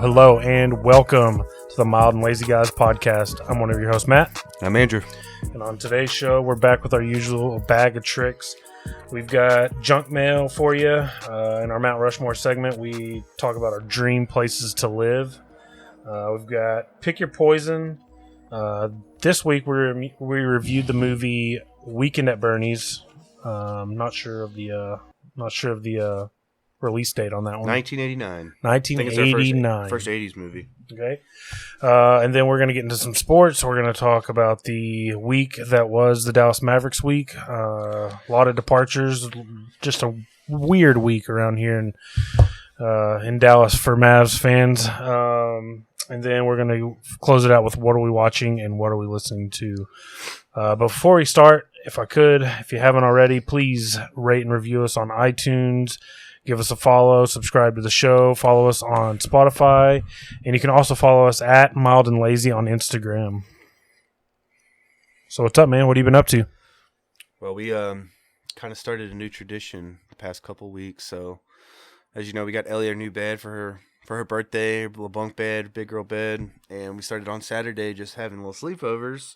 Hello, and welcome to the Mild and Lazy Guys podcast. I'm one of your hosts, Matt. I'm Andrew. And on today's show, we're back with our usual bag of tricks. We've got junk mail for you. In our Mount Rushmore segment, we talk about our dream places to live. We've got Pick Your Poison. This week, we reviewed the movie Weekend at Bernie's. Not sure of the release date on that one. 1989. 1989. First 80s movie. Okay. And then we're going to get into some sports. We're going to talk about the week that was the Dallas Mavericks week. A lot of departures. Just a weird week around here in Dallas for Mavs fans. And then we're going to close it out with what are we watching and what are we listening to. But before we start, if you haven't already, please rate and review us on iTunes. Give us a follow, subscribe to the show, follow us on Spotify, and you can also follow us at Mild and Lazy on Instagram. So what's up, man? What have you been up to? Well, we kind of started a new tradition the past couple weeks. So, as you know, we got Ellie a new bed for her birthday, a little bunk bed, big girl bed, and we started on Saturday just having little sleepovers.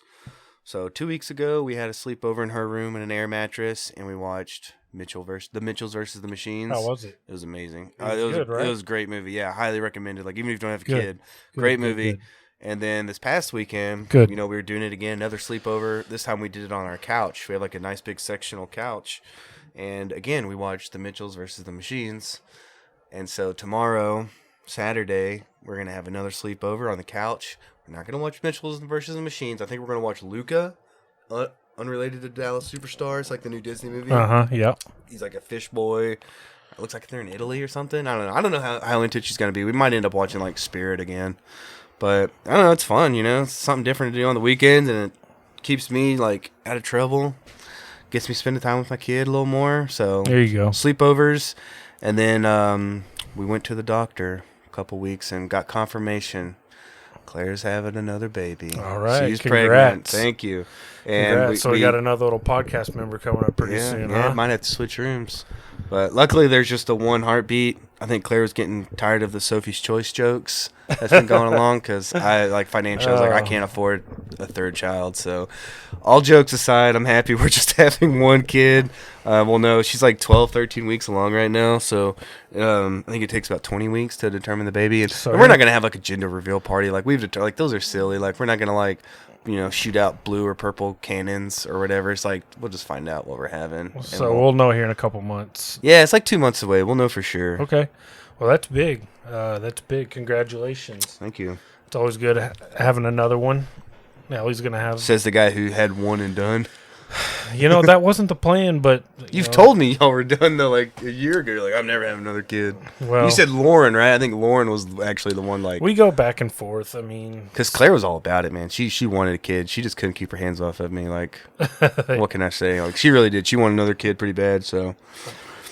So 2 weeks ago, we had a sleepover in her room and an air mattress, and we watched the Mitchells versus the Machines. How was it? It was amazing. It was good, right? It was a great movie. Yeah, highly recommended. Like, even if you don't have a kid, great movie. Good. And then this past weekend, we were doing it again, another sleepover. This time we did it on our couch. We had like a nice big sectional couch. And again, we watched the Mitchells versus the Machines. And so tomorrow, Saturday, we're going to have another sleepover on the couch. We're not going to watch Mitchells versus the Machines. I think we're going to watch Luca. Unrelated to Dallas Superstar. It's like the new Disney movie. Yeah. He's like a fish boy. It looks like they're in Italy or something. I don't know how into it she's going to be. We might end up watching like Spirit again. But I don't know. It's fun, you know. It's something different to do on the weekends, and it keeps me like out of trouble. Gets me spending time with my kid a little more. So there you go. Sleepovers. And then we went to the doctor a couple weeks and got confirmation. Claire's having another baby. All right. She's Congrats. pregnant. Thank you. And we got another little podcast member coming up pretty soon. Yeah, might have to switch rooms. But luckily, there's just a one heartbeat. I think Claire was getting tired of the Sophie's Choice jokes that's been going along because financially, I was like, I can't afford a third child. So all jokes aside, I'm happy we're just having one kid. Well, no, she's like 12, 13 weeks along right now. So I think it takes about 20 weeks to determine the baby. And we're not going to have like a gender reveal party. Like those are silly. Like we're not going to shoot out blue or purple cannons or whatever. It's like, we'll just find out what we're having. So we'll know here in a couple months. Yeah, it's like 2 months away. We'll know for sure. Okay. Well, that's big. That's big. Congratulations. Thank you. It's always good having another one. Ellie's going to have... Says the guy who had one and done. That wasn't the plan, but... You've told me y'all were done, though, like a year ago. You're like, I'm never having another kid. Well, you said Lauren, right? I think Lauren was actually the one, like... We go back and forth, I mean... Because Claire was all about it, man. She wanted a kid. She just couldn't keep her hands off of me, like... What can I say? Like, she really did. She wanted another kid pretty bad, so...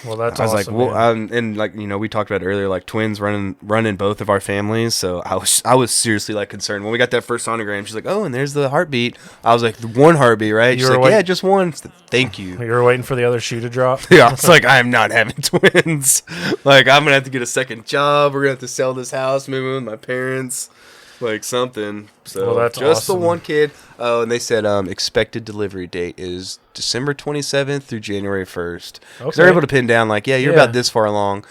Well, that's awesome. I was awesome, like, well, we talked about it earlier, like twins running both of our families. So I was seriously like concerned when we got that first sonogram. She's like, oh, and there's the heartbeat. I was like, the one heartbeat, right? She's like, yeah, just one. Thank you. You were waiting for the other shoe to drop. Yeah, it's like I'm not having twins. Like I'm gonna have to get a second job. We're gonna have to sell this house, move in with my parents. Like something. So that's just awesome. The one kid. Oh, and they said expected delivery date is December 27th through January 1st. Because they're able to pin down like, you're about this far along,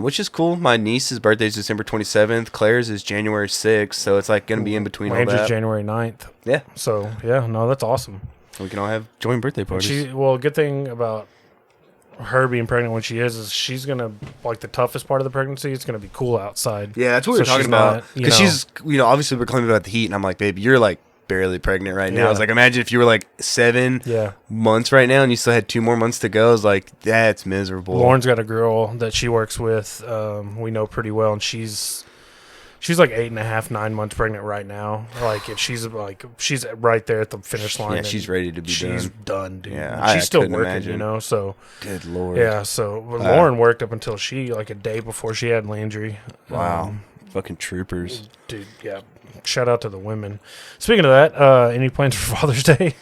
which is cool. My niece's birthday is December 27th. Claire's is January 6th. So it's like going to be in between all that. Andrew's January 9th. Yeah. So, that's awesome. We can all have joint birthday parties. Good thing about her being pregnant when she is she's gonna like the toughest part of the pregnancy. It's gonna be cool outside. Yeah, that's what we were talking about. Because she's, obviously we're claiming about the heat, and I'm like, baby, you're like barely pregnant right now. I was like, imagine if you were like 7 months right now, and you still had 2 more months to go. I was like, that's miserable. Lauren's got a girl that she works with. We know pretty well, and she's She's like 8.5, 9 months pregnant right now. Like, if she's right there at the finish line. Yeah, she's ready to be she's done, dude. Yeah, and she's still couldn't working, imagine. you know. So good Lord. yeah. So Lauren worked up until she like a day before she had Landry. Wow, fucking troopers, dude. Yeah. Shout out to the women. Speaking of that, any plans for Father's Day?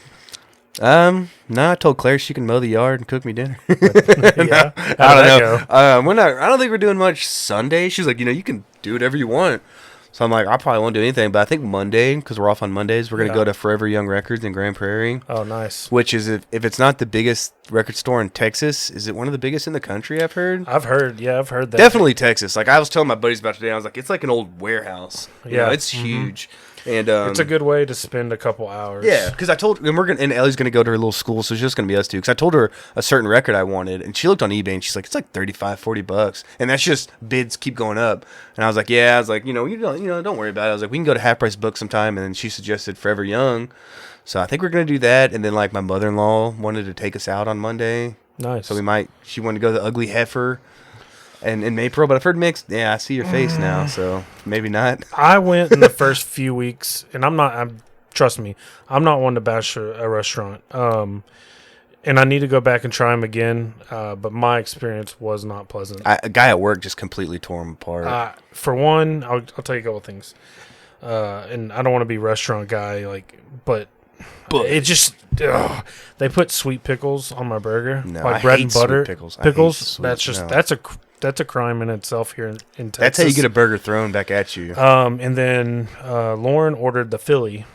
No, I told Claire she can mow the yard and cook me dinner. Yeah. I don't know. I don't think we're doing much Sunday. She's like, you can do whatever you want. So I'm like, I probably won't do anything. But I think Monday, because we're off on Mondays, we're going to go to Forever Young Records in Grand Prairie. Oh, nice. Which is, if it's not the biggest record store in Texas, is it one of the biggest in the country, I've heard? I've heard that. Definitely Texas. Like, I was telling my buddies about today, I was like, it's like an old warehouse. It's huge. And it's a good way to spend a couple hours. Yeah, because I told, and Ellie's going to go to her little school, so it's just going to be us two. Because I told her a certain record I wanted, and she looked on eBay, and she's like, it's like $35-$40, and that's just bids keep going up. And I was like, don't worry about it. I was like, we can go to Half Price Books sometime, and then she suggested Forever Young, so I think we're going to do that. And then like my mother-in-law wanted to take us out on Monday, nice. So she wanted to go to the Ugly Heifer. And in Maypro, but I've heard mixed. Yeah, I see your face now, so maybe not. I went in the first few weeks, and trust me, I'm not one to bash a restaurant. And I need to go back and try them again, but my experience was not pleasant. A guy at work just completely tore them apart. For one, I'll tell you a couple things. And I don't want to be a restaurant guy, but it just they put sweet pickles on my burger, no, like bread and butter pickles. That's a crime in itself here in Texas. That's how you get a burger thrown back at you. And then Lauren ordered the Philly,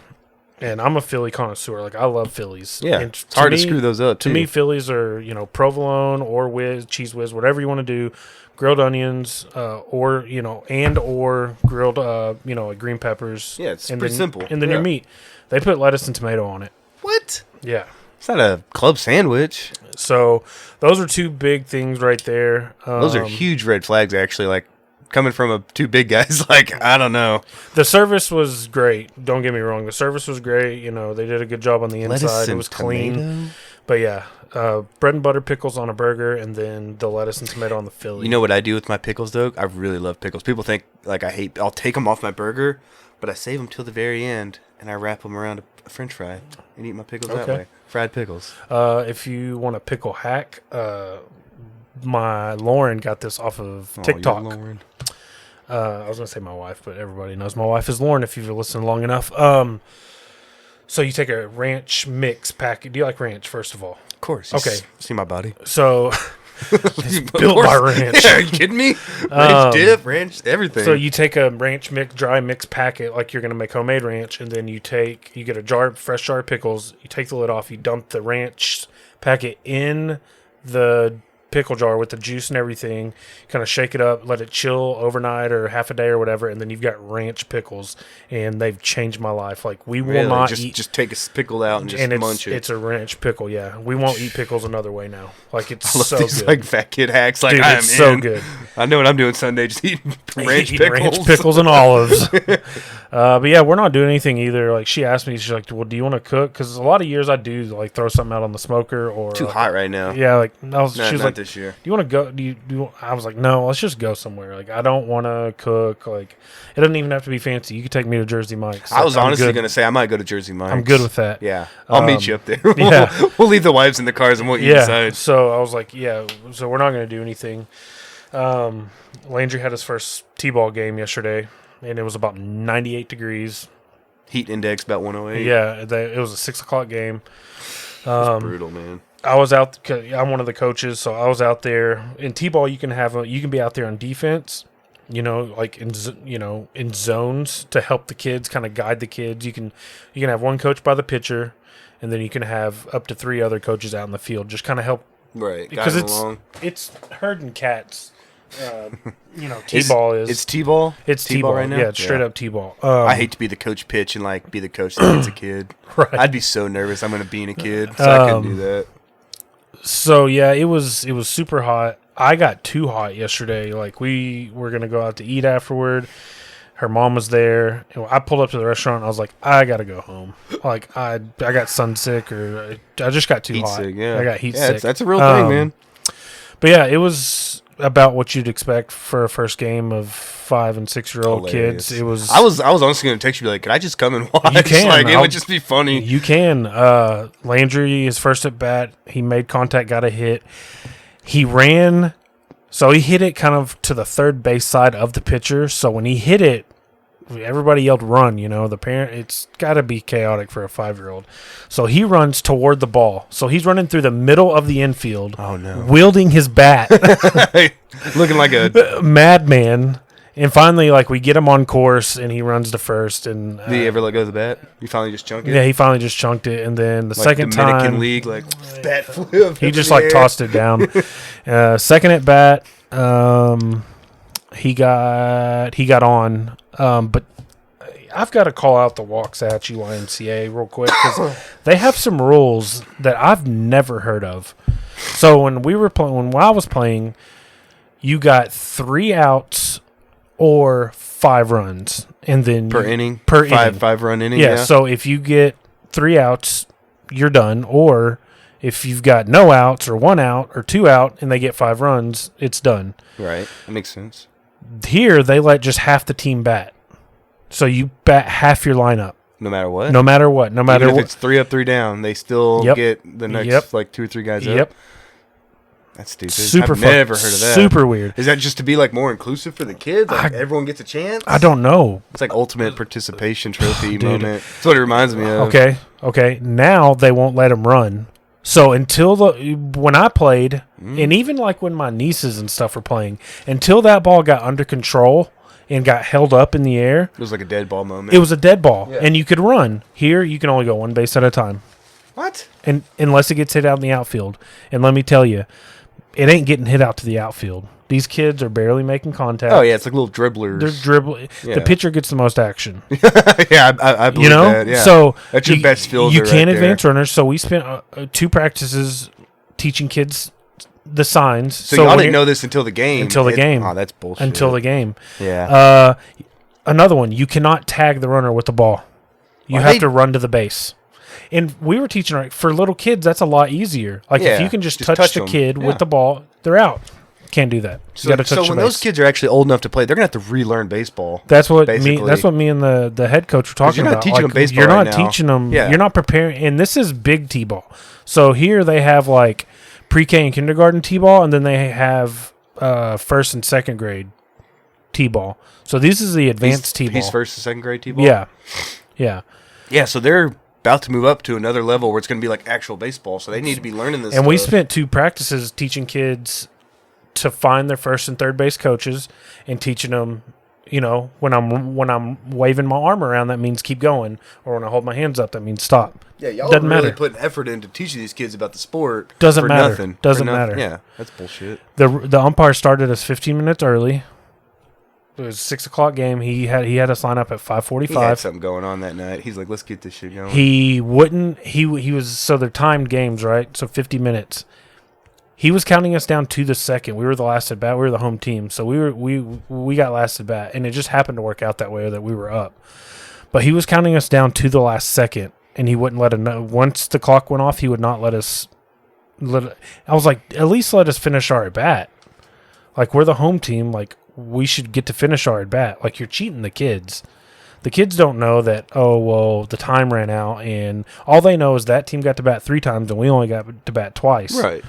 and I'm a Philly connoisseur. Like, I love Phillies. Yeah, and it's hard to screw those up, too. To me, Phillies are, provolone or cheese whiz, whatever you want to do. Grilled onions, or grilled, like green peppers. Yeah, it's pretty simple. And then your meat. They put lettuce and tomato on it. What? Yeah. It's not a club sandwich. So those are two big things right there. Those are huge red flags, actually. Like, coming from two big guys, like, I don't know. The service was great. Don't get me wrong. The service was great. They did a good job on the inside. It was clean. Tomato? But yeah, bread and butter pickles on a burger, and then the lettuce and tomato on the Philly. You know what I do with my pickles, though? I really love pickles. People think, like, I'll take them off my burger, but I save them till the very end, and I wrap them around a French fry and eat my pickles that way. Fried pickles. If you want a pickle hack, my Lauren got this off of TikTok. Lauren. I was going to say my wife, but everybody knows my wife is Lauren if you've listened long enough. So you take a ranch mix packet. Do you like ranch, first of all? Of course. Okay. See my body? So it's built by ranch. Yeah, are you kidding me? Ranch dip, ranch, everything. So you take a ranch mix, dry mix packet, like you're going to make homemade ranch, and then you get a fresh jar of pickles, you take the lid off, you dump the ranch packet in the pickle jar with the juice and everything, kind of shake it up, let it chill overnight or half a day or whatever, and then you've got ranch pickles, and they've changed my life. Like, we will not eat. Just take a pickle out and just munch it. It's a ranch pickle, yeah. We won't eat pickles another way now. Like, it's so these, good. like, fat kid hacks. Like, dude, I am it's so in. good. I know what I'm doing Sunday, just eating ranch pickles and olives. But yeah, we're not doing anything either. Like, she asked me, she's like, well, do you want to cook? Because a lot of years I do, like, throw something out on the smoker or too hot right now. Yeah, like, she was not like, this year. do you want to go? I was like, no, let's just go somewhere. Like, I don't want to cook. Like, it doesn't even have to be fancy. You could take me to Jersey Mike's. I was honestly going to say I might go to Jersey Mike's. I'm good with that. Yeah, I'll meet you up there. Yeah, we'll leave the wives in the cars and we'll eat inside. So I was like, yeah. So we're not going to do anything. Landry had his first T-ball game yesterday, and it was about 98 degrees. Heat index about 108. Yeah, it was a 6:00 game. It's brutal, man. I was out. I'm one of the coaches, so I was out there. In T-ball, you can be out there on defense. Like in zones to help the kids, kind of guide the kids. You can have one coach by the pitcher, and then you can have up to 3 other coaches out in the field, just kind of help. Right, because it's herding cats. T-ball it's T-ball. It's T-ball right now. Yeah, it's straight up T-ball. I hate to be the coach pitch and like be the coach that gets a kid. Right. I'd be so nervous. I'm going to be a kid, so I couldn't do that. So yeah, it was super hot. I got too hot yesterday. Like, we were gonna go out to eat afterward. Her mom was there. And I pulled up to the restaurant. And I was like, I gotta go home. Like, I got sun sick, or I just got too hot. Sick, yeah. I got heat sick. That's a real thing, man. But yeah, it was about what you'd expect for a first game of 5 and 6 year old kids. It was. I was honestly going to text you like, could I just come and watch? You can. Like, it would just be funny. You can. Landry, his first at bat, he made contact, got a hit. He ran, so he hit it kind of to the third base side of the pitcher. So when he hit it, everybody yelled run, the parent. It's got to be chaotic for a 5-year-old. So he runs toward the ball. So he's running through the middle of the infield. Oh, no. Wielding his bat. Looking like a madman. And finally, we get him on course, and he runs to first. And did he ever let go of the bat? You finally just chunked it? Yeah, he finally just chunked it. And then the second Dominican time, League, bat flip. he just tossed it down. Second at bat, he got on. But I've got to call out the Waxahachie YMCA real quick because they have some rules that I've never heard of. So when I was playing, you got 3 outs or 5 runs, and then per inning. Inning. 5-run inning. Yeah. So if you get 3 outs, you're done. Or if you've got no outs or 1 out or 2 out, and they get 5 runs, it's done. Right. That makes sense. Here they let just half the team bat, so you bat half your lineup. No matter what. Even if it's 3 up, 3 down, they still get the next 2 or 3 guys up. Yep. That's stupid. Super I've never heard of that. Super weird. Is that just to be more inclusive for the kids? Everyone gets a chance? I don't know. It's like ultimate participation trophy moment. That's what it reminds me of. Okay. Now they won't let them run. So when I played, and even when my nieces and stuff were playing, until that ball got under control and got held up in the air, it was like a dead ball moment. It was a dead ball, and you could run. Here, you can only go 1 base at a time. What? And unless it gets hit out in the outfield. And let me tell you, it ain't getting hit out to the outfield. These kids are barely making contact. Oh, yeah, it's like little dribblers. They're dribbling. Yeah. The pitcher gets the most action. Yeah, I believe that. Yeah. So that's your best fielder. You can't advance runners. So we spent 2 practices teaching kids the signs. So y'all didn't know this until the game. Oh, that's bullshit. Until the game. Yeah. Another one. You cannot tag the runner with the ball. You have to run to the base. And we were teaching for little kids. That's a lot easier. If you can just touch the kid with the ball, they're out. Can't do that. You got to touch the base. So when those kids are actually old enough to play, they're gonna have to relearn baseball. That's what me and the head coach were talking about. You're not teaching them baseball. You're not teaching them. Yeah. You're not preparing. And this is big t-ball. So here they have pre-K and kindergarten t-ball, and then they have first and second grade t-ball. So this is the advanced t-ball. He's first and second grade t-ball. Yeah. So they're about to move up to another level where it's going to be actual baseball. So they need to be learning this. And we spent 2 practices teaching kids to find their first and third base coaches and teaching them, when I'm waving my arm around, that means keep going, or when I hold my hands up, that means stop. Yeah, y'all doesn't really put effort into teaching these kids about the sport. Doesn't matter. Nothing. Doesn't matter. Yeah, that's bullshit. The umpire started us 15 minutes early. It was a 6:00 game. He had us line up at 5:45. He had something going on that night. He's like, let's get this shit going. He wouldn't. He was, so they're timed games, right? So 50 minutes. He was counting us down to the second. We were the last at bat. We were the home team, so we got last at bat, and it just happened to work out that way that we were up. But he was counting us down to the last second, and he wouldn't let us know. Once the clock went off, he would not let us. I was like, at least let us finish our at bat. We're the home team. We should get to finish our at bat. You're cheating the kids. The kids don't know that, the time ran out, and all they know is that team got to bat 3 times, and we only got to bat twice. Right.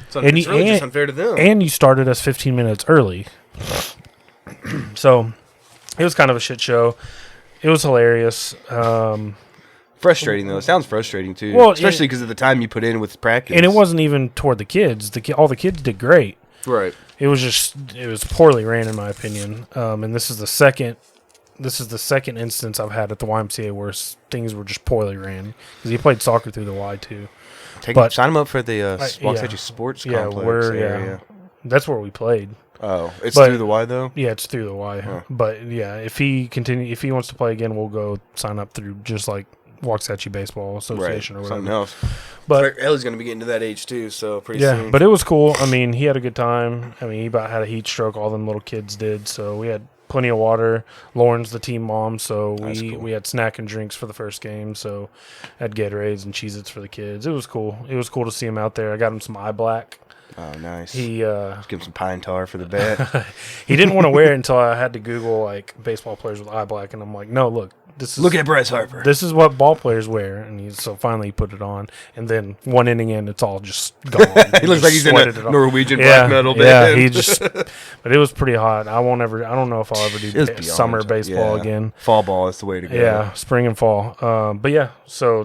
So it's really just unfair to them. And you started us 15 minutes early. So it was kind of a shit show. It was hilarious. Frustrating, though. It sounds frustrating, too. Well, especially because of the time you put in with practice. And it wasn't even toward the kids. All the kids did great. Right. It was poorly ran, in my opinion. And this is the second instance I've had at the YMCA where things were just poorly ran. Because he played soccer through the Y, too. Sign him up for the Waxahachie Sports Complex area. That's where we played. Oh, it's through the Y, though? Yeah, it's through the Y. Huh. But, yeah, if he wants to play again, we'll go sign up through just Waxahachie Baseball Association or whatever. Something else. But Ellie's going to be getting to that age, too, so pretty soon. Yeah, but it was cool. I mean, he had a good time. I mean, he about had a heat stroke. All them little kids did. So we had plenty of water. Lauren's the team mom, so we had snack and drinks for the first game. So I had Gatorades and Cheez-Its for the kids. It was cool. It was cool to see him out there. I got him some eye black. Oh, nice. He Just give him some pine tar for the bat. he didn't want to wear it until I had to Google like baseball players with eye black, and I'm like, no, look. Look at Bryce Harper. This is what ball players wear, and so finally he put it on, and then one inning in, it's all just gone. He looks like he's in a Norwegian black metal band. Yeah, he just. But it was pretty hot. I don't know if I'll ever do summer baseball again. Fall ball is the way to go. Yeah, spring and fall. But yeah, so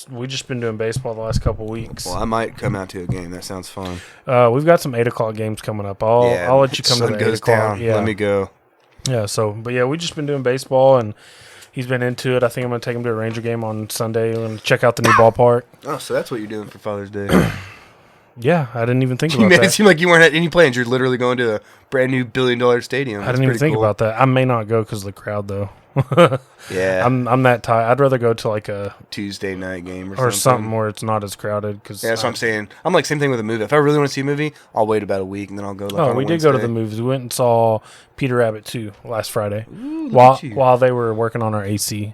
we just been doing baseball the last couple weeks. Well, I might come out to a game. That sounds fun. We've got some 8:00 games coming up. I'll let you come to the 8:00. Down. Yeah. Let me go. Yeah. So, but yeah, we just been doing baseball and. He's been into it. I think I'm going to take him to a Ranger game on Sunday and check out the new ballpark. Oh, so that's what you're doing for Father's Day. Yeah, I didn't even think about You made that. it seem like you weren't at any plans. You're literally going to a brand new $1 billion stadium. I didn't even think about that. I may not go because of the crowd, though. Yeah. I'm that tired. I'd rather go to like a Tuesday night game or something where it's not as crowded. Cause yeah, that's what I'm saying. I'm like, same thing with a movie. If I really want to see a movie, I'll wait about a week and then I'll go. Like, we did go to the movies. We went and saw Peter Rabbit 2 last Friday while they were working on our AC.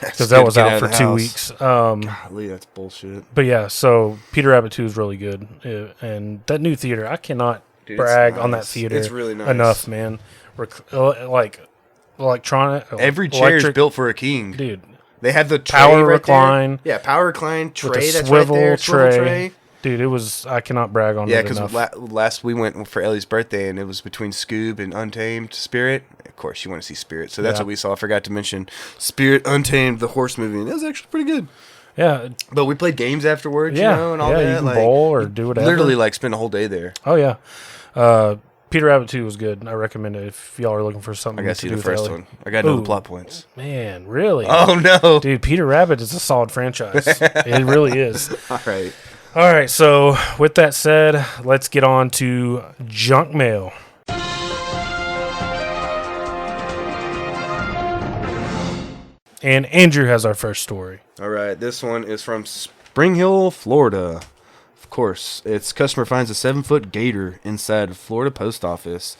Because that was out for 2 weeks. Golly, that's bullshit. But yeah, so Peter Rabbit 2 is really good. And that new theater, I cannot brag on that theater it's really nice. enough, man. Like electronic. Every chair is built for a king. Dude. They have the power recline. Yeah, power recline tray. With the that's swivel, right there, tray. Dude, I cannot brag on it enough. Yeah, because last we went for Ellie's birthday, and it was between Scoob and Untamed Spirit. Of course, you want to see Spirit, so that's what we saw. I forgot to mention Spirit Untamed, the horse movie, and that was actually pretty good. Yeah. But we played games afterwards, and all that. You can bowl or do whatever. Literally, spend a whole day there. Oh, yeah. Peter Rabbit 2 was good. I recommend it if y'all are looking for something. I got to see the first one. I got to know the plot points. Man, really? Oh, no. Dude, Peter Rabbit is a solid franchise. It really is. All right, so with that said, let's get on to junk mail. And Andrew has our first story. All right, this one is from Spring Hill, Florida. Of course, its customer finds a 7-foot gator inside a Florida post office.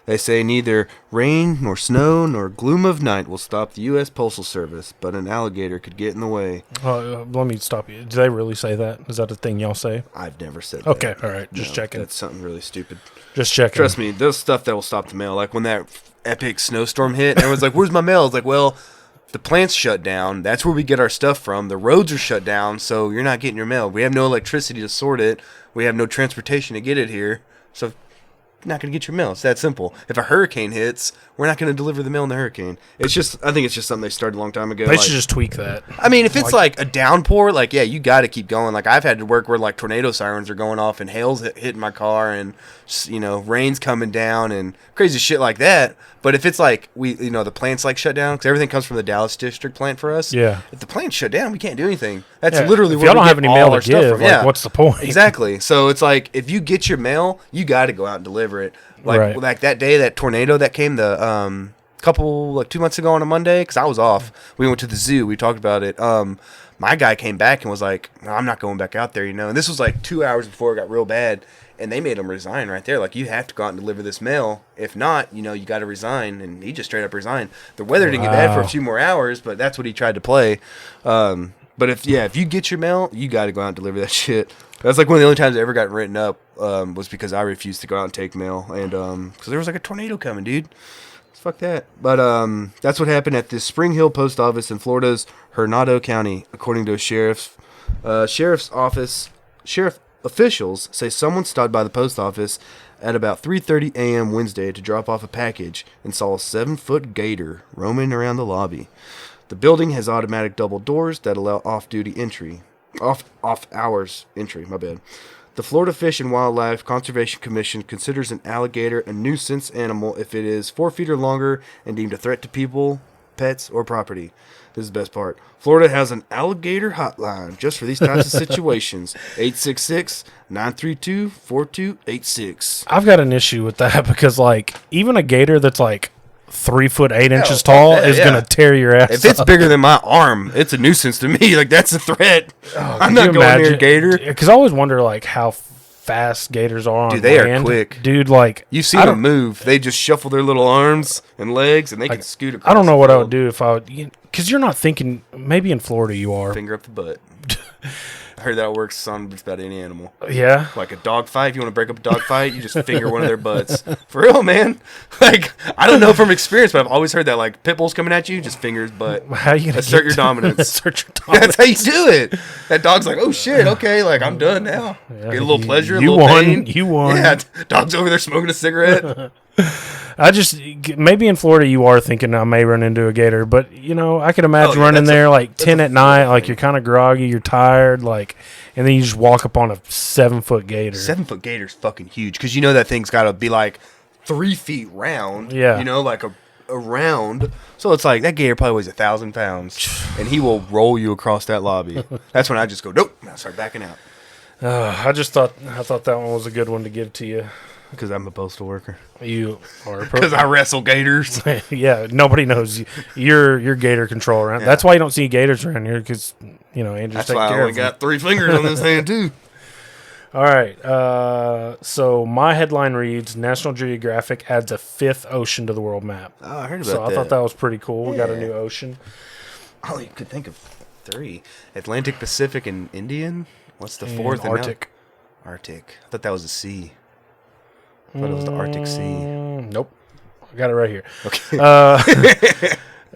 They say neither rain nor snow nor gloom of night will stop the U.S. Postal Service, but an alligator could get in the way. Let me stop you. Did they really say that? Is that a thing y'all say? I've never said that. Okay, all right. Just checking. That's something really stupid. Just checking. Trust me, there's stuff that will stop the mail. Like when that epic snowstorm hit, everyone's like, where's my mail? It's like, well, the plant's shut down. That's where we get our stuff from. The roads are shut down, so you're not getting your mail. We have no electricity to sort it. We have no transportation to get it here. So you're not going to get your mail. It's that simple. If a hurricane hits, we're not going to deliver the mail in the hurricane. I think it's just something they started a long time ago. They should just tweak that. I mean, if it's like a downpour, you got to keep going. Like I've had to work where tornado sirens are going off and hail's hitting my car and rain's coming down and crazy shit like that. But if it's the plant's shut down because everything comes from the Dallas district plant for us. Yeah. If the plant's shut down, we can't do anything. That's literally if where y'all don't we have get any all mail our to stuff give. from. What's the point? Exactly. So it's if you get your mail, you got to go out and deliver it. Like that day, that tornado that came the couple 2 months ago on a Monday, because I was off. We went to the zoo. We talked about it. My guy came back and was like, no, I'm not going back out there, And this was 2 hours before it got real bad. And they made him resign right there. You have to go out and deliver this mail. If not, you got to resign. And he just straight up resigned. The weather didn't get bad for a few more hours, but that's what he tried to play. But if you get your mail, you got to go out and deliver that shit. That's one of the only times I ever got written up was because I refused to go out and take mail. And because there was a tornado coming, dude. Fuck that. But that's what happened at the Spring Hill Post Office in Florida's Hernando County, according to a sheriff's office. Sheriff officials say someone stopped by the post office at about 3:30 a.m. Wednesday to drop off a package and saw a 7-foot gator roaming around the lobby. The building has automatic double doors that allow off-hours entry. My bad. The Florida Fish and Wildlife Conservation Commission considers an alligator a nuisance animal if it is 4 feet or longer and deemed a threat to people, pets, or property. This is the best part. Florida has an alligator hotline just for these types of situations. 866-932-4286. I've got an issue with that because, even a gator that's 3 foot 8 inches tall is gonna tear your ass. If it's bigger than my arm, it's a nuisance to me. That's a threat. I'm not going near a gator. Because I always wonder how fast gators are on Dude, they land. are quick. Dude, you've seen them move. They just shuffle their little arms and legs, and they can scoot across. I don't know what I would do if I would. Because you're not thinking. Maybe in Florida you are. Finger up the butt. heard that works on just about any animal. Yeah. Like a dog fight. If you want to break up a dog fight, you just finger one of their butts. For real, man. Like, I don't know from experience, but I've always heard that. Like, pit bull's coming at you, just finger his butt. How you gonna assert your dominance? Assert your dominance. That's how you do it. That dog's like, oh shit, okay, like I'm done now. Yeah, Get a little pleasure, you a little won. pain. You won. Yeah, dog's over there smoking a cigarette. Maybe in Florida you are thinking I may run into a gator, but I could imagine running there like 10 at night, like you're kind of groggy, you're tired, like, and then you just walk up on a 7-foot gator. 7-foot gator's fucking huge because that thing's got to be like 3 feet round. Yeah, like a round. So it's like that gator probably weighs 1,000 pounds, and he will roll you across that lobby. That's when I just go nope, and I start backing out. I thought that one was a good one to give to you. Because I'm a postal worker. You are because I wrestle gators. Yeah, nobody knows you. You're gator control around. Yeah. That's why you don't see gators around here because Andrew's that's taking why care I only of them. got 3 fingers on this hand too. All right. So my headline reads: National Geographic adds a 5th ocean to the world map. Oh, I heard about that. So I thought that was pretty cool. We got a new ocean. Oh, you could think of 3: Atlantic, Pacific, and Indian. What's the 4th? Arctic. Arctic. I thought that was a sea. I thought it was the Arctic Sea. Nope. I got it right here. Okay.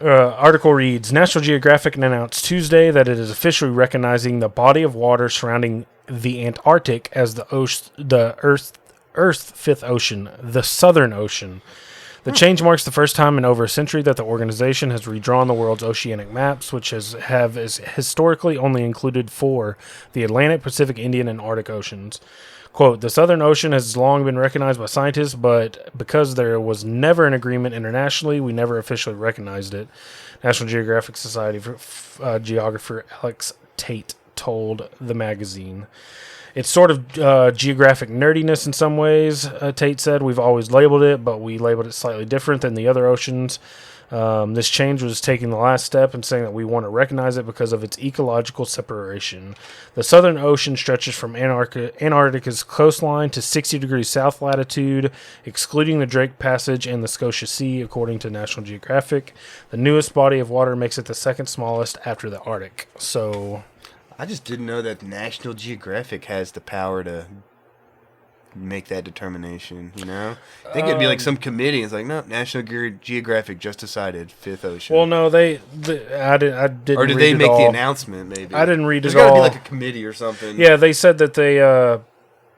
Article reads, National Geographic announced Tuesday that it is officially recognizing the body of water surrounding the Antarctic as the Earth's 5th ocean, the Southern Ocean. The change marks the first time in over a century that the organization has redrawn the world's oceanic maps, which have historically only included 4, the Atlantic, Pacific, Indian, and Arctic oceans. Quote, the Southern Ocean has long been recognized by scientists, but because there was never an agreement internationally, we never officially recognized it. National Geographic Society geographer Alex Tate told the magazine. It's sort of geographic nerdiness in some ways, Tate said. We've always labeled it, but we labeled it slightly different than the other oceans. This change was taking the last step and saying that we want to recognize it because of its ecological separation. The Southern Ocean stretches from Antarctica's coastline to 60 degrees south latitude, excluding the Drake Passage and the Scotia Sea, according to National Geographic. The newest body of water makes it the second smallest after the Arctic. So, I just didn't know that National Geographic has the power to make that determination, I think it'd be like some committee. It's like, no, National Geographic just decided 5th ocean. Well, no, I didn't. Or did read they it make all. the announcement? Maybe I didn't read There's it all. There's got to be like a committee or something. Yeah, they said that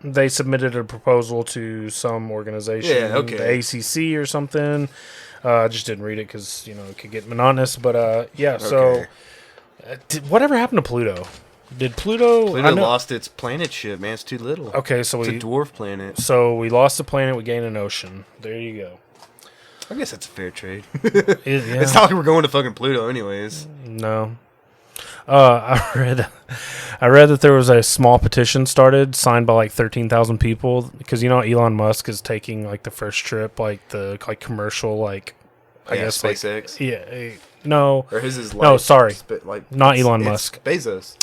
they submitted a proposal to some organization, the ACC or something. I just didn't read it because it could get monotonous. But yeah, so whatever happened to Pluto? Did Pluto lost its planet ship, man. It's too little. Okay, so it's a dwarf planet. So we lost the planet, we gained an ocean. There you go. I guess that's a fair trade. Yeah. It's not like we're going to fucking Pluto anyways. No. I read that there was a small petition started, signed by like 13,000 people, because Elon Musk is taking like the first trip, like the commercial, I guess SpaceX. No. Or his is no, sorry. Not Elon it's Musk. Bezos.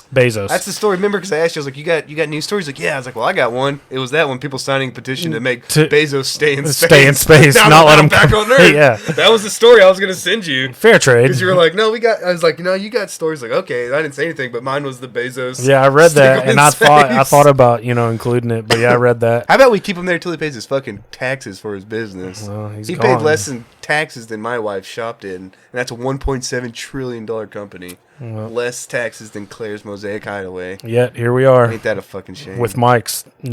That's the story. Remember, because I asked you, I was like, you got news stories? Like, yeah. I was like, well, I got one. It was that one. People signing a petition to make Bezos stay in space. Stay in space, not let him back on Earth. Yeah. That was the story I was going to send you. Fair trade. Because you were like, no, I was like, no, you got stories. Like, okay. I didn't say anything, but mine was the Bezos. Yeah, I read that, and I thought about, including it, but yeah, I read that. How about we keep him there till he pays his fucking taxes for his business? Well, he paid less in taxes than my wife shopped in, and that's a $1.7 trillion company. Well, less taxes than Claire's Mosaic Hideaway. Yet here we are. Ain't that a fucking shame? With new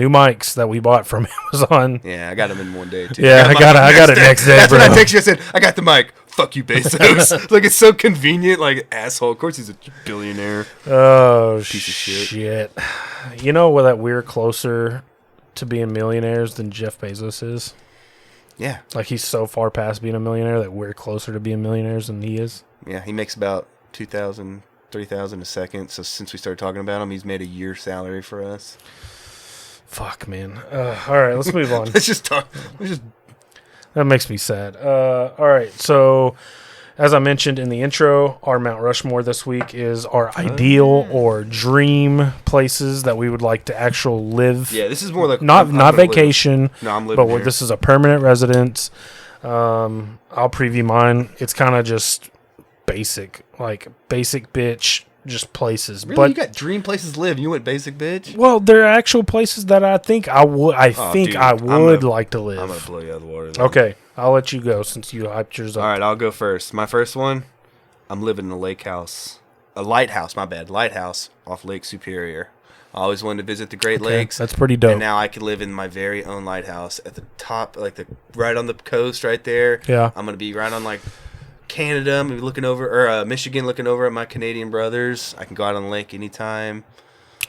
mics that we bought from Amazon. Yeah, I got them in one day too. Yeah, I got it next day. That's when I text you. I said, I got the mic. Fuck you, Bezos. Like, it's so convenient. Like, asshole. Of course he's a billionaire. Oh, piece of shit. You know that we're closer to being millionaires than Jeff Bezos is? Yeah. Like, he's so far past being a millionaire that we're closer to being millionaires than he is. Yeah, he makes about $2,000, $3,000 a second. So since we started talking about him, he's made a year's salary for us. Fuck, man. All right, let's move on. Let's just talk. That makes me sad. All right, so as I mentioned in the intro, our Mount Rushmore this week is our ideal or dream places that we would like to actually live. Yeah, this is more like not vacation. No, I'm living here. But this is a permanent residence. I'll preview mine. It's kind of just basic bitch just places. Really? But You got dream places to live. You went basic, bitch? well, there are actual places that I think I would. I would like to live. I'm gonna blow you out of the water. Then. Okay, I'll let you go since you hyped yours up. All right, I'll go first. My first one, I'm living in a lake house. A lighthouse, my bad. Lighthouse off Lake Superior. I always wanted to visit the Great Lakes. That's pretty dope. And now I could live in my very own lighthouse at the top, right on the coast right there. Yeah. I'm going to be right on, Canada. I'm going to be looking over, or Michigan, looking over at my Canadian brothers. I can go out on the lake anytime.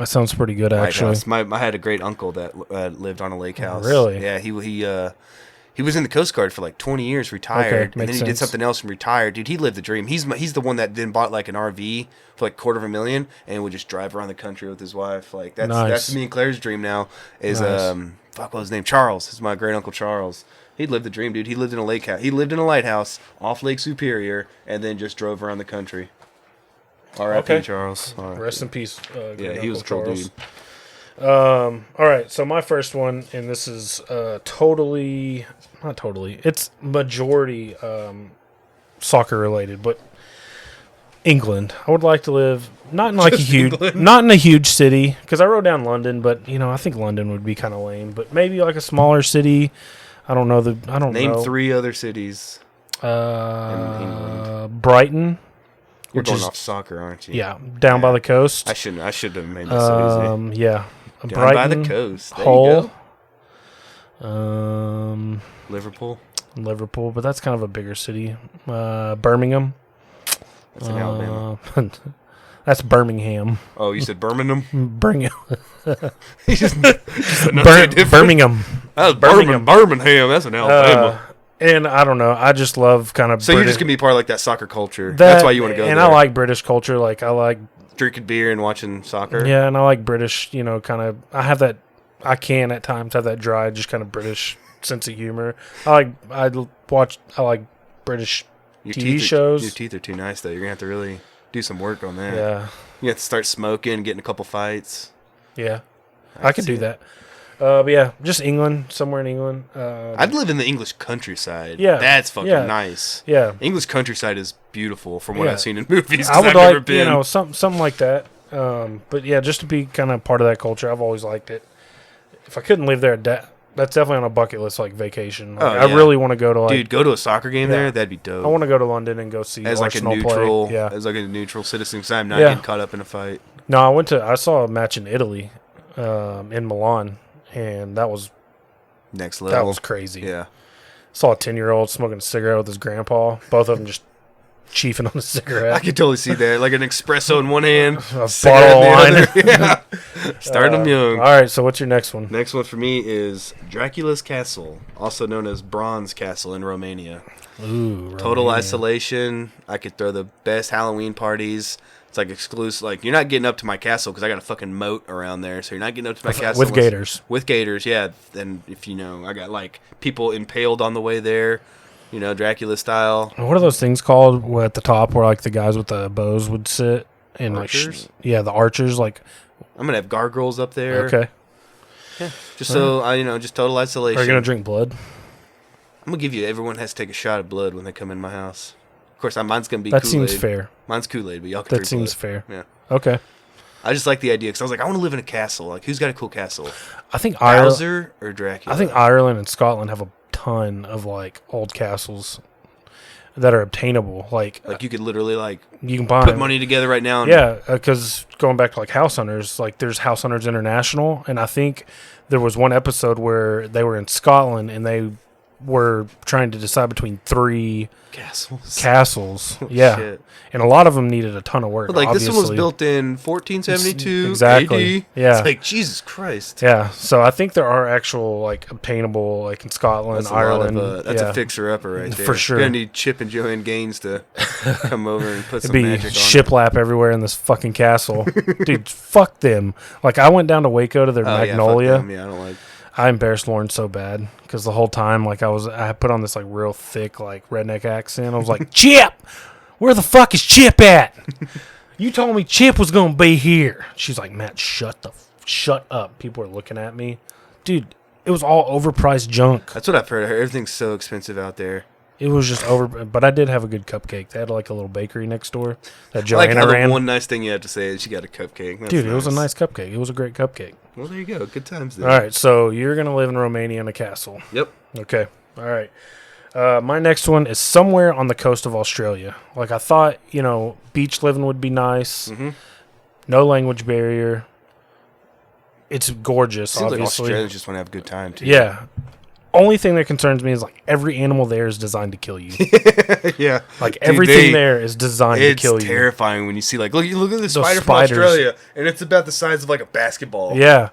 That sounds pretty good, actually. Lighthouse. I had a great uncle that lived on a lake house. Really? Yeah, he was in the Coast Guard for 20 years, retired, and then he did something else and retired. Dude, he lived the dream. He's the one that then bought an RV for $250,000 and would just drive around the country with his wife. That's me and Claire's dream now. Is what was his name? Charles. It's my great uncle Charles. He lived the dream, dude. He lived in a lake house. He lived in a lighthouse off Lake Superior and then just drove around the country. R.I.P. Charles. R.I.P. Rest in peace. Yeah, he was a cool dude. All right, so my first one, and this is not totally, it's majority soccer related, but England. I would like to live not in a huge city, because I wrote down London, but I think London would be kind of lame, but maybe a smaller city. I don't know. Name 3 other cities. In Brighton. You're going off soccer, aren't you? Yeah, down by the coast. I should have made this so easy. Yeah. Down Brighton, by the coast. There Hull. you go. Liverpool, but that's kind of a bigger city. Birmingham. That's in Alabama. That's Birmingham. Oh, you said Birmingham? Birmingham. Birmingham. That was Birmingham. That's in Alabama. And I don't know. I just love kind of. So you're just gonna be part of that soccer culture. That's why you want to go there. And I like British culture. I like drinking beer and watching soccer. Yeah, and I like British. Kind of. I have that. I can at times have that dry, just kind of British sense of humor. I like British TV shows. Your teeth are too nice though. You're gonna have to really do some work on that. Yeah. You have to start smoking, getting a couple fights. Yeah, I could do that. But yeah, just England, somewhere in England. I'd live in the English countryside. Yeah, that's fucking nice. Yeah, English countryside is beautiful from what I've seen in movies. I would never been. Something like that. But yeah, just to be kind of part of that culture, I've always liked it. If I couldn't live there, that's definitely on a bucket list, vacation. I really want to go to dude, go to a soccer game there. That'd be dope. I want to go to London and go see as Arsenal a neutral, play. Yeah, as a neutral citizen. Because I'm not getting caught up in a fight. No, I saw a match in Italy, in Milan. And that was next level. That was crazy. Yeah. Saw a 10-year-old smoking a cigarette with his grandpa. Both of them just chiefing on a cigarette. I could totally see that. Like an espresso in one hand, a bottle of wine. Yeah. Starting them young. All right, so what's your next one? Next one for me is Dracula's Castle, also known as Bronze Castle in Romania. Ooh, Total isolation. I could throw the best Halloween parties. It's exclusive. You're not getting up to my castle because I got a fucking moat around there. So you're not getting up to my castle with gators. With gators, yeah. And if I got people impaled on the way there, Dracula style. What are those things called at the top where the guys with the bows would sit? And archers? The archers. I'm gonna have gargoyles up there. Okay. Yeah. Just just total isolation. Are you gonna drink blood? I'm gonna give you. Everyone has to take a shot of blood when they come in my house. Of course, mine's going to be Kool-Aid. That seems fair. Mine's Kool-Aid, but y'all can That seems fair. Yeah. Okay. I just like the idea because I was I want to live in a castle. Who's got a cool castle? I think Bowser or Dracula? I think Ireland and Scotland have a ton of old castles that are obtainable. You could literally you can buy put money together right now. Because going back to House Hunters, there's House Hunters International, and I think there was one episode where they were in Scotland and they were trying to decide between 3 castles. Yeah. Shit. And a lot of them needed a ton of work. This one was built in 1472 exactly. AD. Yeah. It's Jesus Christ. Yeah. So I think there are actual obtainable in Scotland, Ireland. That's a fixer-upper right there. For sure. You're going to need Chip and Joanne Gaines to come over and put some magic on it. Shiplap everywhere in this fucking castle. Dude, fuck them. I went down to Waco to their Magnolia. Yeah, fuck them. Yeah, I don't like. I embarrassed Lauren so bad because the whole time, I put on this real thick redneck accent. I was like, Chip, where the fuck is Chip at? You told me Chip was gonna be here. She's like, Matt, shut up. People are looking at me, dude. It was all overpriced junk. That's what I've heard. Everything's so expensive out there. It was just over, but I did have a good cupcake. They had like a little bakery next door that I like Joanna how the ran. one nice thing you have to say is she got a cupcake. That's Dude, nice. it was a nice cupcake. It was a great cupcake. Well, there you go. Good times there. All right, so you're going to live in Romania in a castle. Yep. Okay. All right. My next one is somewhere on the coast of Australia. Like I thought, beach living would be nice. Mm-hmm. No language barrier. It's gorgeous, Seems like obviously. Australians just want to have a good time, too. Yeah. Only thing that concerns me is like every animal there is designed to kill you. Yeah. Like Dude, everything there is designed to kill you. It's terrifying when you see like look at the spider from spiders. Australia, and it's about the size of like a basketball. Yeah,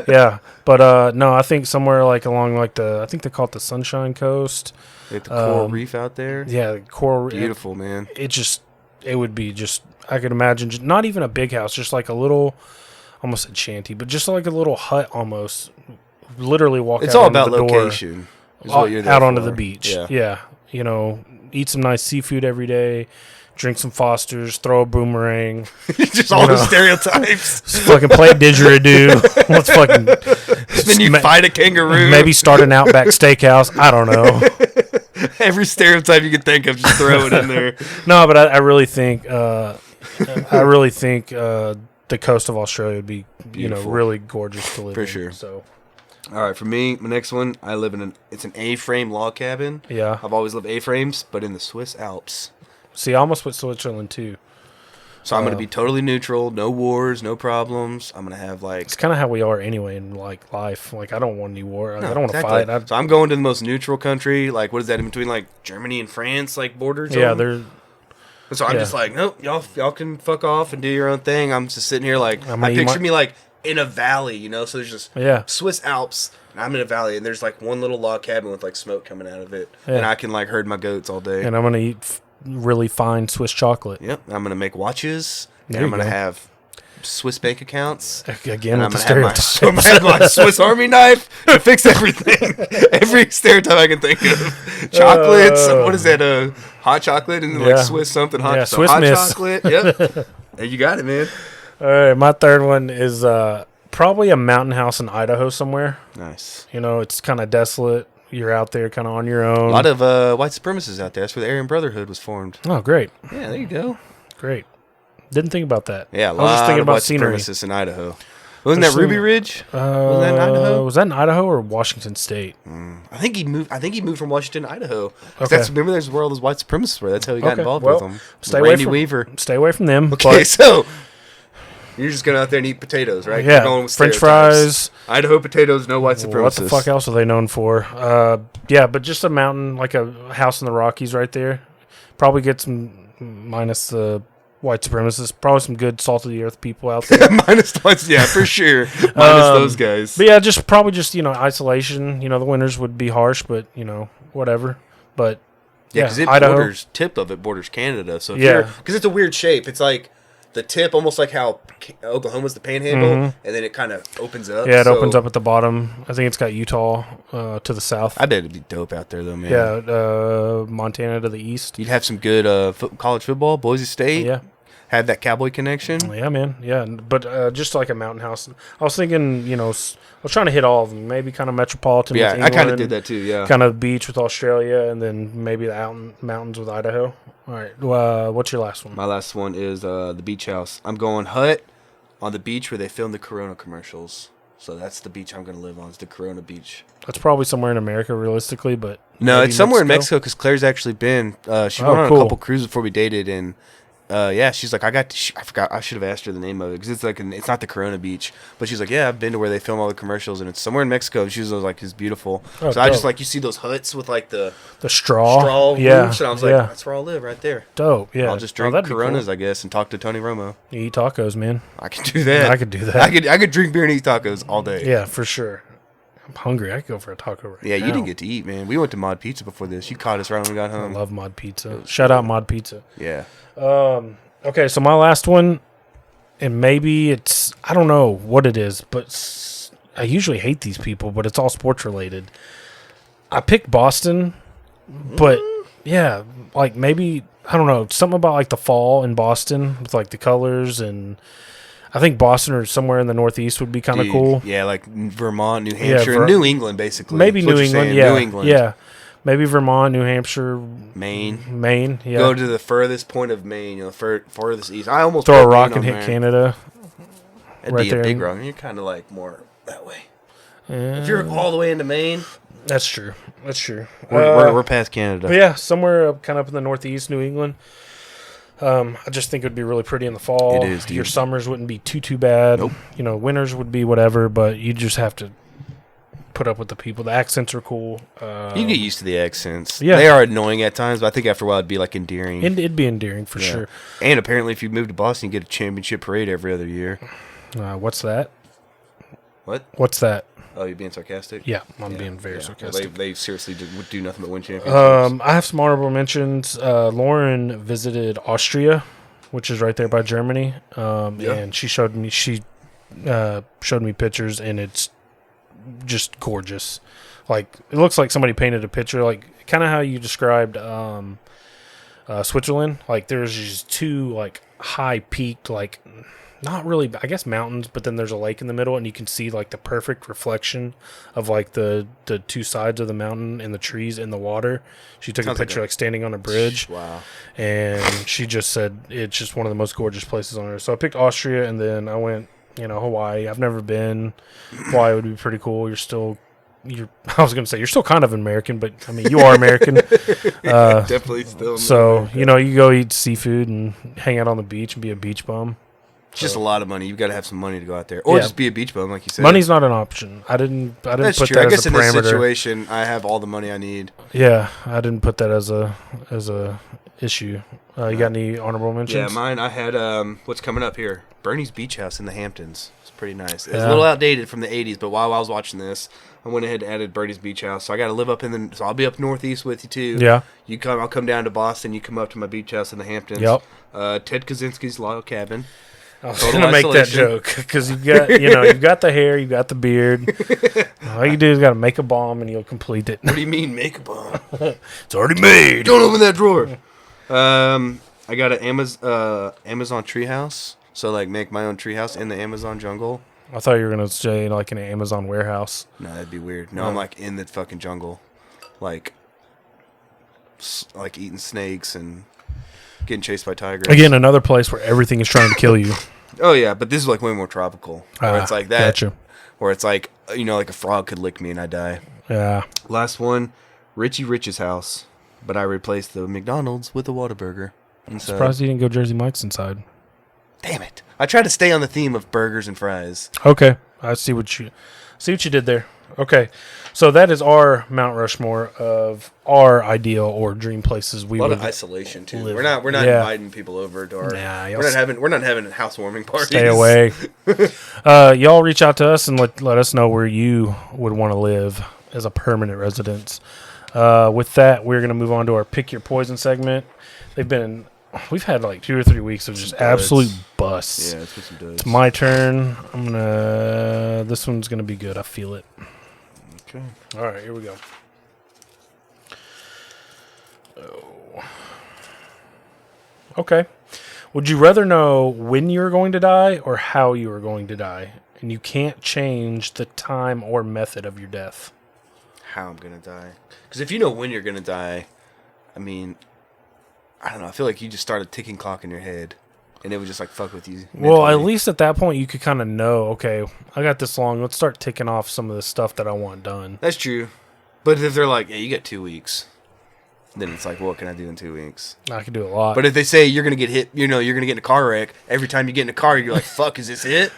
yeah. But no, I think somewhere like along like I think they call it the Sunshine Coast. They have the coral reef out there. Yeah, the coral. Beautiful, man. It would be just. I could imagine just not even a big house, just like a little, almost a shanty, but just like a little hut almost. Literally walk. It's out all onto about the door, location. Is what you're there out onto for. the beach. Yeah. Yeah, eat some nice seafood every day. Drink some Fosters, throw a boomerang. Just all the stereotypes. Just fucking play didgeridoo. Let's fucking. Then you fight a kangaroo. Maybe start an Outback Steakhouse. I don't know. Every stereotype you can think of, just throw it in there. No, but I really think, the coast of Australia would be, Beautiful. really gorgeous to live For in. sure. So, All right, for me, my next one, I live in it's an A-frame log cabin. yeah. I've always loved A-frames, but in the Swiss Alps. See, I almost put Switzerland too. So I'm going to be totally neutral, no wars, no problems. I'm going to have like... It's kind of how we are anyway in like life. Like I don't want any war. Like, I don't want to exactly. fight. So I'm going to the most neutral country. Like, what is that in between like Germany and France, like borders? Yeah, on? they're. So I'm just like, nope, y'all can fuck off and do your own thing. I'm just sitting here like, I picture me like in a valley, so there's just Swiss Alps, and I'm in a valley, and there's like one little log cabin with like smoke coming out of it, and I can like herd my goats all day. And I'm gonna eat really fine Swiss chocolate. Yep, and I'm gonna make watches, and There I'm you gonna go. have Swiss bank accounts. Again, And with I'm the gonna stereotypes. have my Swiss Army knife to fix everything. Every stereotype I can think of. Chocolates. What is that? Hot chocolate and like Swiss something hot. Yeah, so Swiss hot Miss. chocolate. Yep. There you got it, man. All right, my third one is probably a mountain house in Idaho somewhere. Nice. It's kind of desolate. You're out there kind of on your own. A lot of white supremacists out there. That's where the Aryan Brotherhood was formed. Oh, great. Yeah, there you go. Great. Didn't think about that. Yeah, I was just thinking about white scenery. supremacists in Idaho. Wasn't that Ruby Ridge? Was that in Idaho? Was that in Idaho or Washington State? I think he moved from Washington to Idaho. Okay. Remember, there's where all those white supremacists were. That's how he got involved well, with them. Stay away Randy from Weaver. Stay away from them. Okay, so you're just going out there and eat potatoes, right? Yeah, You're going with French stereotypes. fries. Idaho potatoes, no white supremacists. What the fuck else are they known for? Yeah, but just a mountain, like a house in the Rockies right there. Probably get some, minus the white supremacists, probably some good salt of the earth people out there. Minus twice, yeah, for sure. Minus those guys. But yeah, probably just isolation. The winters would be harsh, but whatever. But Yeah, because Idaho. tip of it borders Canada. So because it's a weird shape. It's like the tip, almost like how Oklahoma's the panhandle, and then it kind of opens up. Yeah, it opens up at the bottom. I think it's got Utah to the south. I bet it'd be dope out there, though, man. Yeah, Montana to the east. You'd have some good college football, Boise State. Yeah. Had that cowboy connection. Yeah, man. Yeah, but just like a mountain house. I was thinking, I was trying to hit all of them. Maybe kind of metropolitan. Yeah, with I kind of England, did that too. Yeah, kind of beach with Australia, and then maybe the mountains with Idaho. All right. What's your last one? my last one is the beach house. I'm going hut on the beach where they film the Corona commercials. So that's the beach I'm going to live on. It's the Corona Beach. That's probably somewhere in America, realistically, but No, maybe it's somewhere in Mexico because Claire's actually been. She went on cool. a couple cruises before we dated, and she's like, I forgot. I should have asked her the name of it because it's like it's not the Corona Beach, but she's like, yeah, I've been to where they film all the commercials, and it's somewhere in Mexico. She was like, it's beautiful. Oh, so I just dope. like you see those huts with like the straw yeah, roofs, and I was like, that's where I'll live right there. Dope. Yeah, I'll just drink that'd be Coronas, cool. I guess, and talk to Tony Romo. You eat tacos, man. I could do that. I could do that. I could drink beer and eat tacos all day. Yeah, for sure. I'm hungry. I could go for a taco right Yeah, now. you didn't get to eat, man. We went to Mod Pizza before this. You caught us right when we got I home. love Mod Pizza. Shout out Mod Pizza. Yeah. Okay, so my last one, and maybe it's, I don't know what it is, but I usually hate these people, but it's all sports related. I picked Boston, but yeah, like maybe, I don't know, something about like the fall in Boston with like the colors, and I think Boston or somewhere in the Northeast would be kind of cool. Yeah, like Vermont, New Hampshire, Yeah, New England, basically. Maybe That's what New you're England, saying, yeah. New England. Yeah. Maybe Vermont, New Hampshire, Maine. Yeah. Go to the furthest point of Maine, furthest east. I almost throw a put rock Maine and on hit there. Canada. That'd right be there. a big rock. You're kind of like more that way. Yeah. If you're all the way into Maine, That's true. we're past Canada. But yeah, somewhere kind of up in the northeast, New England. I just think it would be really pretty in the fall. It is, dude. Your summers wouldn't be too bad. Nope. Winters would be whatever, but you just have to put up with the people. The accents are cool. You get used to the accents. Yeah. They are annoying at times, but I think after a while it'd be like endearing. It'd be endearing for sure. And apparently, if you move to Boston, you get a championship parade every other year. What's that? What? What's that? Oh, you're being sarcastic? Yeah, I'm being very sarcastic. They seriously would do nothing but win championships. I have some honorable mentions. Lauren visited Austria, which is right there by Germany, and she showed me pictures, and it's just gorgeous. Like, it looks like somebody painted a picture, like kind of how you described Switzerland. Like, there's just two like high peaked, like not really, I guess, mountains, but then there's a lake in the middle, and you can see like the perfect reflection of like the two sides of the mountain and the trees and the water. She took a picture like standing on a bridge. Wow. And she just said it's just one of the most gorgeous places on earth. So I picked Austria, and then I went, Hawaii. I've never been. Hawaii would be pretty cool. I was going to say, you're still kind of American, but I mean, you are American. Definitely still. So, you go eat seafood and hang out on the beach and be a beach bum. It's just a lot of money. You've got to have some money to go out there, or just be a beach bum, like you said. Money's not an option. I didn't That's put true. that I guess as a parameter. in this situation, I have all the money I need. Yeah, I didn't put that as a issue. You got any honorable mentions? Yeah, mine. I had what's coming up here? Bernie's Beach House in the Hamptons. It's pretty nice. It's a little outdated from the '80s, but while I was watching this, I went ahead and added Bernie's Beach House. So I got to live up so I'll be up northeast with you too. Yeah. I'll come down to Boston. You come up to my beach house in the Hamptons. Yep. Ted Kaczynski's log cabin. I was going to make that joke because you've got the hair, you've got the beard. All you do is got to make a bomb and you'll complete it. What do you mean make a bomb? It's already made. Don't open that drawer. I got an Amazon treehouse. So like make my own treehouse in the Amazon jungle. I thought you were going to say like an Amazon warehouse. No, that'd be weird. No, I'm like in the fucking jungle. Like eating snakes and getting chased by tigers. Again, another place where everything is trying to kill you. Oh yeah, but this is like way more tropical. Where it's like that. Gotcha. Where it's like, like a frog could lick me and I die. Yeah. Last one, Richie Rich's house. But I replaced the McDonald's with a Whataburger. Surprised you didn't go Jersey Mike's inside. Damn it. I tried to stay on the theme of burgers and fries. Okay. I see what you did there. Okay. So that is our Mount Rushmore of our ideal or dream places we would. A lot of isolation too. We're not inviting people over to our we're not having housewarming parties. Stay away. Y'all reach out to us and let us know where you would want to live as a permanent residence. With that, we're going to move on to our Pick Your Poison segment. We've had like 2 or 3 weeks of just absolute busts. Yeah, it's some duds. It's my turn. This one's going to be good. I feel it. Okay. All right, here we go. Oh. Okay. Would you rather know when you're going to die or how you are going to die? And you can't change the time or method of your death. How I'm going to die. Because if you know when you're going to die, I mean, I don't know. I feel like you just start a ticking clock in your head. And it would just like fuck with you mentally. Well, at least at that point you could kind of know, okay, I got this long. Let's start ticking off some of the stuff that I want done. That's true. But if they're like, hey, you got 2 weeks, then it's like, what can I do in 2 weeks? I can do a lot. But if they say you're going to get hit, you're going to get in a car wreck, every time you get in a car, you're like, fuck, is this it?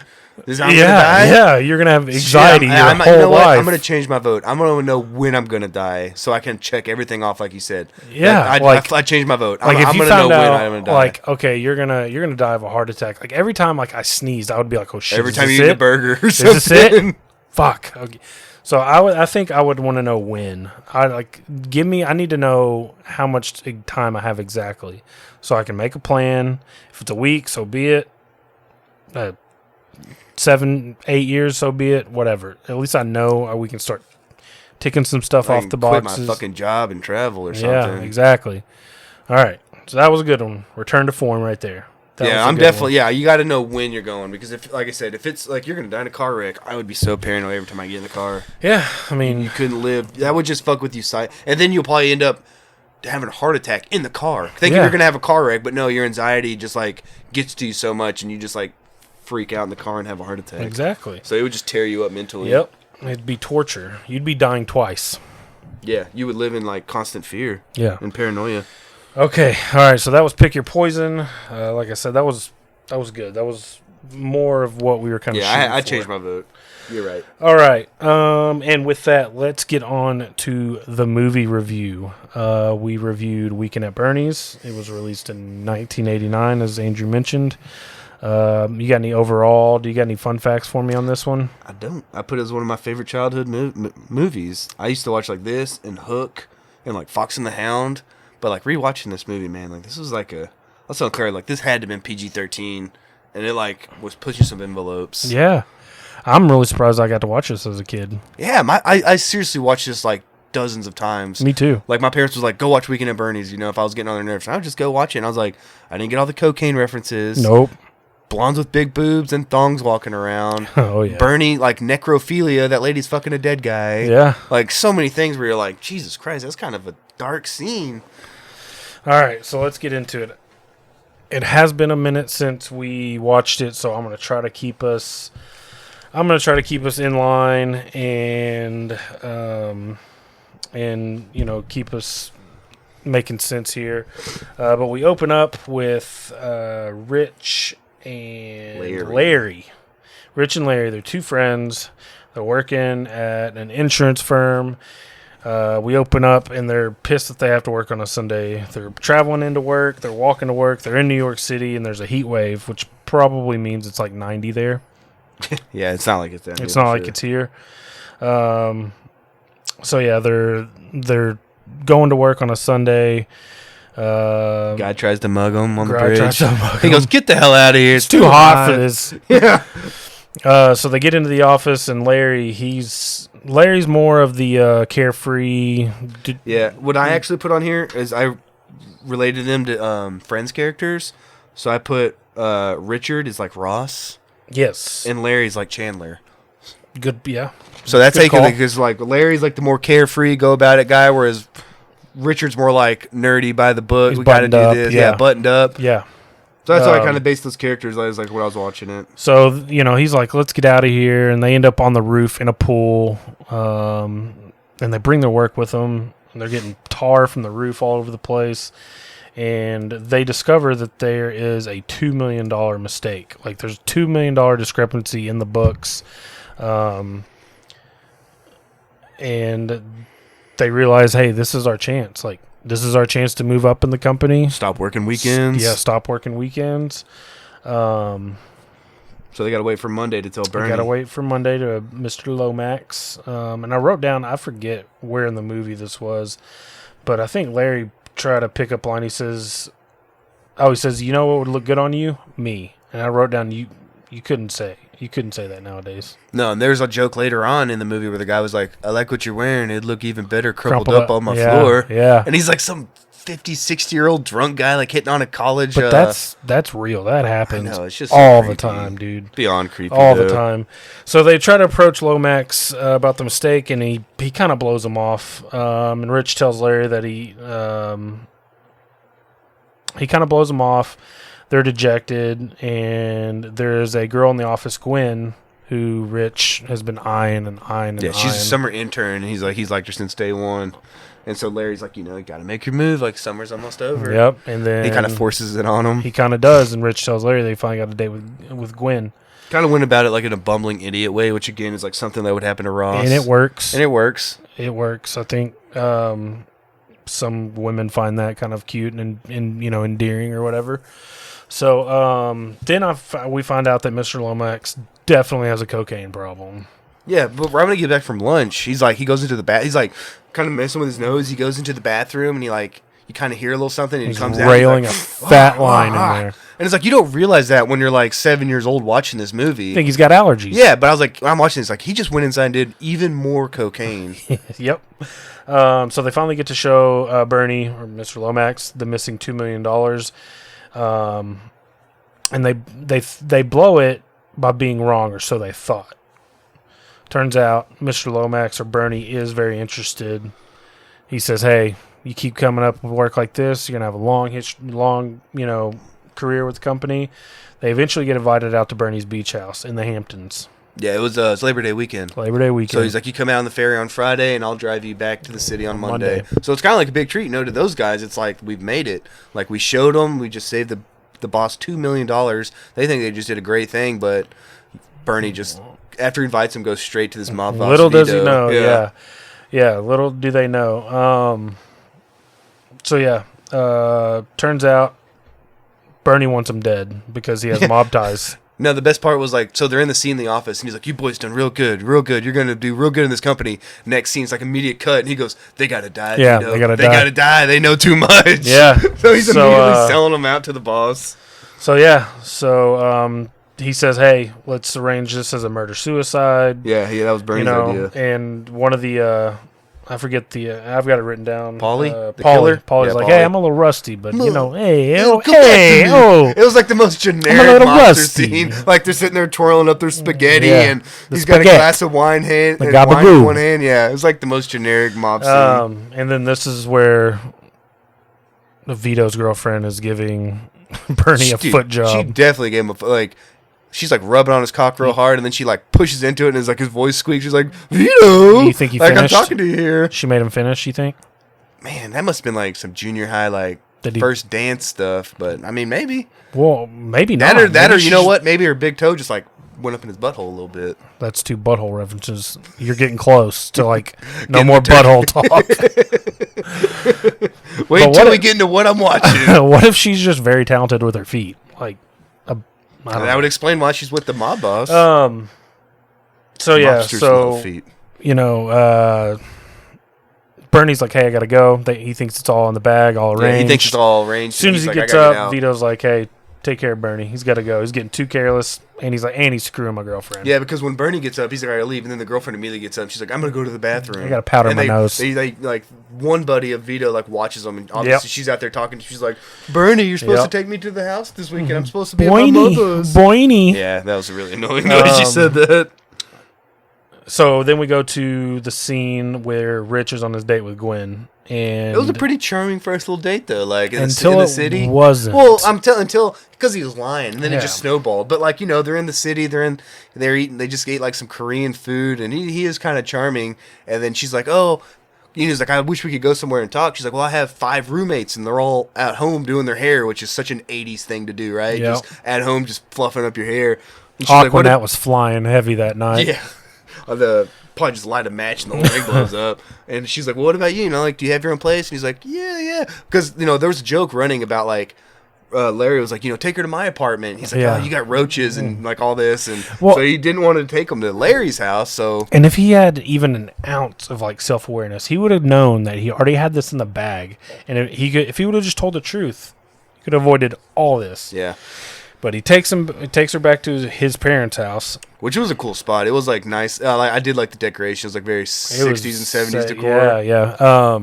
Is I'm going to die? Yeah, you're going to have anxiety your whole you know life. What? I'm going to change my vote. I'm going to know when I'm going to die so I can check everything off like you said. Yeah. I changed my vote. Like I'm going to know when I'm going to die. Like, okay, you're gonna die of a heart attack. Like every time like I sneezed, I would be like, oh shit. Every time you eat a burger or something. Is this it? Fuck. Okay. So I think I would want to know when. I need to know how much time I have exactly, so I can make a plan. If it's a week, so be it. 7, 8 years, so be it. Whatever. At least I know we can start ticking some stuff off the boxes. Quit my fucking job and travel or something. Yeah, exactly. All right. So that was a good one. Return to form right there. Yeah, I'm definitely. Yeah, you got to know when you're going because if, like I said, if it's like you're gonna die in a car wreck, I would be so paranoid every time I get in the car. Yeah, I mean, you couldn't live. That would just fuck with you. And then you'll probably end up having a heart attack in the car, thinking you're gonna have a car wreck, but no, your anxiety just like gets to you so much, and you just like freak out in the car and have a heart attack. Exactly. So it would just tear you up mentally. Yep, it'd be torture. You'd be dying twice. Yeah, you would live in like constant fear. Yeah, and paranoia. Okay, all right. So that was Pick Your Poison. Like I said, that was good. That was more of what we were kind of. Yeah, I changed my vote. You're right. All right. And with that, let's get on to the movie review. We reviewed Weekend at Bernie's. It was released in 1989, as Andrew mentioned. You got any overall? Do you got any fun facts for me on this one? I don't. I put it as one of my favorite childhood movies. I used to watch like this and Hook and like Fox and the Hound. But like rewatching this movie, man, like this was like I was telling Claire, like this had to have been PG-13, and it like was pushing some envelopes. Yeah, I'm really surprised I got to watch this as a kid. Yeah, I seriously watched this like dozens of times. Me too. Like my parents was like, go watch Weekend at Bernie's. You know, if I was getting on their nerves, I would just go watch it. And I was like, I didn't get all the cocaine references. Nope. Blondes with big boobs and thongs walking around. Oh yeah. Bernie, like necrophilia. That lady's fucking a dead guy. Yeah. Like so many things where you're like, Jesus Christ, that's kind of a dark scene. All right, so let's get into it. It has been a minute since we watched it, so I'm going to try to keep us in line and you know, keep us making sense here. But we open up with Rich and Larry. Rich and Larry, they're two friends. They're working at an insurance firm. We open up and they're pissed that they have to work on a Sunday. They're traveling into work. They're walking to work. They're in New York City and there's a heat wave, which probably means it's like 90 there. Yeah, it's not like it's there. It's not like it's here. So yeah, they're going to work on a Sunday. Guy tries to mug him on the Guy tries bridge. to mug He him. goes, "Get the hell out of here! It's too hot for this." Yeah. So they get into the office and Larry's more of the carefree. Yeah. What I actually put on here is I related them to Friends characters. So I put Richard is like Ross. Yes. And Larry's like Chandler. Good. Yeah. So that's Good call. because like Larry's like the more carefree, go about it guy, whereas Richard's more like nerdy by the book. He's We got to do buttoned up, this. yeah. Yeah, buttoned up. Yeah. So that's how I kind of based those characters. I was like when I was watching it. So, you know, he's like, let's get out of here. And they end up on the roof in a pool. And they bring their work with them. And they're getting tar from the roof all over the place. And they discover that there is a $2 million mistake. Like, there's a $2 million discrepancy in the books. And they realize, hey, this is our chance. Like, this is our chance to move up in the company. Stop working weekends. Yeah, stop working weekends. So they got to wait for Monday to tell Bernie. Got to wait for Monday to Mr. Lomax. And I wrote down, I forget where in the movie this was, but I think Larry tried to pick up line. He says, you know what would look good on you? Me. And I wrote down, you couldn't say that nowadays. No, and there's a joke later on in the movie where the guy was like, I like what you're wearing. It'd look even better crumpled up on my floor. Yeah. And he's like some 50, 60-year-old drunk guy like hitting on a college. But that's real. That happens it's just all so the time, dude. Beyond creepy. All the time. So they try to approach Lomax about the mistake, and he kind of blows him off. And Rich tells Larry that he kind of blows him off. They're dejected, and there's a girl in the office, Gwen, who Rich has been eyeing. Yeah, she's a summer intern, and he's liked her since day one. And so Larry's like, you got to make your move. Like, summer's almost over. Yep, and then he kind of forces it on him. He kind of does, and Rich tells Larry they finally got a date with Gwen. Kind of went about it like in a bumbling idiot way, which again is like something that would happen to Ross. And it works. It works. I think some women find that kind of cute and endearing or whatever. So then we find out that Mr. Lomax definitely has a cocaine problem. Yeah, but right when he gets back from lunch, he goes into the he's like kind of messing with his nose. He goes into the bathroom and you kind of hear a little something and he comes out. He's railing a fat line in there. And it's like, you don't realize that when you're like 7 years old watching this movie. I think he's got allergies. Yeah, but I was like, when I'm watching this, like he just went inside and did even more cocaine. Yep. So they finally get to show Bernie or Mr. Lomax the missing $2 million. and they blow it by being wrong, or so they thought. Turns out Mr. Lomax, or Bernie, is very interested. He says, "Hey, you keep coming up with work like this, you're gonna have a long career with the company." They eventually get invited out to Bernie's beach house in the Hamptons. Yeah, it was it's Labor Day weekend. So he's like, you come out on the ferry on Friday, and I'll drive you back to the city on Monday. So it's kind of like a big treat. To those guys, it's like we've made it. Like we showed them, we just saved the boss $2 million. They think they just did a great thing, but Bernie just, after he invites him, goes straight to this mob boss. Little does he know, yeah. Little do they know. Turns out Bernie wants him dead because he has mob ties. No, the best part was so they're in the scene in the office, and he's like, "You boys done real good. You're going to do real good in this company." Next scene's like immediate cut, and he goes, "They got to die. Yeah, they got to die. They know too much." Yeah. So he's immediately selling them out to the boss. He says, "Hey, let's arrange this as a murder-suicide." Yeah, that was Bernie's idea. And one of the... I forget I've got it written down. Paulie? Paulie's like, Paulie. "Hey, I'm a little rusty, but, It It was like the most generic mobster scene. Like, they're sitting there twirling up their spaghetti, and he's got a glass of wine in one hand. Yeah, it was like the most generic mob scene. And then this is where Vito's girlfriend is giving Bernie a foot job. She definitely gave him a she's rubbing on his cock real hard, and then she pushes into it, and his voice squeaks. She's like, "Vito, you think he finished? I'm talking to you here." She made him finish. You think? Man, that must have been some junior high first dance stuff. But I mean, maybe. Well, maybe not. Or you know what? Maybe her big toe just went up in his butthole a little bit. That's 2 butthole references. You're getting close to no more butthole talk. Wait until we get into what I'm watching. What if she's just very talented with her feet? That would explain why she's with the mob boss. Feet. Bernie's like, "Hey, I gotta go." He thinks it's all in the bag, all arranged. Yeah, he thinks it's all arranged. As soon as he gets up, Vito's like, "Hey, take care of Bernie. He's got to go. He's getting too careless." And he's like, "And he's screwing my girlfriend." Yeah, because when Bernie gets up, he's like, "I gotta leave," and then the girlfriend immediately gets up. She's like, "I'm gonna go to the bathroom. I gotta powder my nose." They one buddy of Vito watches them, and obviously she's out there talking. She's like, "Bernie, you're supposed to take me to the house this weekend. I'm supposed to be at my mother's." Boiny. Yeah, that was really annoying the way she said that. So then we go to the scene where Rich is on his date with Gwen. And it was a pretty charming first little date, though. Until in the city, wasn't. Well, until because he was lying, and then it just snowballed. But they're in the city, they're eating. They just ate some Korean food, and he is kind of charming. And then she's like, "Oh," he's like, "I wish we could go somewhere and talk." She's like, "Well, I have 5 roommates, and they're all at home doing their hair, which is such an '80s thing to do, right? Yep. Just at home, just fluffing up your hair." Aquanet was flying heavy that night. Yeah. Probably just light a match and the whole thing blows up. And she's like, "Well, what about you? Do you have your own place?" And he's like, "Yeah." Because, there was a joke running about, Larry was like, "Take her to my apartment." He's like, "Oh, you got roaches and, all this." And so he didn't want to take them to Larry's house, so. And if he had even an ounce of, self-awareness, he would have known that he already had this in the bag. And if he would have just told the truth, he could have avoided all this. Yeah. But he takes her back to his parents' house, which was a cool spot. It was nice. I did like the decorations, very 60s and 70s decor. Yeah.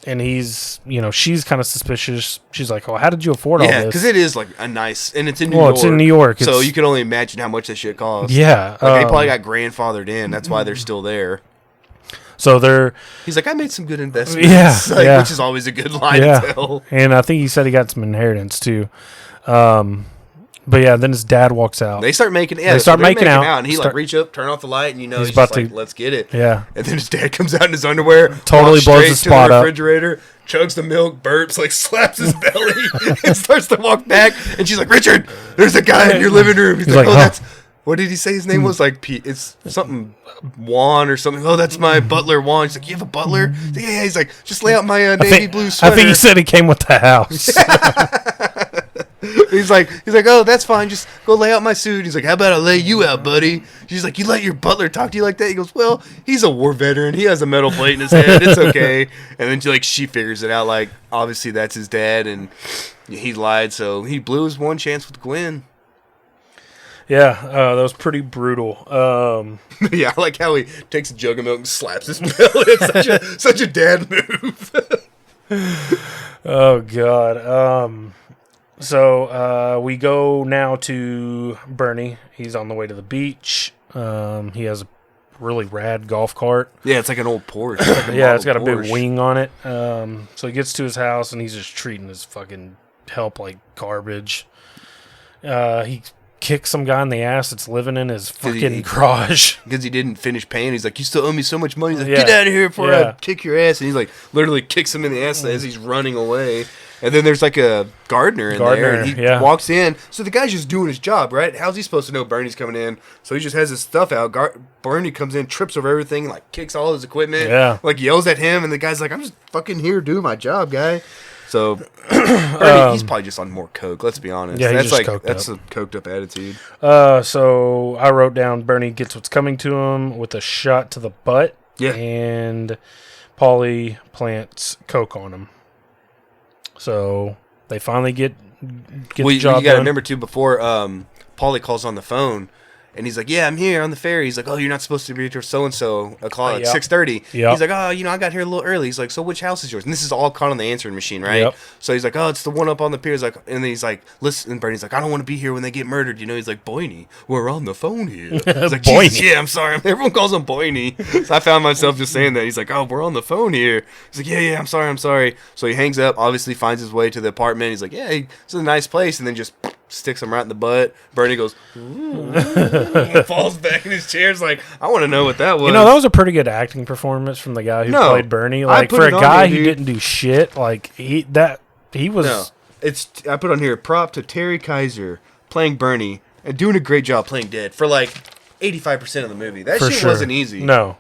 And he's, she's kind of suspicious. She's like, "Oh, how did you afford all this?" Yeah, because it is a nice, and it's in New York. Well, it's in New York, so you can only imagine how much that shit costs. Yeah, they probably got grandfathered in. That's why they're still there. So he's like, "I made some good investments." Which is always a good line to tell. And I think he said he got some inheritance too. But yeah, then his dad walks out. They start making out, and he reach up, turn off the light, and he's about to let's get it. Yeah. And then his dad comes out in his underwear, totally blows the spot up. Refrigerator, chugs the milk, burps, slaps his belly, and starts to walk back. And she's like, "Richard, there's a guy in your living room." He's like, "Oh, that's." What did he say his name was? It's something Juan or something. "Oh, that's my butler, Juan." He's like, "You have a butler?" He's like, "Yeah." He's like, "Just lay out my navy blue sweater." I think he said he came with the house. He's like, "Oh, that's fine. Just go lay out my suit." He's like, "How about I lay you out, buddy?" She's like, "You let your butler talk to you like that?" He goes, "Well, he's a war veteran. He has a metal plate in his head. It's okay." And then she figures it out. Obviously that's his dad, and he lied, so he blew his one chance with Gwen. Yeah, that was pretty brutal. Yeah, I like how he takes a jug of milk and slaps his belly. It's such a dad move. Oh God. So we go now to Bernie. He's on the way to the beach. He has a really rad golf cart. Yeah, it's like an old Porsche. Yeah, it's got a big wing on it. So he gets to his house, and he's just treating his fucking help like garbage. He kicks some guy in the ass that's living in his fucking garage. Because he didn't finish paying. He's like, you still owe me so much money. He's like, get out of here before I kick your ass. And he's like, literally kicks him in the ass as he's running away. And then there's like a gardener in there. And he walks in. So the guy's just doing his job, right? How's he supposed to know Bernie's coming in? So he just has his stuff out. Bernie comes in, trips over everything, like kicks all his equipment. Yeah. Like yells at him. And the guy's like, I'm just fucking here doing my job, guy. So Bernie, he's probably just on more coke. Let's be honest. Yeah, that's like that's a coked up attitude. So I wrote down Bernie gets what's coming to him with a shot to the butt. Yeah, and Paulie plants coke on him. So they finally get the job done. You got to remember too. Before Paulie calls on the phone. And he's like, yeah, I'm here on the ferry. He's like, oh, you're not supposed to be here so-and-so a call at 6:30. Yep. He's like, oh, I got here a little early. He's like, so which house is yours? And this is all caught on the answering machine, right? Yep. So he's like, oh, it's the one up on the pier. He's like, and then he's like, listen, and Bernie's like, I don't want to be here when they get murdered. He's like, Boyney, we're on the phone here. He's like, Jesus, yeah, I'm sorry. Everyone calls him Boyney. So I found myself just saying that. He's like, oh, we're on the phone here. He's like, yeah, I'm sorry. So he hangs up, obviously finds his way to the apartment. He's like, yeah, it's a nice place. And then just sticks him right in the butt. Bernie goes, falls back in his chair. It's like, I want to know what that was. That was a pretty good acting performance from the guy who played Bernie. Like, for a guy who didn't do shit, like he was. No, I put on here prop to Terry Kaiser playing Bernie and doing a great job playing dead for like 85% of the movie. That shit wasn't easy. No.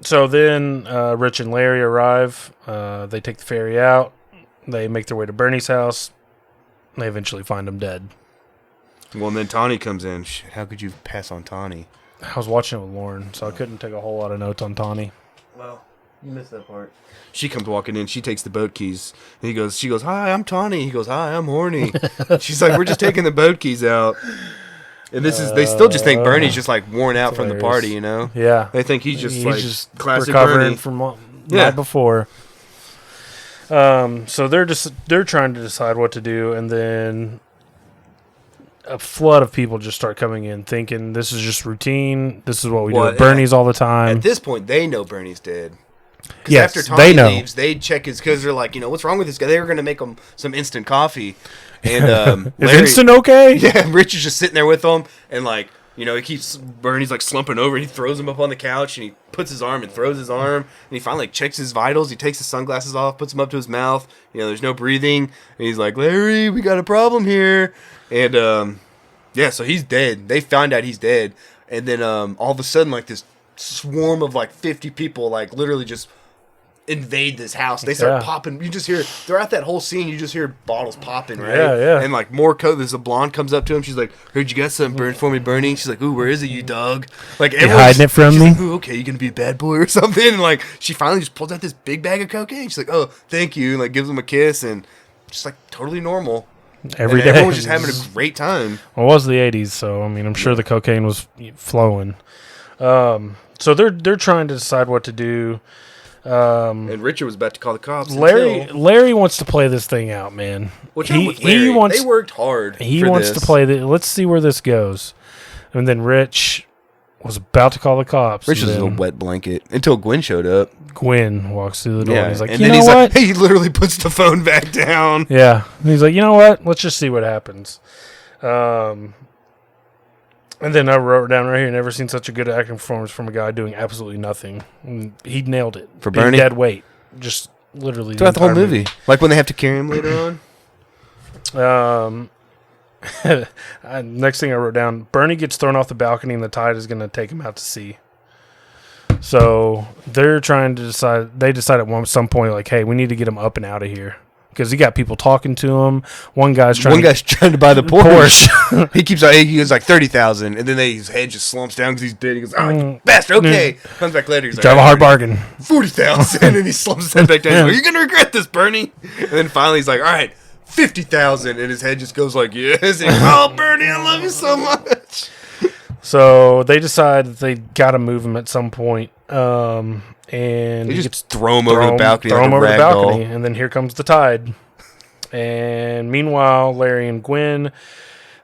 So then Rich and Larry arrive. They take the ferry out. They make their way to Bernie's house. They eventually find him dead. Well, and then Tawny comes in. Shit, how could you pass on Tawny? I was watching it with Lauren, so I couldn't take a whole lot of notes on Tawny. Well, you missed that part. She comes walking in. She takes the boat keys. And she goes, hi, I'm Tawny. He goes, hi, I'm horny. She's like, we're just taking the boat keys out. And they still just think Bernie's just like worn out from the party, Yeah. They think he's just classic recovering Bernie. From night before. So they're trying to decide what to do, and then a flood of people just start coming in thinking this is just routine. This is what we do at Bernie's all the time. At this point, they know Bernie's dead. Yes, after Tommy leaves, they check his, because they're like, what's wrong with this guy? They were going to make him some instant coffee. And is instant okay? Yeah, Rich is just sitting there with him, and like, Bernie's like slumping over, and he throws him up on the couch, and he puts his arm and throws his arm, and he finally checks his vitals. He takes his sunglasses off, puts them up to his mouth. There's no breathing, and he's like, Larry, we got a problem here. And so he's dead. They find out he's dead, and then all of a sudden, like this swarm of like 50 people, like literally just invade this house. They start popping. You just hear throughout that whole scene, you just hear bottles popping, right? Yeah. And like more coke. There's a blonde comes up to him. She's like, "Heard you got something burned for me, Bernie?" She's like, "Ooh, where is it, you dog?" Like everyone's hiding it from me. Like, "Ooh, okay, you gonna be a bad boy or something?" And like she finally just pulls out this big bag of cocaine. She's like, "Oh, thank you," and like gives him a kiss, and just like totally normal. Every day. Everyone was just having a great time. Well, it was the 80s, so I mean, I'm sure the cocaine was flowing. So they're trying to decide what to do. And Richard was about to call the cops. Larry wants to play this thing out, man. What's wrong with Larry? They worked hard. He wants to play let's see where this goes. And then Rich was about to call the cops. Rich was a wet blanket until Gwen showed up. Gwen walks through the door. And he's like, and then he's like, he literally puts the phone back down. Yeah. And he's like, you know what? Let's just see what happens. And then I wrote down right here, never seen such a good acting performance from a guy doing absolutely nothing. And he nailed it. For Bernie? Dead weight. Just literally. Throughout the whole movie. Like when they have to carry him later on? Next thing I wrote down, Bernie gets thrown off the balcony and the tide is going to take him out to sea. So they're trying to decide. They decide at some point, like, hey, we need to get him up and out of here. Because he got people talking to him. One guy's trying to buy the Porsche. He goes like 30,000, and then his head just slumps down because he's dead. He goes, "Oh, bastard, okay." Comes back later. He's like, drive a hard bargain. 40,000, and he slumps his head back down. He's like, "You're gonna regret this, Bernie." And then finally, he's like, "All right, 50,000," and his head just goes like, "Yes." And he's, "Oh, Bernie, I love you so much." So they decide that they got to move him at some point. And they just throw him over the balcony, and then here comes the tide. And meanwhile, Larry and Gwen,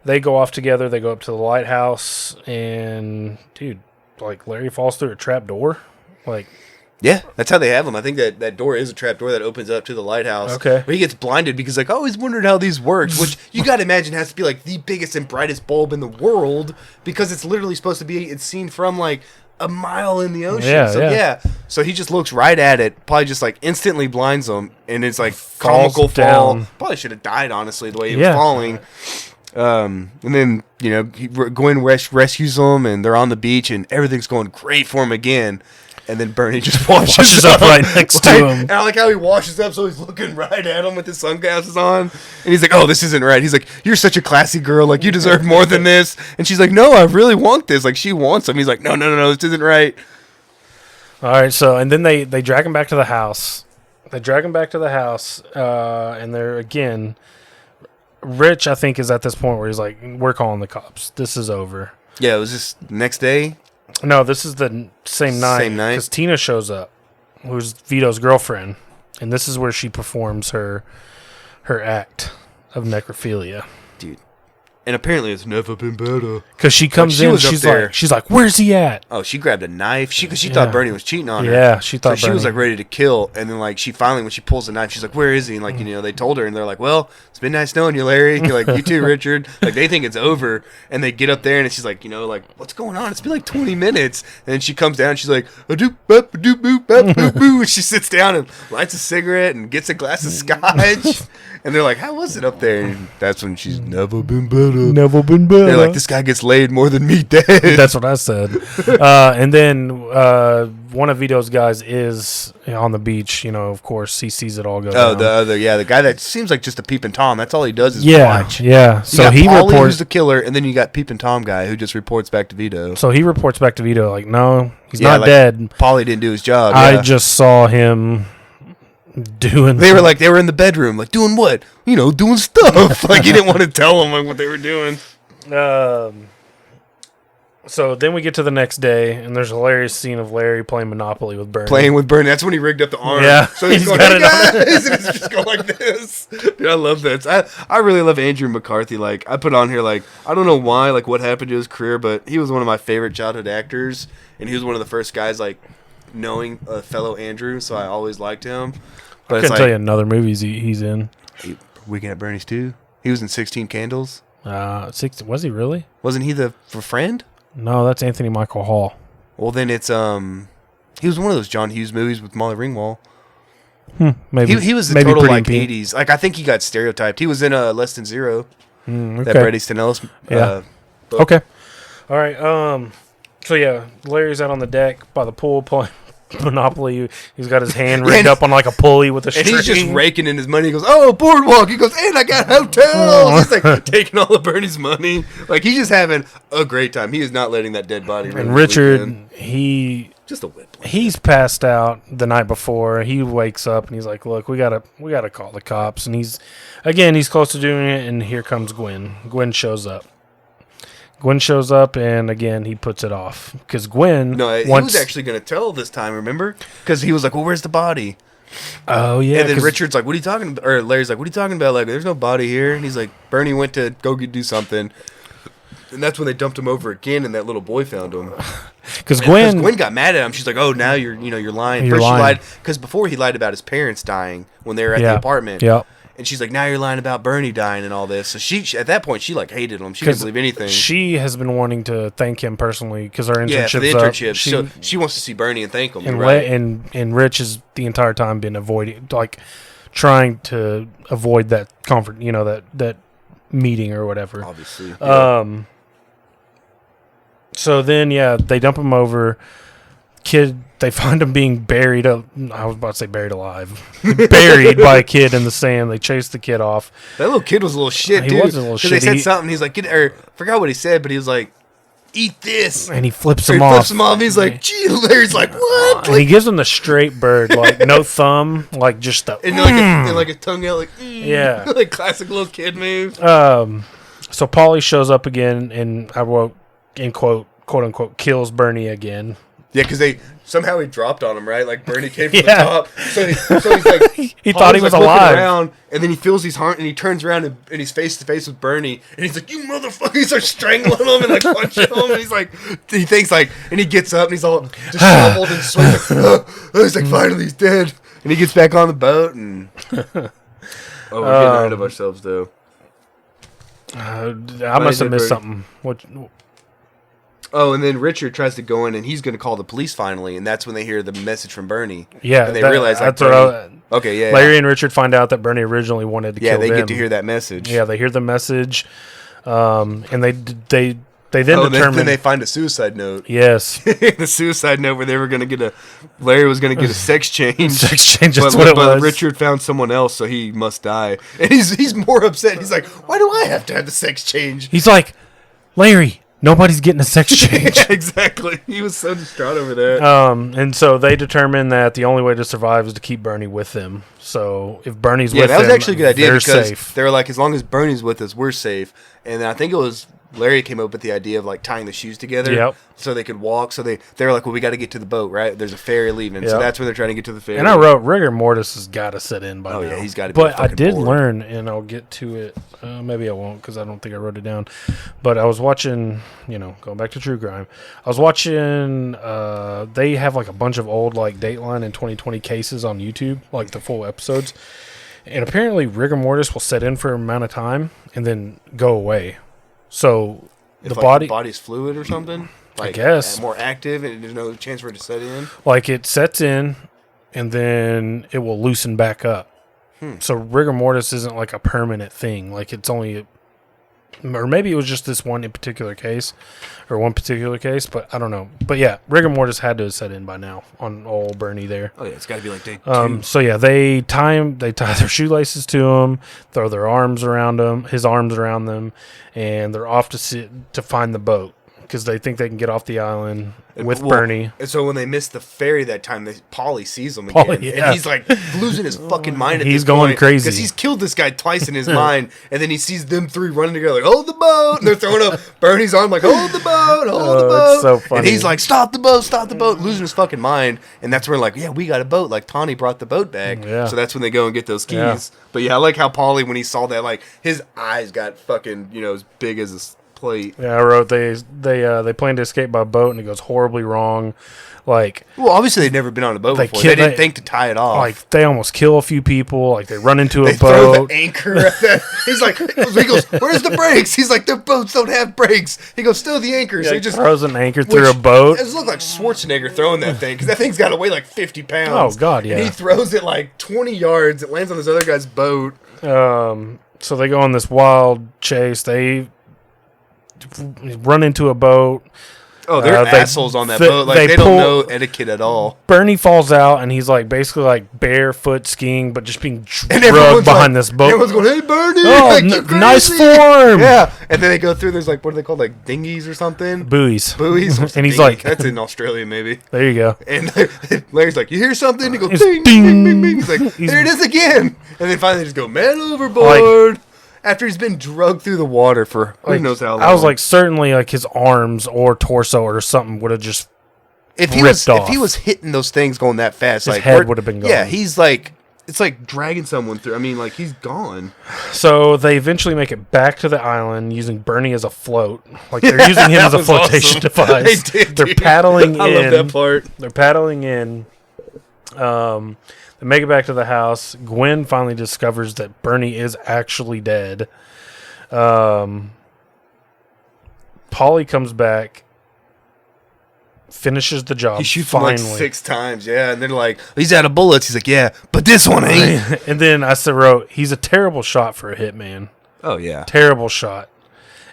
they go off together. They go up to the lighthouse, and dude, like Larry falls through a trap door. Like, yeah, that's how they have him. I think that door is a trap door that opens up to the lighthouse. Okay. But he gets blinded because, like, I always wondered how these worked, which you got to imagine has to be, like, the biggest and brightest bulb in the world because it's literally supposed to be, it's seen from, like, a mile in the ocean. Yeah. So he just looks right at it, probably just, like, instantly blinds him, and it's, like, Falls comical fall. down. Probably should have died, honestly, the way he was falling. And then, you know, Gwen rescues him, and they're on the beach, and everything's going great for him again. And then Bernie just washes up right next to him. And I like how he washes up, so he's looking right at him with his sunglasses on. And he's like, oh, this isn't right. He's like, you're such a classy girl. Like, you deserve more than this. And she's like, no, I really want this. Like, she wants him. He's like, no, this isn't right. All right, so, and then they drag him back to the house. And they're, again, Rich, I think, is at this point where he's like, we're calling the cops. This is over. Yeah, it was just next day. No, this is the same night. Same night? Because Tina shows up, who's Vito's girlfriend. And this is where she performs her act of necrophilia. Dude. And apparently it's never been better. Because she comes in, she's like, where's he at? Oh, she grabbed a knife. She thought Bernie was cheating on her. Yeah, she thought so she was like ready to kill. And then like she finally, when she pulls the knife, she's like, where is he? And like, you know, they told her and they're like, well, it's been nice knowing you, Larry. You're like, you too, Richard. Like they think it's over. And they get up there and she's like, you know, like, what's going on? It's been like 20 minutes. And then she comes down and she's like, and she sits down and lights a cigarette and gets a glass of scotch. And they're like, how was it up there? And that's when she's never been better. Never been better. They're like, this guy gets laid more than me dead. That's what I said. And then one of Vito's guys is on the beach. You know, of course, he sees it all go down. The guy that seems like just a peeping Tom. That's all he does is watch. Yeah. So he reports, reports who's the killer, and then you got peeping Tom guy who just reports back to Vito. So he reports back to Vito like, no, he's not like dead. Paulie didn't do his job. I just saw him doing. They were in the bedroom, like doing what? You know, doing stuff. Like he didn't want to tell them like what they were doing. So then we get to the next day, and there's a hilarious scene of Larry playing Monopoly with Bernie. That's when he rigged up the arm. Yeah. So he's going, hey guys! And it's just going like this. Dude, I love that. I really love Andrew McCarthy. Like, I put on here, like, I don't know why, like, what happened to his career, but he was one of my favorite childhood actors, and he was one of the first guys, like, knowing a fellow Andrew, so I always liked him. But I couldn't tell you another movies he's in. Weekend at Bernie's too. He was in 16 Candles. Was he really? Wasn't he the friend? No, that's Anthony Michael Hall. Well, then it's he was one of those John Hughes movies with Molly Ringwald. Maybe he was the total like 80s. Like I think he got stereotyped. He was in Less Than Zero. Okay. That Bret Easton Ellis. Yeah. Okay. All right. So yeah, Larry's out on the deck by the pool playing Monopoly. He's got his hand rigged up on like a pulley with a string. And he's just raking in his money. He goes, oh, boardwalk. He goes, and I got hotels. He's like taking all of Bernie's money. Like he's just having a great time. He is not letting that dead body. And Richard, just a whip. He's passed out the night before. He wakes up and he's like, look, we gotta call the cops. And he's close to doing it. And here comes Gwen. Gwen shows up, and again, he puts it off. Because Gwen... No, he was actually going to tell this time, remember? Because he was like, well, where's the body? Oh, yeah. And then Richard's like, what are you talking about? Or Larry's like, what are you talking about? Like, there's no body here. And he's like, Bernie went to go do something. And that's when they dumped him over again, and that little boy found him. Because Gwen got mad at him. She's like, oh, now you're lying. First she lied. Because before he lied about his parents dying when they were at the apartment. Yeah. And she's like, now you're lying about Bernie dying and all this. So she at that point, she like hated him. She didn't believe anything. She has been wanting to thank him personally because our internship's for the internship. So she wants to see Bernie and thank him. And Rich has the entire time been avoiding, like, trying to avoid that comfort, you know, that meeting or whatever. Obviously. Yeah. So then, they dump him over. They find him being buried. I was about to say buried alive. Buried by a kid in the sand. They chase the kid off. That little kid was a little shit, dude. He was a little shit. Because they said something. He's like, forgot what he said, but he was like, eat this. And he flips him off. And he's like, gee, Larry's like, what? And he gives him the straight bird, like no thumb, like just the. And like a tongue out, like, yeah. Like classic little kid move. So Paulie shows up again, and I wrote, in quote unquote, kills Bernie again. Yeah, because somehow he dropped on him, right? Like Bernie came from the top, so he's like he thought he was like alive. Around, and then he feels his heart, and he turns around and he's face to face with Bernie, and he's like, "You motherfucker!" He starts strangling him and like punching him, and he thinks like, and he gets up and he's all disheveled and sweating. He's like, finally he's dead, and he gets back on the boat, and we're getting ahead of ourselves though. I must have missed something. What? Oh, and then Richard tries to go in, and he's going to call the police finally, and that's when they hear the message from Bernie. Yeah, and they realize like okay, yeah. Larry and Richard find out that Bernie originally wanted to kill them. Yeah, they get to hear that message. Yeah, they hear the message, and they then determine. Then they find a suicide note. Yes, the suicide note where they were going to get Larry was going to get a sex change. Sex change, that's what it was. But Richard found someone else, so he must die, and he's more upset. He's like, "Why do I have to have the sex change?" He's like, Larry. Nobody's getting a sex change. Yeah, exactly. He was so distraught over that. And so they determined that the only way to survive is to keep Bernie with them. So if Bernie's with them, that was actually a good idea because safe. They were like, as long as Bernie's with us, we're safe. And then I think it was Larry came up with the idea of like tying the shoes together so they could walk. So they were like, well, we got to get to the boat, right? There's a ferry leaving. Yep. So that's where they're trying to get to the ferry. And I wrote, rigor mortis has got to set in by now. Oh, yeah, he's got to be But I did learn, and I'll get to it. Maybe I won't because I don't think I wrote it down. But I was watching, going back to True Crime. I was watching, they have like a bunch of old like Dateline and 2020 cases on YouTube, like the full episodes. And apparently rigor mortis will set in for an amount of time and then go away. So the body's fluid or something? I guess. More active and there's no chance for it to set in? Like it sets in and then it will loosen back up. So rigor mortis isn't like a permanent thing. Like it's only, or maybe it was just this one particular case, but I don't know. But yeah, rigor mortis had to have set in by now on old Bernie there. Oh yeah, it's got to be like day 2. So yeah, they tie their shoelaces to him, throw their arms around him, his arms around them, and they're off to find the boat because they think they can get off the island with Bernie. And so when they miss the ferry that time, Paulie sees him again. And he's like losing his fucking mind at this point. He's going crazy. Because he's killed this guy twice in his mind. And then he sees them three running together like, hold the boat. And they're throwing up Bernie's arm like, hold the boat, hold the boat. It's so funny. And he's like, stop the boat, losing his fucking mind. And that's where like, yeah, we got a boat. Like Tawny brought the boat back. Yeah. So that's when they go and get those keys. Yeah. But yeah, I like how Paulie, when he saw that, like his eyes got fucking, as big as a plate. Yeah, I wrote they planned to escape by boat and it goes horribly wrong. Like, well, obviously they'd never been on a boat before. They didn't think to tie it off. Like they almost kill a few people. Like they run into a boat. Throw the anchor at that. He goes, "Where's the brakes?" He's like, "The boats don't have brakes." He goes, "Stow the anchor." So he just throws an anchor through a boat. It looked like Schwarzenegger throwing that thing because that thing's got to weigh like 50 pounds. Oh God, yeah. And he throws it like 20 yards. It lands on this other guy's boat. So they go on this wild chase. They run into a boat. Oh, they're assholes on that boat. Like they don't know etiquette at all. Bernie falls out, and he's like basically like barefoot skiing, but just being drugged behind this boat. Everyone's going, "Hey, Bernie! Oh, like, nice form!" Yeah, and then they go through. There's like, what are they called? Like dinghies or something? Buoys. And he's like, that's in Australia maybe. There you go. And Larry's like, "You hear something?" He goes, "Ding, ding, ding, ding." He's like, "There it is again!" And then finally, they just go, "Man overboard." After he's been drugged through the water for who knows how long. I was like, certainly like his arms or torso or something would have just ripped off. If he was hitting those things going that fast, his like head would have been gone. Yeah, he's like, it's like dragging someone through. I mean, like he's gone. So they eventually make it back to the island using Bernie as a float. Like they're using him as a flotation device. They're paddling in. I love that part. They're paddling in. They make it back to the house. Gwen finally discovers that Bernie is actually dead. Polly comes back, finishes the job. He shoots him like 6 times, yeah. And they're like, "He's out of bullets." He's like, "Yeah, but this one ain't." And then I wrote, "He's a terrible shot for a hitman." Oh yeah, terrible shot.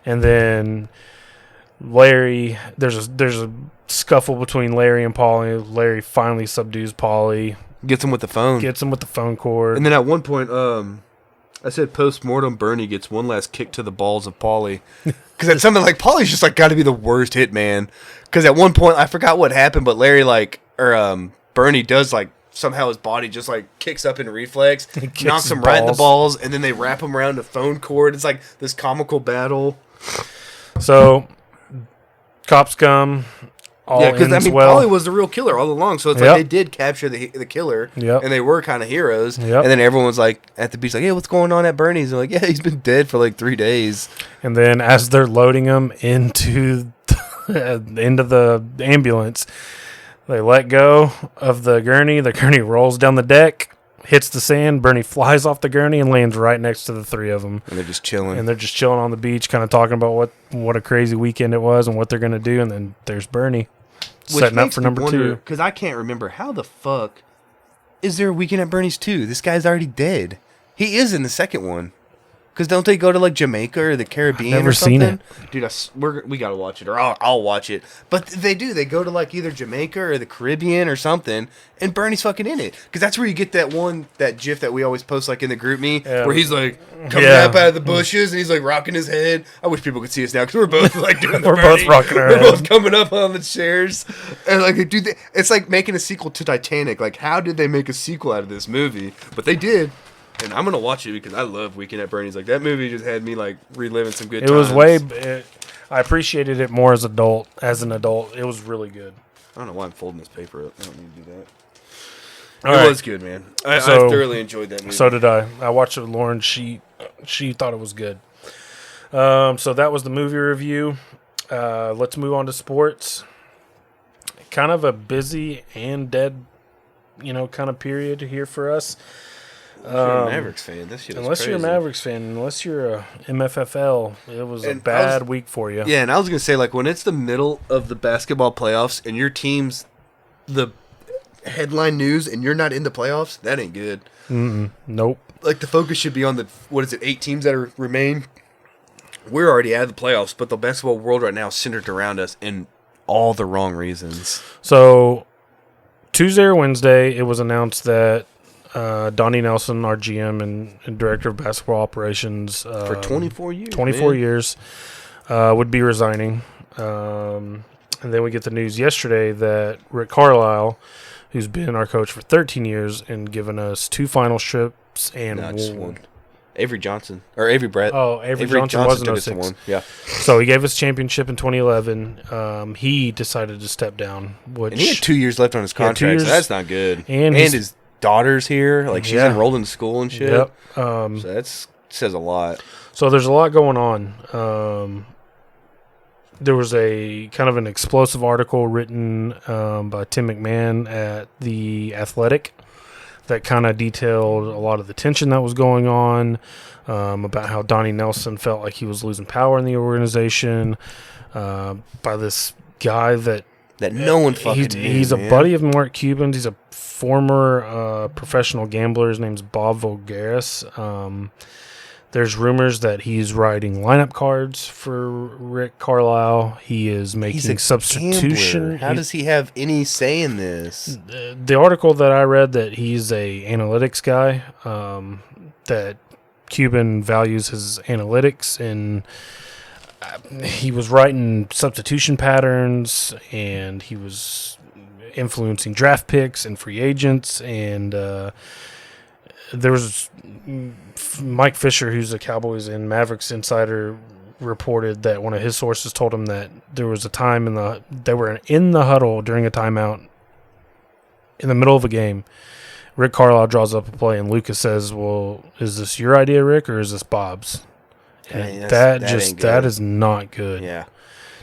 And then Larry, there's a scuffle between Larry and Polly. Larry finally subdues Polly. Gets him with the phone cord. And then at one point, I said post-mortem Bernie gets one last kick to the balls of Paulie. Because it's something like Paulie's just like got to be the worst hitman. Because at one point, I forgot what happened, but Larry Bernie does like somehow his body just like kicks up in reflex, knocks him right in the balls, and then they wrap him around a phone cord. It's like this comical battle. So cops come. all Yeah, because ends Paulie well. was the real killer all along. So it's Yep. like they did capture the killer, Yep. and they were kind of heroes. Yep. And then everyone's like at the beach, like, "Hey, what's going on at Bernie's?" They're like, "Yeah, he's been dead for like 3 days." And then as they're loading him into the ambulance, they let go of the gurney. The gurney rolls down the deck, hits the sand. Bernie flies off the gurney and lands right next to the three of them. And they're just chilling. And they're just chilling on the beach, kind of talking about what a crazy weekend it was and what they're going to do. And then there's Bernie setting up for number 2. Because I can't remember how the fuck is there a Weekend at Bernie's 2? This guy's already dead. He is in the second one. Because don't they go to like Jamaica or the Caribbean never or something? seen it. Dude, we gotta watch it, or I'll watch it. But they do. They go to like either Jamaica or the Caribbean or something, and Bernie's fucking in it. Because that's where you get that GIF that we always post like in the group me, where he's like coming up out of the bushes and he's like rocking his head. I wish people could see us now because we're both like doing the We're Bernie. both rocking our We're head. both coming up on the chairs, and like dude, it's like making a sequel to Titanic. Like, how did they make a sequel out of this movie? But they did. And I'm gonna watch it because I love Weekend at Bernie's. Like, that movie just had me like reliving some good times. It was way. I appreciated it more as an adult. It was really good. I don't know why I'm folding this paper up. I don't need to do that. All It right. was good, man. I thoroughly enjoyed that movie. So did I. I watched it with Lauren. She thought it was good. So that was the movie review. Let's move on to sports. Kind of a busy and dead, kind of period here for us. Unless you're a Mavericks fan, this shit is Unless crazy. you're a Mavericks fan, unless you're a MFFL, it was a And bad week for you. Yeah, and I was gonna say, like, when it's the middle of the basketball playoffs and your team's the headline news and you're not in the playoffs, that ain't good. Nope. Like, the focus should be on the 8 teams that remain. We're already out of the playoffs, but the basketball world right now is centered around us in all the wrong reasons. So Tuesday or Wednesday, it was announced that Donnie Nelson, our GM and director of basketball operations, For 24 years. 24 man. years, would be resigning. And then we get the news yesterday that Rick Carlisle, who's been our coach for 13 years and given us 2 final trips and No, just one. Avery Brett. Oh, Avery Johnson wasn't took us to 06. one. Yeah. So he gave us championship in 2011. He decided to step down, which And he had 2 years left on his Yeah, 2 contract, years. so that's not good. And his daughter's here. Like, she's Yeah. enrolled in school and shit. Yep. So that says a lot. So there's a lot going on. There was a kind of an explosive article written by Tim McMahon at The Athletic that kind of detailed a lot of the tension that was going on, about how Donnie Nelson felt like he was losing power in the organization by this guy that No one fucking knew, he's a man. buddy of Mark Cuban's. He's a former professional gambler. His name's Bob Voulgaris. There's rumors that he's writing lineup cards for Rick Carlisle. He is making substitution. Gambler. How does he have any say in this? The article that I read that he's a analytics guy, that Cuban values his analytics, and he was writing substitution patterns, and he was influencing draft picks and free agents, and there was Mike Fisher, who's a Cowboys and Mavericks insider, reported that one of his sources told him that there was a time they were in the huddle during a timeout in the middle of a game. Rick Carlisle draws up a play, and Lucas says, "Well, is this your idea, Rick, or is this Bob's?" And that is not good. Yeah.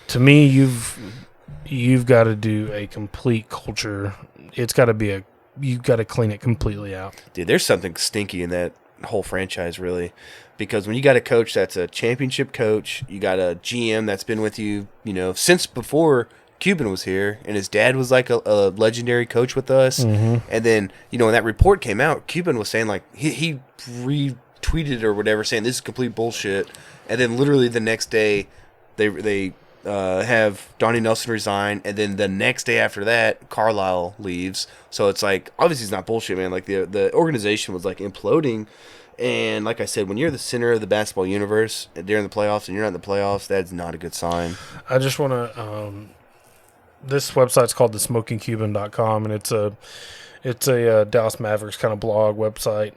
To me, you've got to do a complete culture. It's got to be you've got to clean it completely out. Dude, there's something stinky in that whole franchise, really. Because when you got a coach that's a championship coach, you got a GM that's been with you, since before Cuban was here, and his dad was like a legendary coach with us. Mm-hmm. And then, when that report came out, Cuban was saying, like, he retweeted or whatever, saying this is complete bullshit. And then literally the next day, they have Donnie Nelson resign, and then the next day after that, Carlisle leaves. So it's like, obviously it's not bullshit, man. Like, the organization was like imploding. And like I said, when you're the center of the basketball universe during the playoffs and you're not in the playoffs, that's not a good sign. I just want to this website's called thesmokingcuban.com, and it's a Dallas Mavericks kind of blog website.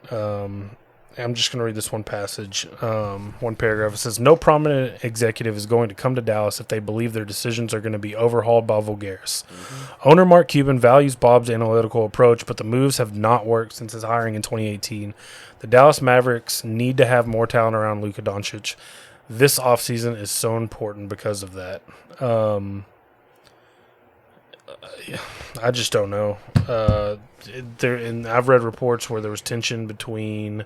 I'm just going to read this one passage, one paragraph. It says, no prominent executive is going to come to Dallas if they believe their decisions are going to be overhauled by Voulgaris. Owner Mark Cuban values Bob's analytical approach, but the moves have not worked since his hiring in 2018. The Dallas Mavericks need to have more talent around Luka Doncic. This offseason is so important because of that. I just don't know. And I've read reports where there was tension between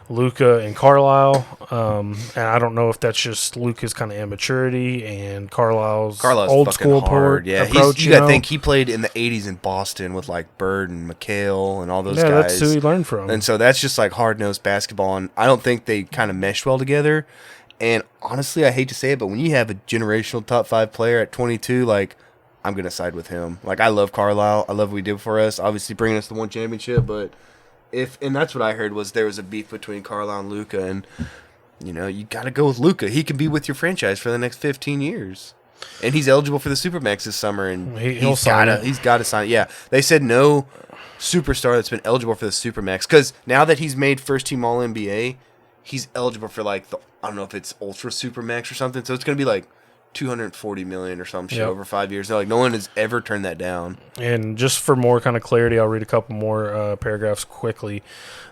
Luka and Carlisle, and I don't know if that's just Luka's kind of immaturity and Carlisle's old school hard. approach. You got to think he played in the '80s in Boston with like Bird and McHale and all those guys. Yeah, that's who he learned from. And so that's just like hard nosed basketball, and I don't think they kind of meshed well together. And honestly, I hate to say it, but when you have a generational top 5 player at 22, like, I'm going to side with him. Like, I love Carlisle. I love what he did for us. Obviously, bringing us the one championship. But and that's what I heard was there was a beef between Carlisle and Luka. And, you know, you got to go with Luka. He can be with your franchise for the next 15 years. And he's eligible for the Supermax this summer. And he's got to sign it. Yeah. They said no superstar that's been eligible for the Supermax. Because now that he's made first-team All-NBA, he's eligible for, like, I don't know if it's Ultra Supermax or something. So it's going to be, like, $240 million or some shit over 5 years. They're like, no one has ever turned that down. And just for more kind of clarity, I'll read a couple more paragraphs quickly.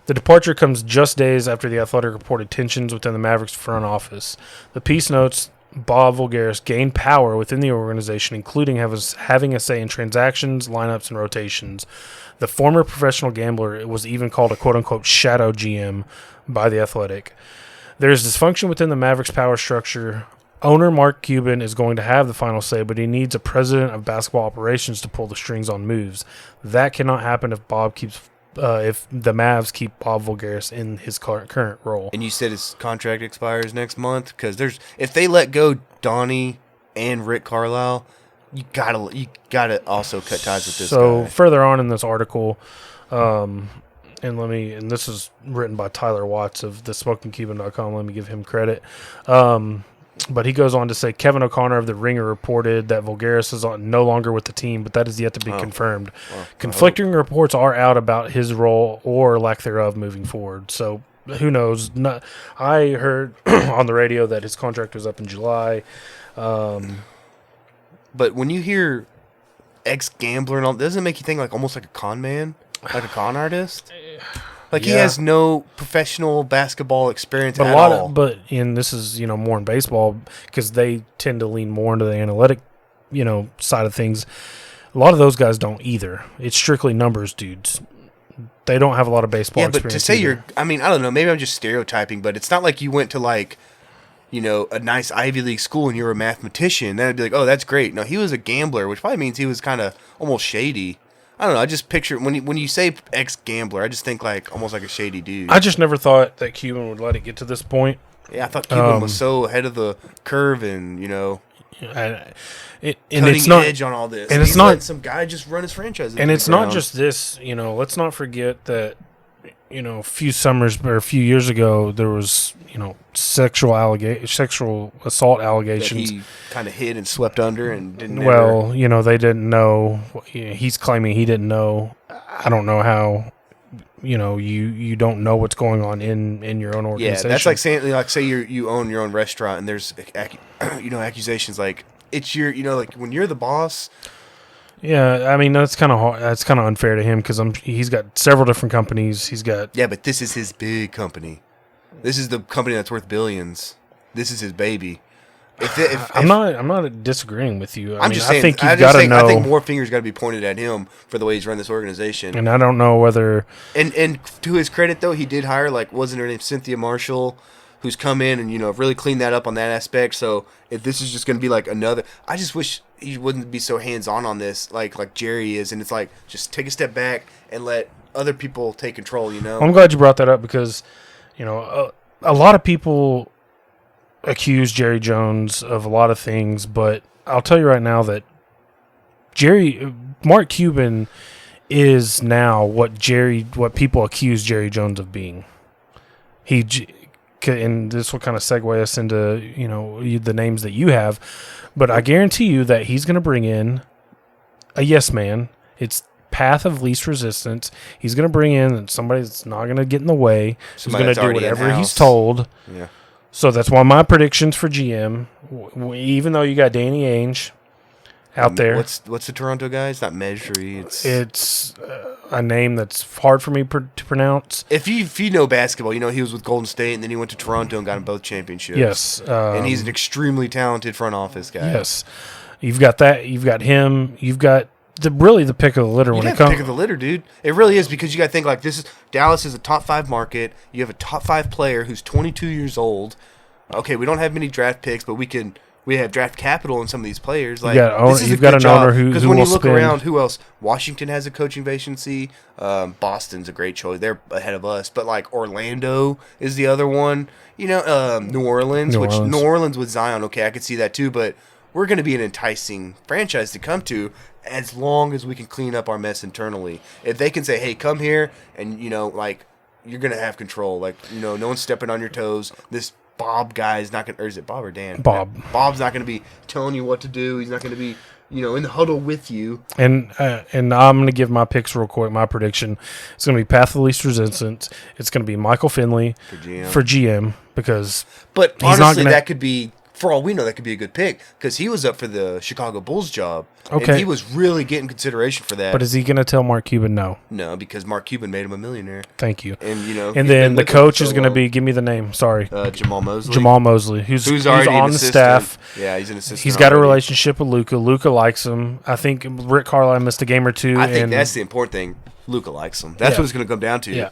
The departure comes just days after the Athletic reported tensions within the Mavericks front office. The piece notes Bob Voulgaris gained power within the organization, including having a say in transactions, lineups, and rotations. The former professional gambler was even called a quote-unquote shadow GM by the Athletic. There is dysfunction within the Mavericks power structure. Owner Mark Cuban is going to have the final say, but he needs a president of basketball operations to pull the strings on moves. That cannot happen if if the Mavs keep Bob Voulgaris in his current role. And you said his contract expires next month, because if they let go Donnie and Rick Carlisle, you gotta also cut ties with this guy. So further on in this article, and this is written by Tyler Watts of thesmokingcuban.com. Let me give him credit. But he goes on to say Kevin O'Connor of The Ringer reported that Voulgaris is no longer with the team, but that is yet to be confirmed. Conflicting reports are out about his role or lack thereof moving forward. So who knows? I heard on the radio that his contract was up in July. But when you hear ex-gambler and all, doesn't it make you think like almost like a con man? Like a con artist? Like, he has no professional basketball experience at all. And this is, more in baseball, because they tend to lean more into the analytic, side of things. A lot of those guys don't either. It's strictly numbers dudes. They don't have a lot of baseball experience. Yeah, but to say I don't know, maybe I'm just stereotyping, but it's not like you went to, like, a nice Ivy League school and you were a mathematician. Then I'd be like, oh, that's great. No, he was a gambler, which probably means he was kind of almost shady. I don't know. I just picture when you say ex-gambler, I just think like almost like a shady dude. I just never thought that Cuban would let it get to this point. Yeah, I thought Cuban was so ahead of the curve, and it's not edge on all this. And it's not some guy just run his franchise. And it's not just this. Let's not forget that. A few summers or a few years ago, there was sexual assault allegations. That he kind of hid and swept under and didn't. Well, they didn't know. He's claiming he didn't know. I don't know how. You don't know what's going on in your own organization. Yeah, that's like saying, say you own your own restaurant and there's accusations like it's your like when you're the boss. Yeah, I mean that's kind of unfair to him because he's got several different companies. But this is his big company. This is the company that's worth billions. This is his baby. I'm not disagreeing with you. I'm just saying. I think more fingers got to be pointed at him for the way he's run this organization. And I don't know whether. And to his credit, though, he did hire wasn't her name Cynthia Marshall, who's come in and really cleaned that up on that aspect. So if this is just going to be like another, I just wish he wouldn't be so hands on this like Jerry is, and it's like just take a step back and let other people take control. I'm glad you brought that up because a lot of people accuse Jerry Jones of a lot of things, but I'll tell you right now that Mark Cuban is now what people accuse Jerry Jones of being. And this will kind of segue us into the names that you have, but I guarantee you that he's going to bring in a yes man. It's path of least resistance. He's going to bring in somebody that's not going to get in the way. He's going to do whatever he's told. Yeah. So that's one of my predictions for GM. Even though you got Danny Ainge out there. What's the Toronto guy? It's not Mejri. It's a name that's hard for me to pronounce. If you know basketball, you know he was with Golden State and then he went to Toronto and got him both championships. Yes. And he's an extremely talented front office guy. Yes. You've got that. You've got him. You've got the pick of the litter when it comes. Pick of the litter, dude. It really is, because you got to think like Dallas is a top 5 market. You have a top 5 player who's 22 years old. Okay, we don't have many draft picks, but we have draft capital in some of these players. Like, you've got an owner who because when will you look spend. around, who else? Washington has a coaching vacancy. Boston's a great choice. They're ahead of us, but like Orlando is the other one. You know, New Orleans with Zion. Okay, I could see that too, but we're going to be an enticing franchise to come to as long as we can clean up our mess internally. If they can say, hey, come here, and, you know, like, you're going to have control. Like, you know, no one's stepping on your toes. This Bob guy is not going to, or is it Bob or Dan? Bob's not going to be telling you what to do. He's not going to be, you know, in the huddle with you. And I'm going to give my picks real quick. My prediction, it's going to be path of least resistance. It's going to be Michael Finley for GM because But he's honestly, that could be, for all we know, that could be a good pick because he was up for the Chicago Bulls job. Okay. And he was really getting consideration for that. But is he going to tell Mark Cuban no? No, because Mark Cuban made him a millionaire. Thank you. And, you know, and then the coach is going to be, give me the name, sorry. Jamal Mosley. Jamal Mosley, who's already on the staff. Yeah, he's an assistant. He's got a relationship with Luka. Luka likes him. I think Rick Carlisle missed a game or two. I think that's the important thing. Luka likes him. That's what it's going to come down to. Yeah.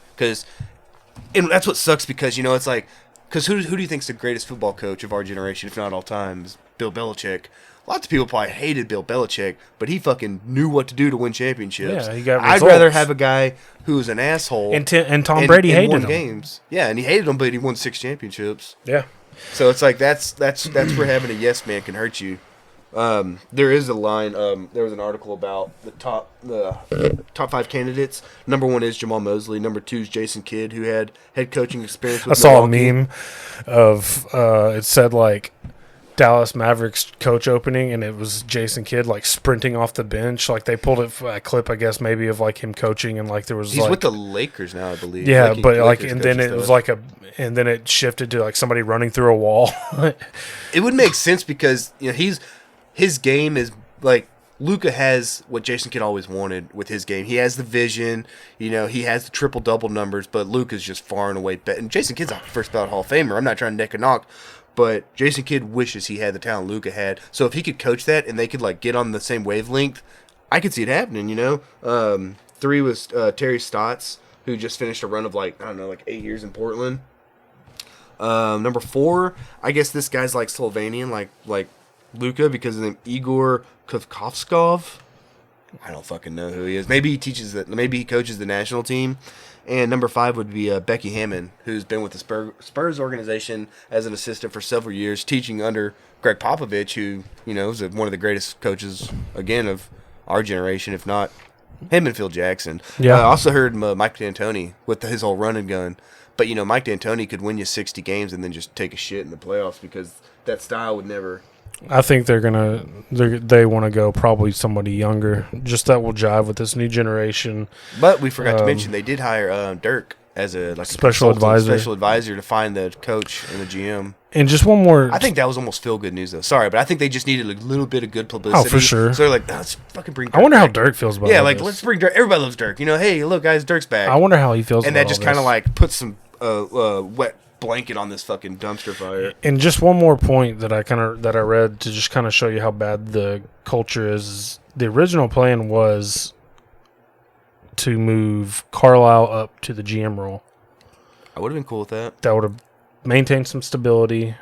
And that's what sucks because, you know, it's like, because who do you think's the greatest football coach of our generation, if not all time, is Bill Belichick. Lots of people probably hated Bill Belichick, but he fucking knew what to do to win championships. Yeah, he got I'd results. rather have a guy who's an asshole. And Tom Brady hated won him. Games. Yeah, and he hated him, but he won 6 championships. Yeah. So it's like that's where having a yes man can hurt you. There is a line. There was an article about the top 5 candidates. Number 1 is Jamal Mosley. Number 2 is Jason Kidd, who had head coaching experience with Milwaukee. Milwaukee. A meme of it said like Dallas Mavericks coach opening, and it was Jason Kidd like sprinting off the bench. Like they pulled a clip, I guess, maybe of like him coaching, and like there was he's with the Lakers now, I believe. Yeah, like but like, and then it was like and then it shifted to like somebody running through a wall. It would make sense because, you know, his game is like Luka has what Jason Kidd always wanted with his game. He has the vision, you know, he has the triple-double numbers, but Luka's just far and away better. And Jason Kidd's a first ballot Hall of Famer. I'm not trying to neck and knock, but Jason Kidd wishes he had the talent Luka had. So if he could coach that and they could like get on the same wavelength, I could see it happening, you know. 3 was Terry Stotts, who just finished a run of like, I don't know, like 8 years in Portland. Number 4, I guess this guy's like Slovenian, like Luka, because of the name Igor Kovkovskov. I don't fucking know who he is. Maybe he coaches the national team. And number 5 would be Becky Hammond, who's been with the Spurs organization as an assistant for several years, teaching under Greg Popovich, who, you know, is one of the greatest coaches, again, of our generation, if not him and Phil Jackson. Yeah. I also heard Mike D'Antoni with his whole run and gun. But, you know, Mike D'Antoni could win you 60 games and then just take a shit in the playoffs because that style would never... I think they want to go probably somebody younger, just that will jive with this new generation. But we forgot to mention they did hire Dirk as a special advisor to find the coach and the GM. And just one more, I think that was almost feel good news though. Sorry, but I think they just needed a little bit of good publicity. Oh, for sure. So they're like, let's fucking bring Dirk I wonder back. how Dirk feels about like this. let's bring Dirk. Everybody loves Dirk. You know, hey, look guys, Dirk's back. I wonder how he feels and about that just kind of like puts some wet blanket on this fucking dumpster fire. And just one more point that I read to just kind of show you how bad the culture is. The original plan was to move Carlisle up to the GM role. I would have been cool with that. That would have maintained some stability.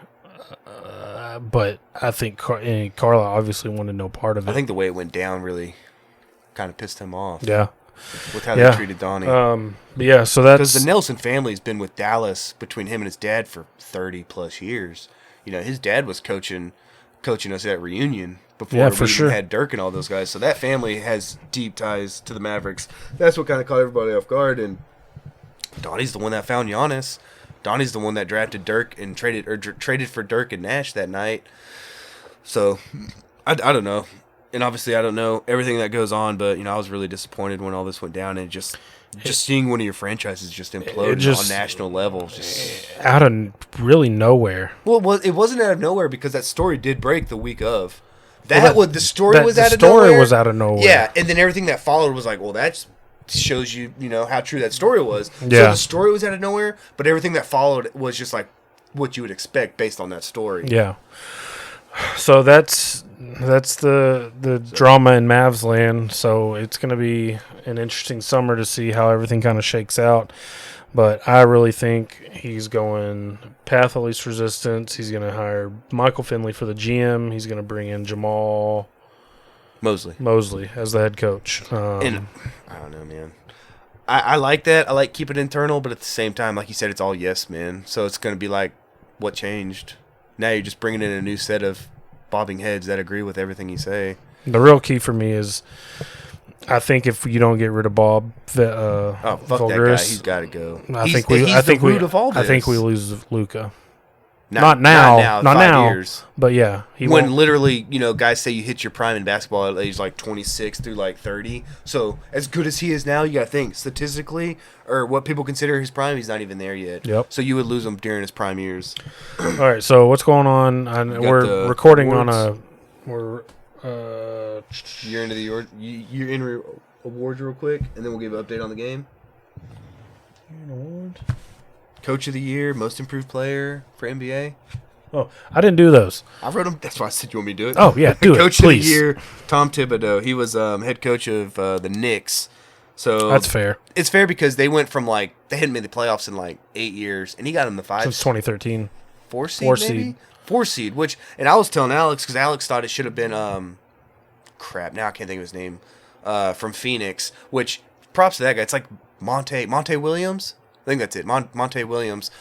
But I think Carlisle obviously wanted no part of it. I think the way it went down really kind of pissed him off. Yeah. With how they treated Donnie. But yeah, so that's... Because the Nelson family's been with Dallas between him and his dad for 30-plus years. You know, his dad was coaching us at Reunion before we even had Dirk and all those guys. So that family has deep ties to the Mavericks. That's what kind of caught everybody off guard. And Donnie's the one that found Giannis. Donnie's the one that drafted Dirk and traded for Dirk and Nash that night. So, I don't know. and obviously I don't know everything that goes on, but I was really disappointed when all this went down, and just seeing one of your franchises just implode on national level, just out of really nowhere. Well, it wasn't out of nowhere because that story did break the week of. The story was out of nowhere. Yeah, and then everything that followed was like, well, that shows you, how true that story was. Yeah. So the story was out of nowhere, but everything that followed was just like what you would expect based on that story. Yeah. So that's the drama in Mavs land. So it's going to be an interesting summer to see how everything kind of shakes out. But I really think he's going path of least resistance. He's going to hire Michael Finley for the GM. He's going to bring in Jamal Mosley as the head coach. And I don't know, man. I like that. I like keep it internal, but at the same time, like you said, it's all yes, man. So it's going to be like, what changed? Now you're just bringing in a new set of bobbing heads that agree with everything you say. The real key for me is, I think if you don't get rid of Bob, fuck that guy, he's got to go. I think we lose Luka. Not now, years. But yeah, literally, guys say you hit your prime in basketball at age like 26 through like 30. So as good as he is now, you got to think statistically, or what people consider his prime, he's not even there yet. Yep. So you would lose him during his prime years. All right. So what's going on? We're recording awards. You're into you're in awards real quick, and then we'll give an update on the game. Award. Coach of the Year, Most Improved Player for NBA. Oh, I didn't do those. I wrote them. That's why I said you want me to do it. Oh, yeah, do it, Coach please. of the Year, Tom Thibodeau. He was head coach of the Knicks. So that's fair. It's fair because they went from they hadn't made the playoffs in 8 years, and he got them the 5 since 2013. 4 seed. 4 seed. And I was telling Alex because Alex thought it should have been crap. Now I can't think of his name. From Phoenix. Which props to that guy. It's like Monte Williams. I think that's it. Monte Williams.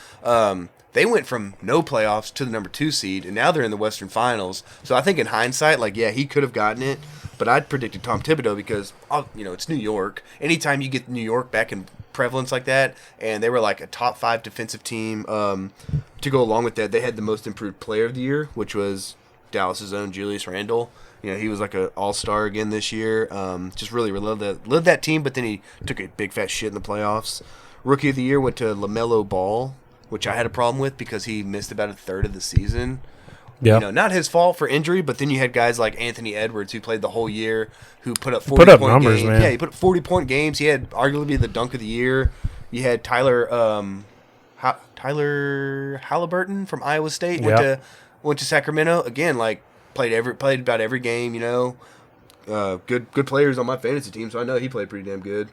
They went from no playoffs to the number 2 seed, and now they're in the Western Finals. So I think in hindsight, he could have gotten it. But I'd predicted Tom Thibodeau because, it's New York. Anytime you get New York back in prevalence like that, and they were like a top 5 defensive team, to go along with that, they had the Most Improved Player of the Year, which was Dallas's own Julius Randle. He was like an all-star again this year. Just really loved that team, but then he took a big fat shit in the playoffs. Rookie of the Year went to LaMelo Ball, which I had a problem with because he missed about a third of the season. Yeah, not his fault for injury, but then you had guys like Anthony Edwards who played the whole year, who put up 40-point numbers, games. Man. Yeah, he put up 40-point games. He had arguably the dunk of the year. You had Tyler Halliburton from Iowa State went to Sacramento again. Played about every game. Good players on my fantasy team, so I know he played pretty damn good.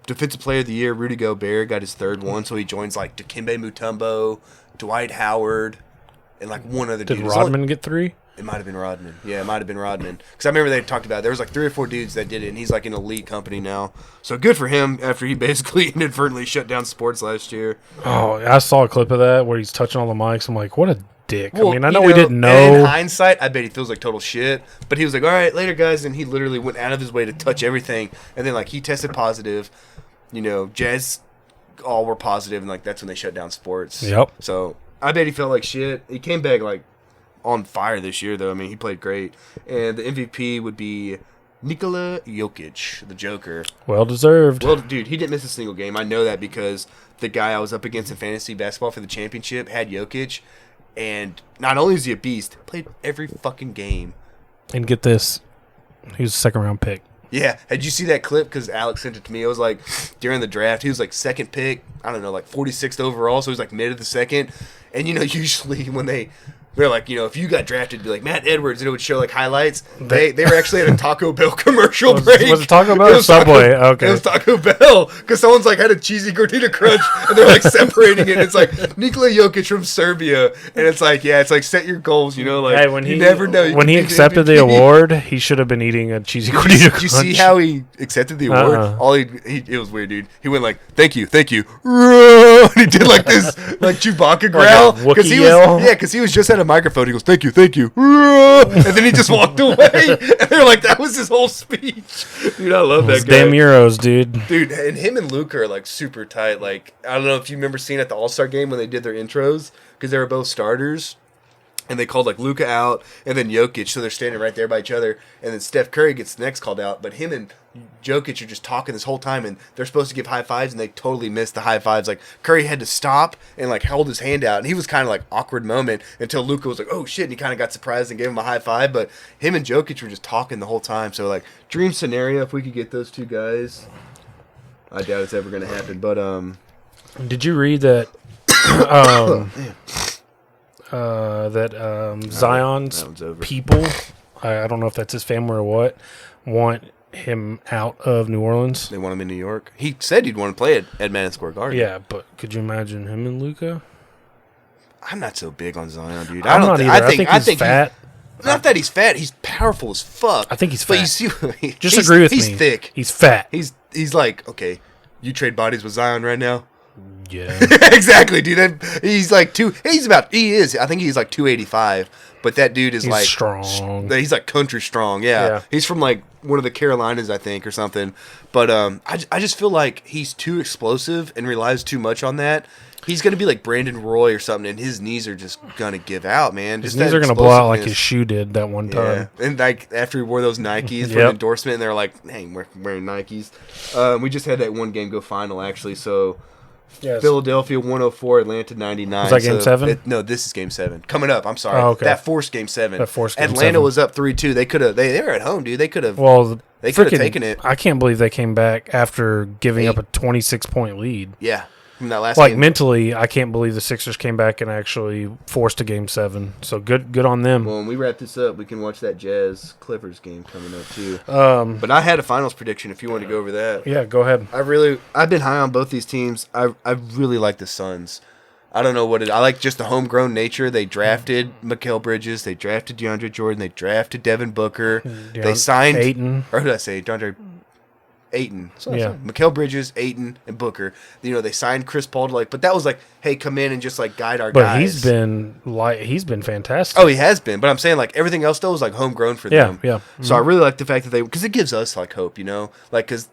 Defensive Player of the Year, Rudy Gobert got his 3rd one, so he joins Dikembe Mutombo, Dwight Howard, and one other dude. Did Rodman get 3? It might have been Rodman. Yeah, it might have been Rodman. Because I remember they talked about it. There was 3 or 4 dudes that did it, and he's an elite company now. So good for him after he basically inadvertently shut down sports last year. Oh, I saw a clip of that where he's touching all the mics. I'm like, what a dick. Well, I know we didn't know. In hindsight, I bet he feels like total shit. But he was like, all right, later, guys. And he literally went out of his way to touch everything. And then, he tested positive. Jazz all were positive, and, that's when they shut down sports. Yep. So I bet he felt like shit. He came back, on fire this year, though. I mean, he played great. And the MVP would be Nikola Jokic, the Joker. Well deserved. Well, dude, he didn't miss a single game. I know that because the guy I was up against in fantasy basketball for the championship had Jokic. And not only is he a beast, played every fucking game. And get this, he was a 2nd-round pick. Yeah. Did you see that clip? Because Alex sent it to me. It was during the draft, he was 2nd pick. I don't know, 46th overall. So he was mid of the 2nd. And, usually when they're if you got drafted, it'd be Matt Edwards, and it would show highlights. They were actually at a Taco Bell commercial break. Was it Taco Bell or Subway? Okay. It was Taco Bell because someone's had a cheesy gordita crunch, and they're separating it. And it's Nikola Jokic from Serbia, and it's set your goals. Hey, you never know. When he accepted the award, he should have been eating a cheesy gordita crunch. Did you see how he accepted the award? It was weird, dude. He went thank you. And he did this Chewbacca growl because he was just at a microphone. He goes, thank you. And then he just walked away. And they're that was his whole speech. Dude, I love that guy. Damn Euros, dude. Dude, and him and Luka are super tight. I don't know if you remember seeing at the All-Star game when they did their intros because they were both starters. And they called like Luka out and then Jokic, so they're standing right there by each other. And then Steph Curry gets the next called out, but him and Jokic are just talking this whole time, and they're supposed to give high fives, and they totally missed the high fives. Like Curry had to stop and like hold his hand out, and he was kind of like awkward moment until Luka was like, "Oh shit!" and he kind of got surprised and gave him a high five. But him and Jokic were just talking the whole time. So like dream scenario if we could get those two guys. I doubt it's ever gonna happen, but Did you read that? Zion's people, I don't know if that's his family or what, want him out of New Orleans. They want him in New York. He said he'd want to play at Madison Square Garden. Yeah, but could you imagine him and Luka? I'm not so big on Zion, dude. I'm not either. I think he's fat. Not that he's fat. He's powerful as fuck. I think he's fat. But you see, just agree with me. He's thick. He's fat. He's like, okay, you trade bodies with Zion right now? Yeah. Exactly, dude. He's like I think he's like 285, but that dude is like strong. He's like country strong. Yeah. He's from like one of the Carolinas, I think, or something. But I just feel like he's too explosive and relies too much on that. He's gonna be like Brandon Roy or something, and his knees are just gonna give out, man. His knees are gonna blow out like his shoe did that one time. And like after he wore those Nikes for an endorsement, and they're like, "Hey, we're wearing Nikes." We just had that one game go final actually, so. Yes. Philadelphia 104, Atlanta 99. Was that game 7? No, this is game 7. Coming up, I'm sorry. Oh, okay. That forced game 7. Atlanta 7. was up 3-2. They could have. They were at home, dude. They could have. Well, they could have taken it. I can't believe they came back after giving up a 26-point lead. Yeah. From that last like game. Mentally, I can't believe the Sixers came back and actually forced a game 7. So good on them. Well, when we wrap this up, we can watch that Jazz Clippers game coming up too. But I had a finals prediction. If you want to go over that, yeah, go ahead. I've been high on both these teams. I really like the Suns. I don't know what it. I like just the homegrown nature. They drafted Mikal Bridges. They drafted DeAndre Jordan. They drafted Devin Booker. They signed Ayton. Or who did I say? DeAndre Ayton. Yeah. Mikal Bridges, Ayton, and Booker. You know, they signed Chris Paul to but that was like, hey, come in and just like guide our guys. But he's been fantastic. Oh, he has been. But I'm saying like everything else though was like homegrown for them. Yeah. Mm-hmm. So I really like the fact that because it gives us like hope, you know, like because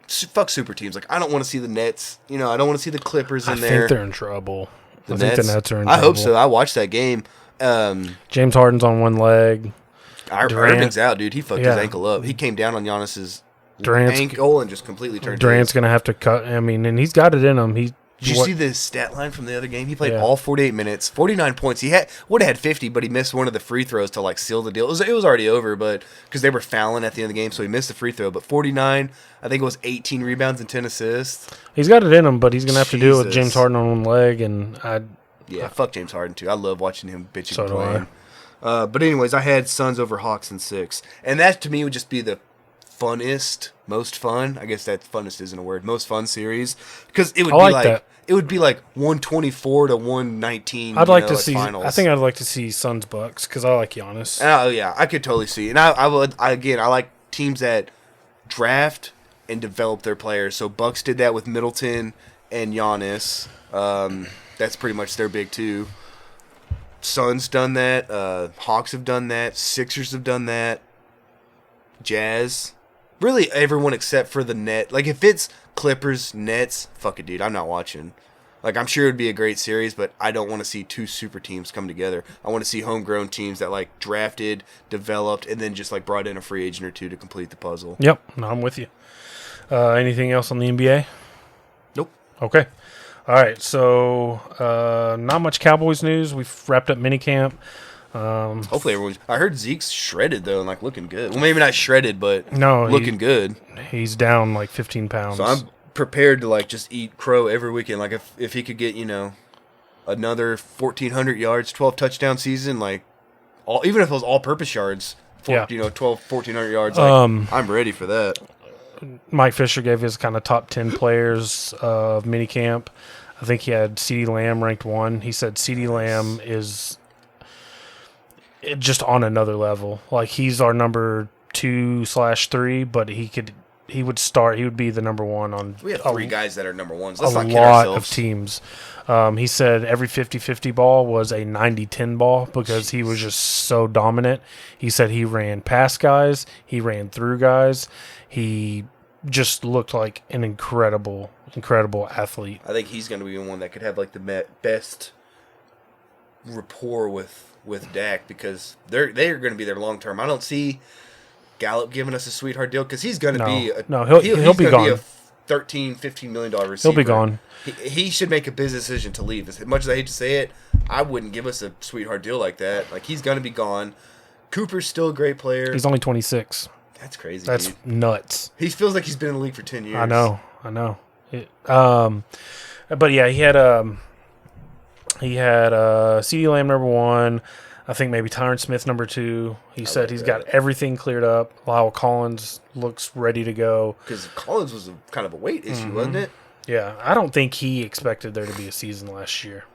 fuck super teams. Like I don't want to see the Nets. You know, I don't want to see the Clippers in there. I think they're in trouble. I think the Nets are in trouble. I hope so. I watched that game. James Harden's on one leg. Irving's out, dude. He fucked his ankle up. He came down on Giannis's ankle and just completely turned. Durant's going to have to cut. I mean, and he's got it in him. Did you see the stat line from the other game? He played all 48 minutes, 49 points. He would have had 50, but he missed one of the free throws to like seal the deal. It was already over, but because they were fouling at the end of the game, so he missed the free throw. But 49, I think it was 18 rebounds and 10 assists. He's got it in him, but he's going to have to do it with James Harden on one leg, and fuck James Harden too. I love watching him bitching so and playing. But anyways, I had Suns over Hawks in 6, and that to me would just be the most fun. I guess that funnest isn't a word. Most fun series because it would be like that. It would be like 124 to 119. I'd like to see. Finals. I think I'd like to see Suns Bucks because I like Giannis. Oh yeah, I could totally see. And I like teams that draft and develop their players. So Bucks did that with Middleton and Giannis. That's pretty much their big two. Suns done that. Hawks have done that. Sixers have done that. Jazz. Really, everyone except for the Net. Like, if it's Clippers, Nets, fuck it, dude. I'm not watching. Like, I'm sure it would be a great series, but I don't want to see two super teams come together. I want to see homegrown teams that, like, drafted, developed, and then just, like, brought in a free agent or two to complete the puzzle. Yep. No, I'm with you. Anything else on the NBA? Nope. Okay. All right. So, not much Cowboys news. We've wrapped up minicamp. Hopefully everyone's. I heard Zeke's shredded though and like looking good. Well, maybe not shredded, but looking good. He's down like 15 pounds. So I'm prepared to like just eat crow every weekend. Like if he could get another 1,400 yards, 12 touchdown season, like even if it was all-purpose yards, 1,400 yards. Like, I'm ready for that. Mike Fisher gave his kind of top 10 players of minicamp. I think he had CeeDee Lamb ranked 1. He said CeeDee Lamb is just on another level. Like he's our number 2/3, but he would be the number 1 on. We have 3 guys that are number 1s. Let's a not lot of teams. He said every 50-50 ball was a 90-10 ball because he was just so dominant. He said he ran past guys, he ran through guys. He just looked like an incredible athlete. I think he's going to be one that could have like the best rapport with Dak because they're going to be there long term. I don't see Gallup giving us a sweetheart deal because he's going to be he'll be gone. Be a $13-15 million receiver. He'll be gone. He should make a business decision to leave. As much as I hate to say it, I wouldn't give us a sweetheart deal like that. Like, he's going to be gone. Cooper's still a great player. He's only 26. That's crazy. That's dude. Nuts. He feels like he's been in the league for 10 years. I know. But yeah, he had CeeDee Lamb number 1. I think maybe Tyron Smith number 2. He said he's got everything cleared up. Lyle Collins looks ready to go. Because Collins was kind of a weight issue, wasn't it? Yeah, I don't think he expected there to be a season last year.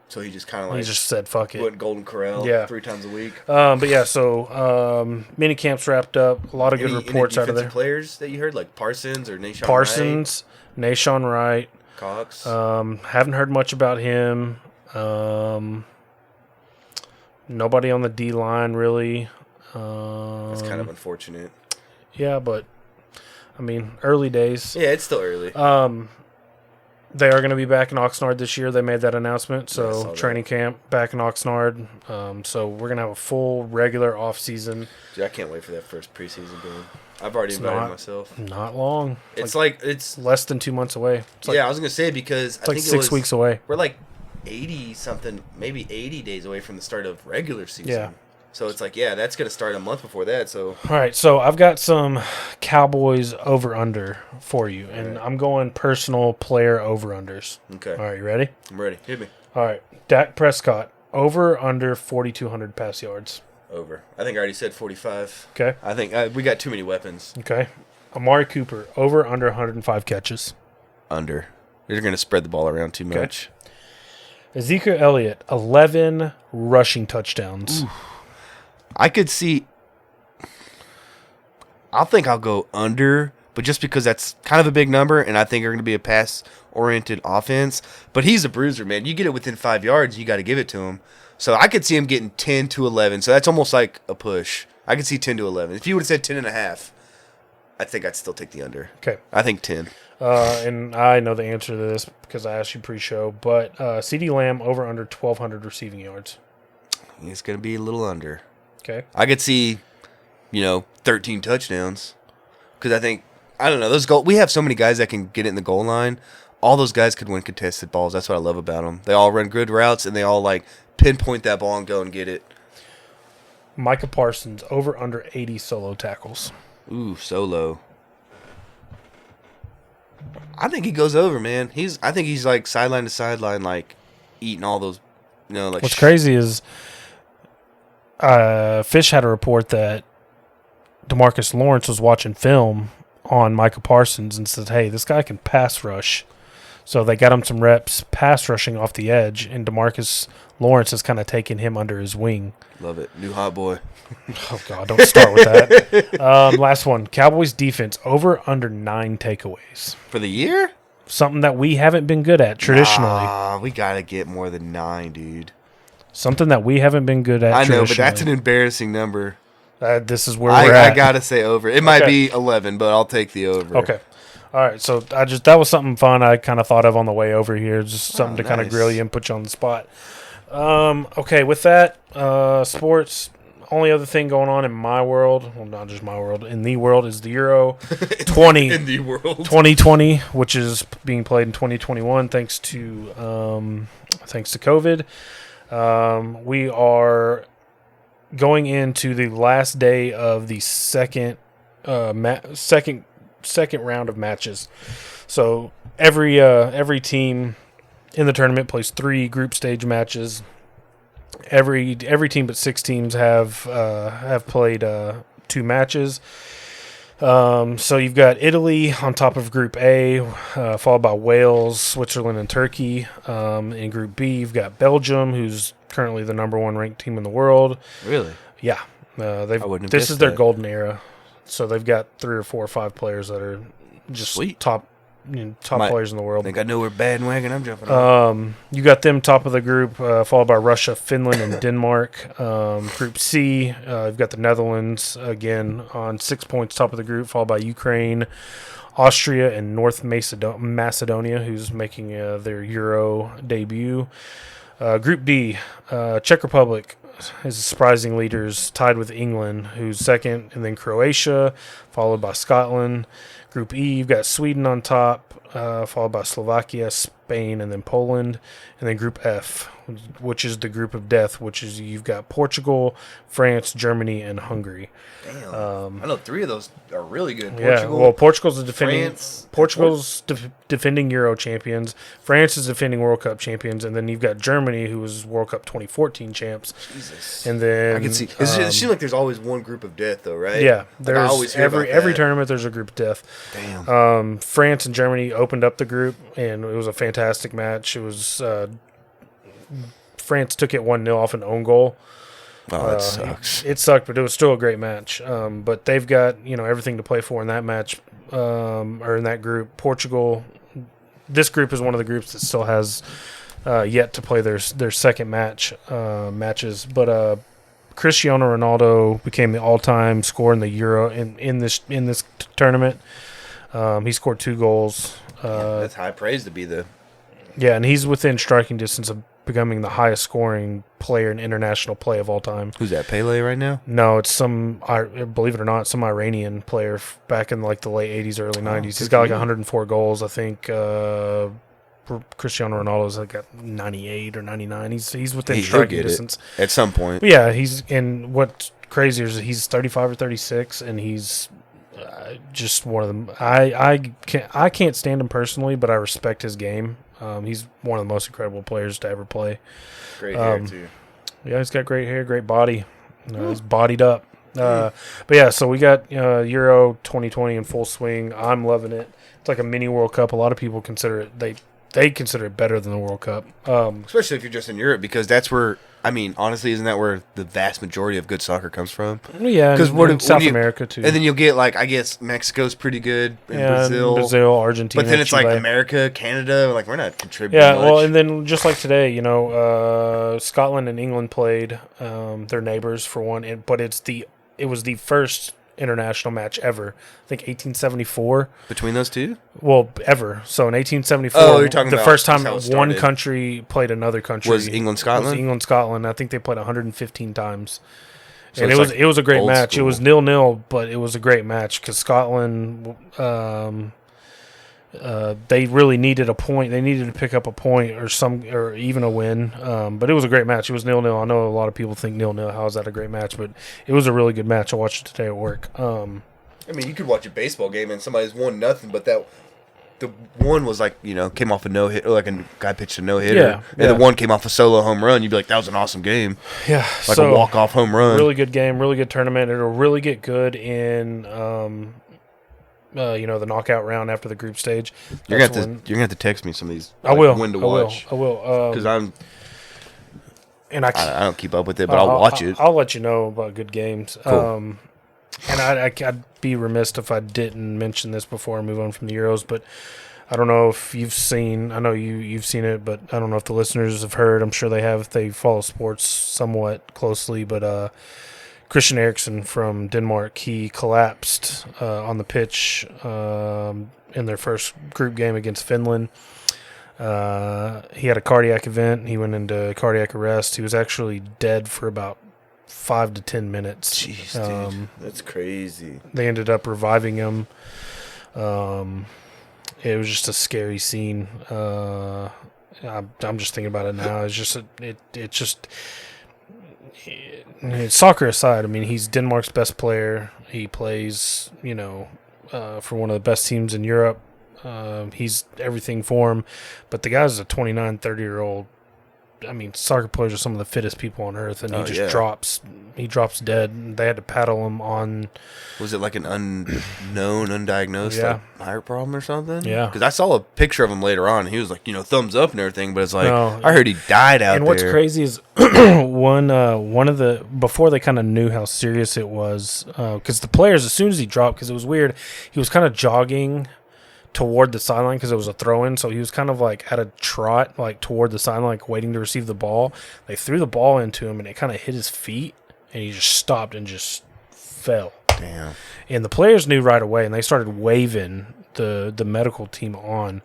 So he just kind of like... He just said, fuck it. Went Golden Corral 3 times a week. But yeah, so mini camps wrapped up. A lot of good reports out of there. Players that you heard, like Parsons or Nahshon Nahshon Wright. Cox. Haven't heard much about him. Nobody on the D line really. That's kind of unfortunate. Yeah, but I mean, early days. Yeah, it's still early. They are going to be back in Oxnard this year. They made that announcement. So training camp back in Oxnard. So we're going to have a full regular off season. Dude, I can't wait for that first preseason game. I've already invited myself. Not long. It's less than 2 months away. I was going to say because I think 6 weeks away. We're like 80-something, maybe 80 days away from the start of regular season. Yeah. So it's like, that's going to start a month before that. So all right, so I've got some Cowboys over-under for you, and I'm going personal player over-unders. Okay. All right, you ready? I'm ready. Hit me. All right, Dak Prescott, over/under 4,200 pass yards. Over. I think I already said 45. Okay. I think we got too many weapons. Okay. Amari Cooper, over/under 105 catches. Under. They're going to spread the ball around too much. Ezekiel Elliott, 11 rushing touchdowns. Ooh. I could see. I think I'll go under, but just because that's kind of a big number, and I think they're going to be a pass-oriented offense. But he's a bruiser, man. You get it within 5 yards, you got to give it to him. So I could see him getting 10 to 11. So that's almost like a push. I could see 10 to 11. If you would have said 10.5, I think I'd still take the under. Okay. I think 10. And I know the answer to this because I asked you pre-show, but CeeDee Lamb, over/under 1,200 receiving yards. It's going to be a little under. Okay. I could see, 13 touchdowns. Because I don't know, we have so many guys that can get it in the goal line. All those guys could win contested balls. That's what I love about them. They all run good routes, and they all, pinpoint that ball and go and get it. Micah Parsons, over/under 80 solo tackles. Ooh, solo. I think he goes over, man. I think he's, sideline to sideline, eating all those, What's crazy is Fish had a report that DeMarcus Lawrence was watching film on Micah Parsons and said, hey, this guy can pass rush. So they got him some reps pass rushing off the edge, and DeMarcus Lawrence has kind of taken him under his wing. Love it. New hot boy. Oh, God, don't start with that. Last one. Cowboys defense, over/under 9 takeaways. For the year? Something that we haven't been good at traditionally. We got to get more than 9, dude. Something that we haven't been good at traditionally. I know, but that's an embarrassing number. This is where we're at. I got to say over. It might be 11, but I'll take the over. Okay. All right, so that was something fun I kind of thought of on the way over here, just something to kind of grill you and put you on the spot. Okay, with that, sports, only other thing going on in my world, well, not just my world, in the world is the Euro 2020, which is being played in 2021 thanks to COVID. We are going into the last day of the second round of matches. So every team in the tournament plays 3 group stage matches. Every team but 6 teams have played 2 matches. So you've got Italy on top of Group A, followed by Wales, Switzerland, and Turkey. In Group B, you've got Belgium, who's currently the number 1 ranked team in the world. Really? Yeah. This is their golden era. So they've got 3 or 4 or 5 players that are just sweet. top players in the world. I think I know where bandwagon I'm jumping on. You got them top of the group, followed by Russia, Finland, and Denmark. Group C, you've got the Netherlands, again, on 6 points top of the group, followed by Ukraine, Austria, and North Macedonia, who's making their Euro debut. Group D, Czech Republic is the surprising leaders, tied with England, who's second, and then Croatia, followed by Scotland. Group E, you've got Sweden on top, followed by Slovakia, Spain, and then Poland. And then Group F, which is the group of death, which is you've got Portugal, France, Germany, and Hungary. Damn. I know 3 of those are really good. Portugal, well, Portugal's the defending Euro champions. France is defending World Cup champions, and then you've got Germany, who was World Cup 2014 champs. Jesus. And then I can see. It seems like there's always one group of death, though, right? Yeah, like I always hear every tournament there's a group of death. Damn. France and Germany opened up the group, and it was a fantastic match. It was France took it 1-0 off an own goal. Oh, that sucks. It sucked, but it was still a great match. But they've got everything to play for in that match, or in that group. Portugal, this group is one of the groups that still has yet to play their second matches. But Cristiano Ronaldo became the all-time scorer in the Euro in this tournament. He scored 2 goals. That's high praise to be the. Yeah, and he's within striking distance of becoming the highest scoring player in international play of all time. Who's that, Pele right now? No, it's believe it or not, some Iranian player back in like the late 80s, early 90s. He's got like 104 goals. I think Cristiano Ronaldo's like got 98 or 99. He's within striking distance. At some point. But yeah, and what's crazier is he's 35 or 36, and he's just one of them. I can't stand him personally, but I respect his game. He's one of the most incredible players to ever play. Great hair, too. Yeah, he's got great hair, great body. He's bodied up. But yeah, so we got Euro 2020 in full swing. I'm loving it. It's like a mini World Cup. A lot of people consider it, they consider it better than the World Cup. Especially if you're just in Europe, because that's where, I mean, honestly, isn't that where the vast majority of good soccer comes from? Yeah, because South America, too. And then you'll get, like, I guess Mexico's pretty good, and Brazil, Argentina, but then it's Chile. Like America, Canada, like, we're not contributing Yeah, much. well, and then just like today, Scotland and England played their neighbors for one, but it was the first international match ever. I think 1874. Between those two? Well, ever. So in 1874, you're talking the about first time one country played another country was England-Scotland? England-Scotland. I think they played 115 times. So and it was a great match. School. It was 0-0, but it was a great match because Scotland they really needed a point. They needed to pick up a point or even a win. But it was a great match. It was 0-0. I know a lot of people think 0-0. How is that a great match? But it was a really good match. I watched it today at work. I mean, you could watch a baseball game and somebody's 1-0, but the one was like, came off a no hit, or like a guy pitched a no hitter, and the one came off a solo home run. You'd be like, that was an awesome game. Yeah, like a walk off home run. Really good game, really good tournament. It'll really get good in the knockout round after the group stage. You're gonna have to text me some of these. I will. When to watch. I will. Because I don't keep up with it, but I'll watch it. I'll let you know about good games. Cool. And I'd be remiss if I didn't mention this before I move on from the Euros, but I don't know if you've seen. I know you've seen it, but I don't know if the listeners have heard. I'm sure they have if they follow sports somewhat closely. But Christian Eriksen from Denmark, he collapsed on the pitch in their first group game against Finland. He had a cardiac event. He went into cardiac arrest. He was actually dead for about 5 to 10 minutes. Jeez, dude. That's crazy. They ended up reviving him. It was just a scary scene. I'm just thinking about it now. It's just soccer aside, I mean, he's Denmark's best player. He plays, for one of the best teams in Europe. He's everything for him. But the guy's a 29, 30-year-old. I mean, soccer players are some of the fittest people on earth, and he just drops. He drops dead. And they had to paddle him on. Was it like an unknown, undiagnosed heart problem or something? Yeah. Because I saw a picture of him later on, and he was like, thumbs up and everything. But it's like, I heard he died out there. And what's crazy is one of the before they kind of knew how serious it was, because the players, as soon as he dropped, because it was weird, he was kind of jogging toward the sideline because it was a throw-in, so he was kind of like at a trot, like toward the sideline, like waiting to receive the ball. They threw the ball into him, and it kind of hit his feet, and he just stopped and just fell. Damn. And the players knew right away, and they started waving the medical team on.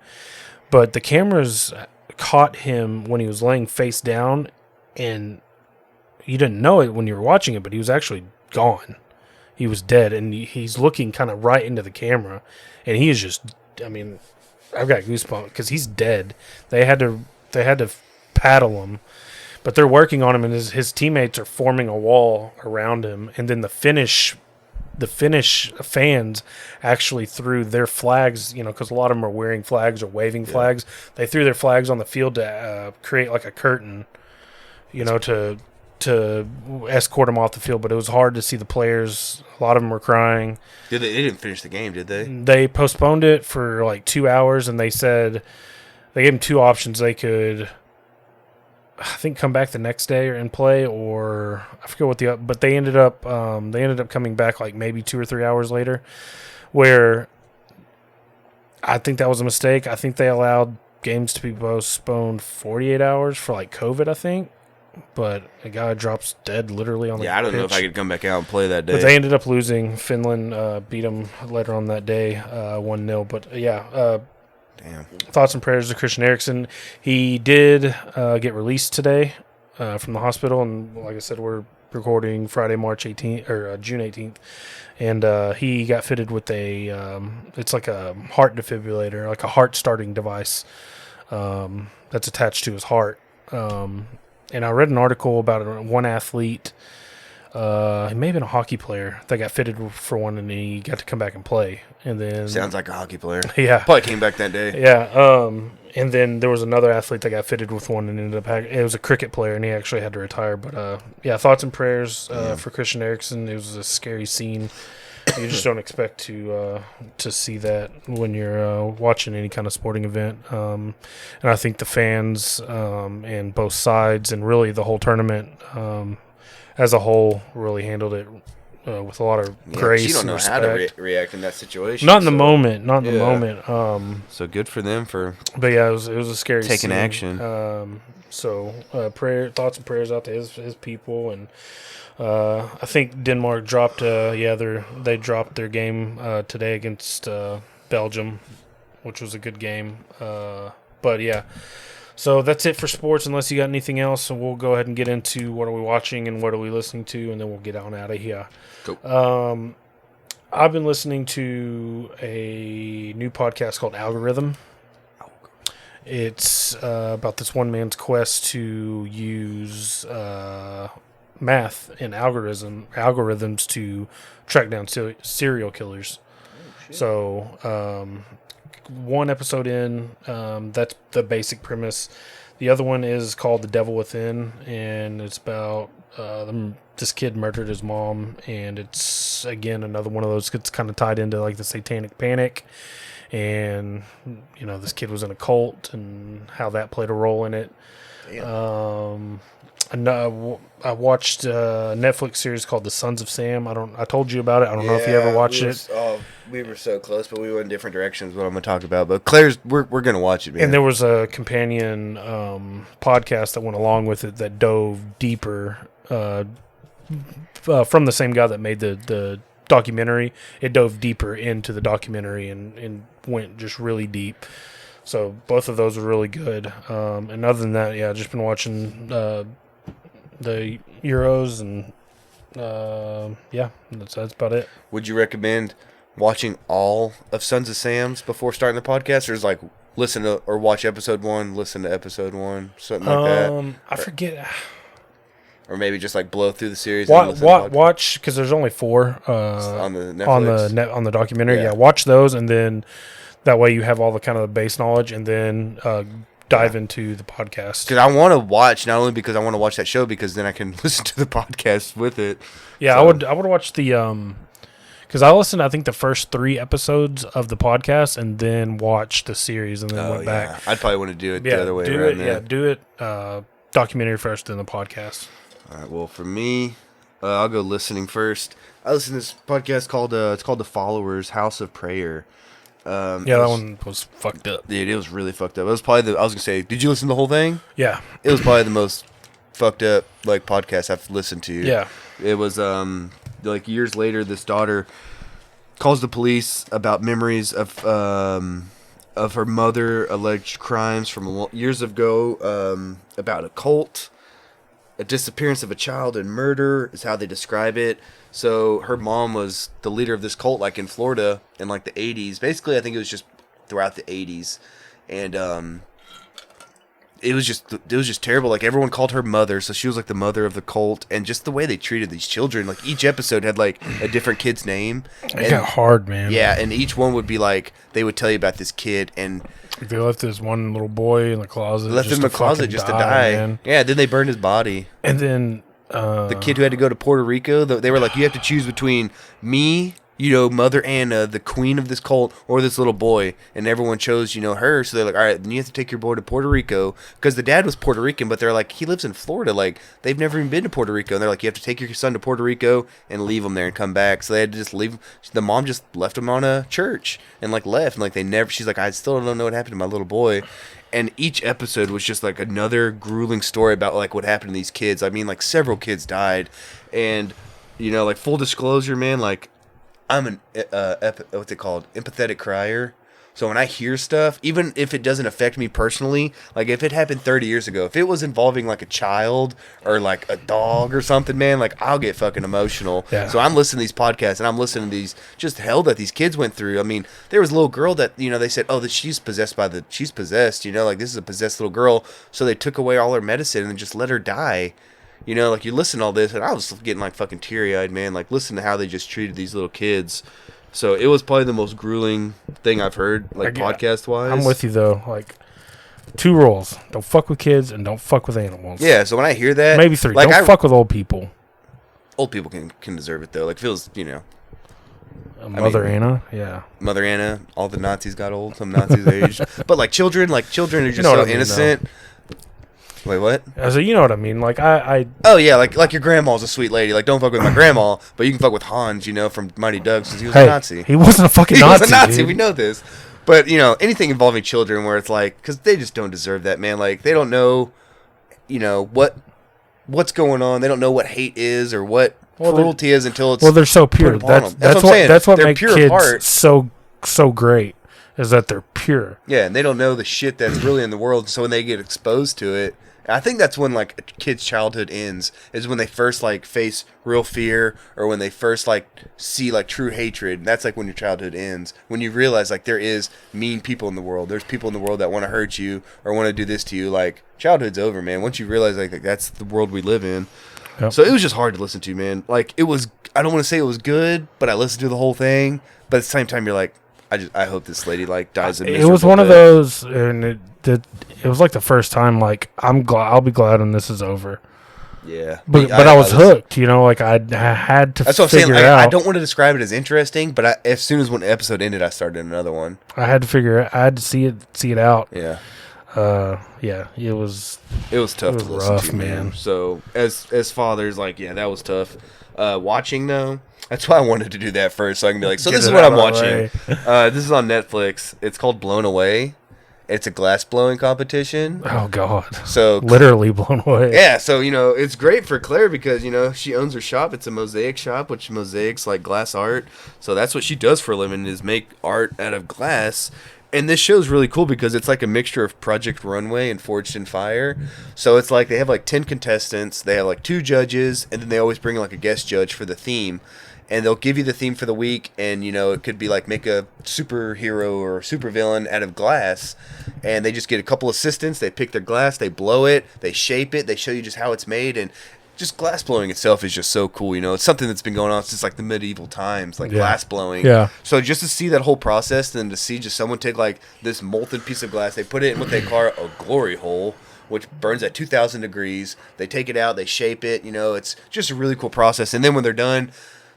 But the cameras caught him when he was laying face down, and you didn't know it when you were watching it, but he was actually gone. He was dead, and he's looking kind of right into the camera, and he is just, I mean, I've got goosebumps because he's dead. They had to paddle him, but they're working on him, and his teammates are forming a wall around him, and then the Finnish fans actually threw their flags, because a lot of them are wearing flags or waving flags. They threw their flags on the field to create like a curtain, to escort him off the field. But it was hard to see the players. A lot of them were crying. They didn't finish the game, did they? They postponed it for like 2 hours, and they said they gave them two options. They could, I think, come back the next day and play, or I forget what but they ended up coming back like maybe 2 or 3 hours later, where I think that was a mistake. I think they allowed games to be postponed 48 hours for like COVID, I think. But a guy drops dead literally on the pitch. I don't know if I could come back out and play that day. But they ended up losing. Finland beat them later on that day, 1-0. But damn. Thoughts and prayers to Christian Eriksen. He did get released today from the hospital, and like I said, we're recording Friday, June 18th, and he got fitted with it's like a heart defibrillator, like a heart starting device that's attached to his heart. And I read an article about one athlete, he may have been a hockey player, that got fitted for one, and he got to come back and play. And then sounds like a hockey player. Yeah, probably came back that day. Yeah. And then there was another athlete that got fitted with one, and ended up it was a cricket player, and he actually had to retire. But thoughts and prayers for Christian Eriksen. It was a scary scene. You just don't expect to see that when you're watching any kind of sporting event. And I think the fans and both sides, and really the whole tournament as a whole, really handled it with a lot of grace. You don't know and how to respect. react in that situation. Not in the moment. Not in the moment. So good for them for. But yeah, it was a scary taking scene. action. Thoughts and prayers out to his people. And I think Denmark dropped. They dropped their game today against Belgium, which was a good game. But yeah. So that's it for sports, unless you got anything else. And we'll go ahead and get into what are we watching and what are we listening to, and then we'll get on out of here. Cool. I've been listening to a new podcast called Algorithm. It's about this one man's quest to use math and algorithms to track down serial killers. So one episode in, that's the basic premise. The other one is called The Devil Within, and it's about this kid murdered his mom, and it's, again, another one of those that's kind of tied into like the satanic panic, and this kid was in a cult and how that played a role in it. I watched a Netflix series called The Sons of Sam. I told you about it. I don't know if you ever watched it. We were so close, but we went in different directions. What I'm going to talk about, but Claire's, we're going to watch it, man. And there was a companion podcast that went along with it that dove deeper from the same guy that made the documentary. It dove deeper into the documentary and went just really deep. So both of those were really good. And other than that, I've just been watching the Euros, and that's about it. Would you recommend watching all of Sons of Sam's before starting the podcast, or is like listen to or watch episode 1, listen to episode 1, something like that? I forget. Or maybe just like blow through the series. Watch, because there's only 4 on the Netflix. on the documentary. Yeah, watch those, and then that way you have all the kind of the base knowledge, and then dive into the podcast. Because I want to watch, not only because I want to watch that show, because then I can listen to the podcast with it. Yeah, so. I would watch the because I listened, I think, the first 3 episodes of the podcast, and then watch the series, and then went back. I'd probably want to do it the other way around. Do it. Documentary first, then the podcast. All right. Well, for me, I'll go listening first. I listen to this podcast called it's called The Followers House of Prayer. That one was fucked up. Dude, it was really fucked up. It was probably I was gonna say, did you listen to the whole thing? Yeah. It was probably the most fucked up podcast I've listened to. Yeah. It was years later, this daughter calls the police about memories of of her mother alleged crimes from years ago about a cult, a disappearance of a child, and murder is how they describe it. So her mom was the leader of this cult, like in Florida in like the 80s. Basically, I think it was just throughout the 80s, and it was just terrible. Like everyone called her mother, so she was like the mother of the cult, and just the way they treated these children. Like each episode had like a different kid's name. It got hard, man. Yeah, and each one would be like they would tell you about this kid, and they left this one little boy in the closet. Left him in the closet just to die. Man. Yeah, then they burned his body. And then the kid who had to go to Puerto Rico, they were like, you have to choose between me, Mother Anna, the queen of this cult, or this little boy. And everyone chose, her. So they're like, all right, then you have to take your boy to Puerto Rico. Because the dad was Puerto Rican, but they're like, he lives in Florida. Like, they've never even been to Puerto Rico. And they're like, you have to take your son to Puerto Rico and leave him there and come back. So they had to just leave. The mom just left him on a church and, like, left. And, like, she's like, I still don't know what happened to my little boy. And each episode was just, like, another grueling story about, like, what happened to these kids. I mean, like, several kids died. And, like, full disclosure, man, like, I'm an what's it called? Empathetic crier. So when I hear stuff, even if it doesn't affect me personally, like if it happened 30 years ago, if it was involving like a child or like a dog or something, man, like I'll get fucking emotional. Yeah. So I'm listening to these podcasts and I'm listening to these just hell that these kids went through. I mean, there was a little girl that, they said, oh, that she's possessed, like this is a possessed little girl. So they took away all her medicine and just let her die. Like you listen to all this, and I was getting like fucking teary-eyed, man. Like listen to how they just treated these little kids. So it was probably the most grueling thing I've heard, like podcast-wise. I'm with you though. Like 2 rules: don't fuck with kids and don't fuck with animals. Yeah. So when I hear that, maybe 3. Like don't fuck with old people. Old people can deserve it though. Like feels, Mother Anna, yeah. Mother Anna. All the Nazis got old. Some Nazis aged, but children are just so innocent. Wait, what? So you know what I mean? Like I Oh yeah, like your grandma's a sweet lady. Like don't fuck with my grandma, but you can fuck with Hans, from Mighty Ducks because he was a Nazi. He wasn't a fucking Nazi. He was a Nazi. Dude. We know this, but anything involving children where it's like because they just don't deserve that, man. Like they don't know, what's going on. They don't know what hate is or what cruelty is until it's they're so pure. That's what I'm saying. That's what makes kids heart. so great is that they're pure. Yeah, and they don't know the shit that's really in the world. So when they get exposed to it. I think that's when a kid's childhood ends is when they first face real fear or when they first see true hatred. That's when your childhood ends. When you realize there is mean people in the world. There's people in the world that want to hurt you or want to do this to you. Childhood's over, man. Once you realize that's the world we live in. Yep. So it was just hard to listen to, man. It was. I don't want to say it was good, but I listened to the whole thing. But at the same time, you're like, I hope this lady dies in. It was one of those, and it was the first time. I'll be glad when this is over. Yeah, but I was hooked. I had to. That's what I'm saying. I don't want to describe it as interesting, but as soon as one episode ended, I started another one. I had to figure it. I had to see it out. Yeah. Yeah. It was tough to listen to, man. So as fathers, that was tough. Watching though. That's why I wanted to do that first, so I can be so this is what I'm watching. This is on Netflix. It's called Blown Away. It's a glass blowing competition. Oh, God. So literally blown away. Yeah, so, it's great for Claire because, she owns her shop. It's a mosaic shop, which mosaics glass art. So that's what she does for a living is make art out of glass. And this show's really cool because it's a mixture of Project Runway and Forged in Fire. So it's they have 10 contestants. They have 2 judges, and then they always bring a guest judge for the theme. And they'll give you the theme for the week, and it could be make a superhero or supervillain out of glass, and they just get a couple assistants. They pick their glass, they blow it, they shape it, they show you just how it's made, and just glass blowing itself is just so cool. It's something that's been going on since the medieval times, glass blowing. Yeah. So just to see that whole process, and to see just someone take this molten piece of glass, they put it in what they call a glory hole, which burns at 2,000 degrees. They take it out, they shape it. It's just a really cool process. And then when they're done,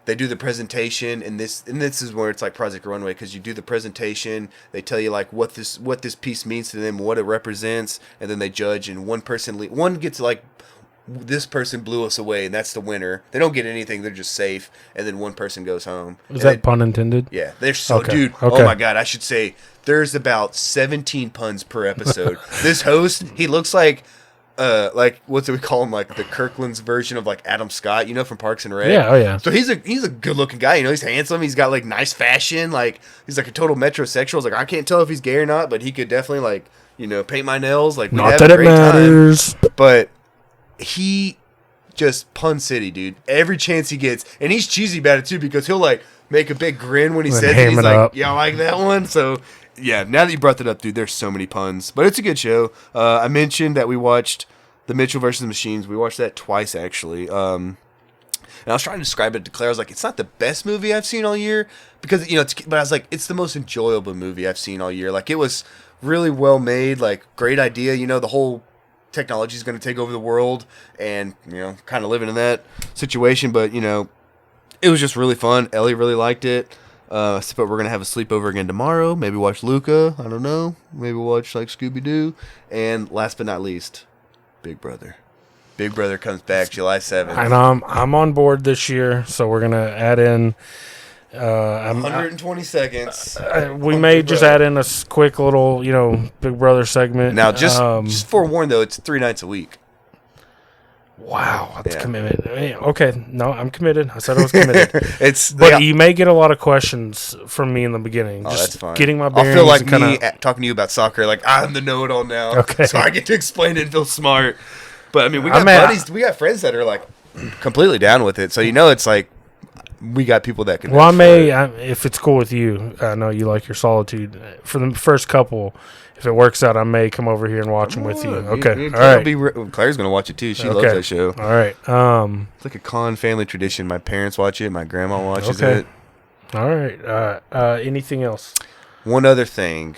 they do the presentation, and this is where it's Project Runway because you do the presentation. They tell you what this piece means to them, what it represents, and then they judge. And one person gets this person blew us away, and that's the winner. They don't get anything; they're just safe. And then one person goes home. Is that pun intended? Yeah, they're so dude. Okay. Oh my God, I should say there's about 17 puns per episode. This host, he looks like like what's it we call him, like the Kirkland's version of like Adam Scott, from Parks and Rec. Yeah, oh yeah. So he's a good looking guy. He's handsome. He's got like nice fashion. Like he's like a total metrosexual. Like I can't tell if he's gay or not, but he could definitely like paint my nails. Like not that it matters. But he just Pun City, dude. Every chance he gets, and he's cheesy about it too because he'll like make a big grin when he says it. He's like, yeah, I like that one. So. Yeah, now that you brought that up, dude, there's so many puns. But it's a good show. I mentioned that we watched The Mitchell vs. the Machines. We watched that twice, actually. And I was trying to describe it to Claire. I was like, it's not the best movie I've seen all year. Because, but I was like, it's the most enjoyable movie I've seen all year. Like, it was really well made. Like, great idea. The whole technology is going to take over the world. And, kind of living in that situation. But, it was just really fun. Ellie really liked it. But we're going to have a sleepover again tomorrow. Maybe watch Luca. I don't know. Maybe watch like Scooby-Doo. And last but not least, Big Brother. Big Brother comes back July 7th. And I'm on board this year, so we're going to add in 120 seconds. We may just add in a quick little, Big Brother segment. Now, just forewarn, though, it's 3 nights a week. Wow, that's commitment. Okay, no, I'm committed. I said I was committed. You may get a lot of questions from me in the beginning. Just that's fine. Getting my bearings. I'll feel like me talking to you about soccer. Like I'm the know-it-all now. Okay, so I get to explain it and feel smart. But I mean, we got buddies. We got friends that are like completely down with it. So it's like we got people that can. Well, if it's cool with you, I know you like your solitude. For the first couple. If it works out, I may come over here and watch them with you. Okay, all right. Claire's gonna watch it too. She loves that show. All right. It's like a Con family tradition. My parents watch it. My grandma watches it. All right. Anything else? One other thing.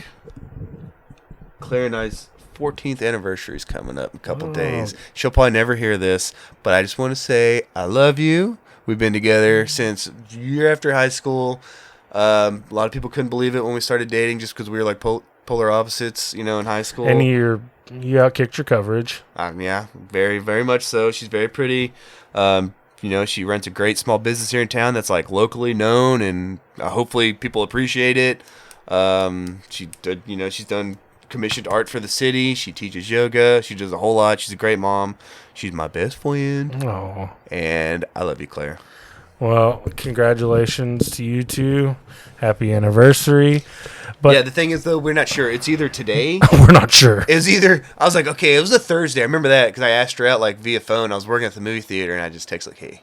Claire and I's 14th anniversary is coming up in a couple days. She'll probably never hear this, but I just want to say I love you. We've been together since year after high school. A lot of people couldn't believe it when we started dating, just because we were like polar opposites, in high school. And you outkicked your coverage. Yeah, very, very much so. She's very pretty. She runs a great small business here in town that's like locally known, and hopefully people appreciate it. She's done commissioned art for the city. She teaches yoga. She does a whole lot. She's a great mom. She's my best friend. Oh, and I love you, Claire. Well, congratulations to you two. Happy anniversary. But yeah, the thing is, though, we're not sure. It's either today. We're not sure. It was either, I was like, okay, it was a Thursday. I remember that because I asked her out like via phone. I was working at the movie theater, and I just texted like, hey,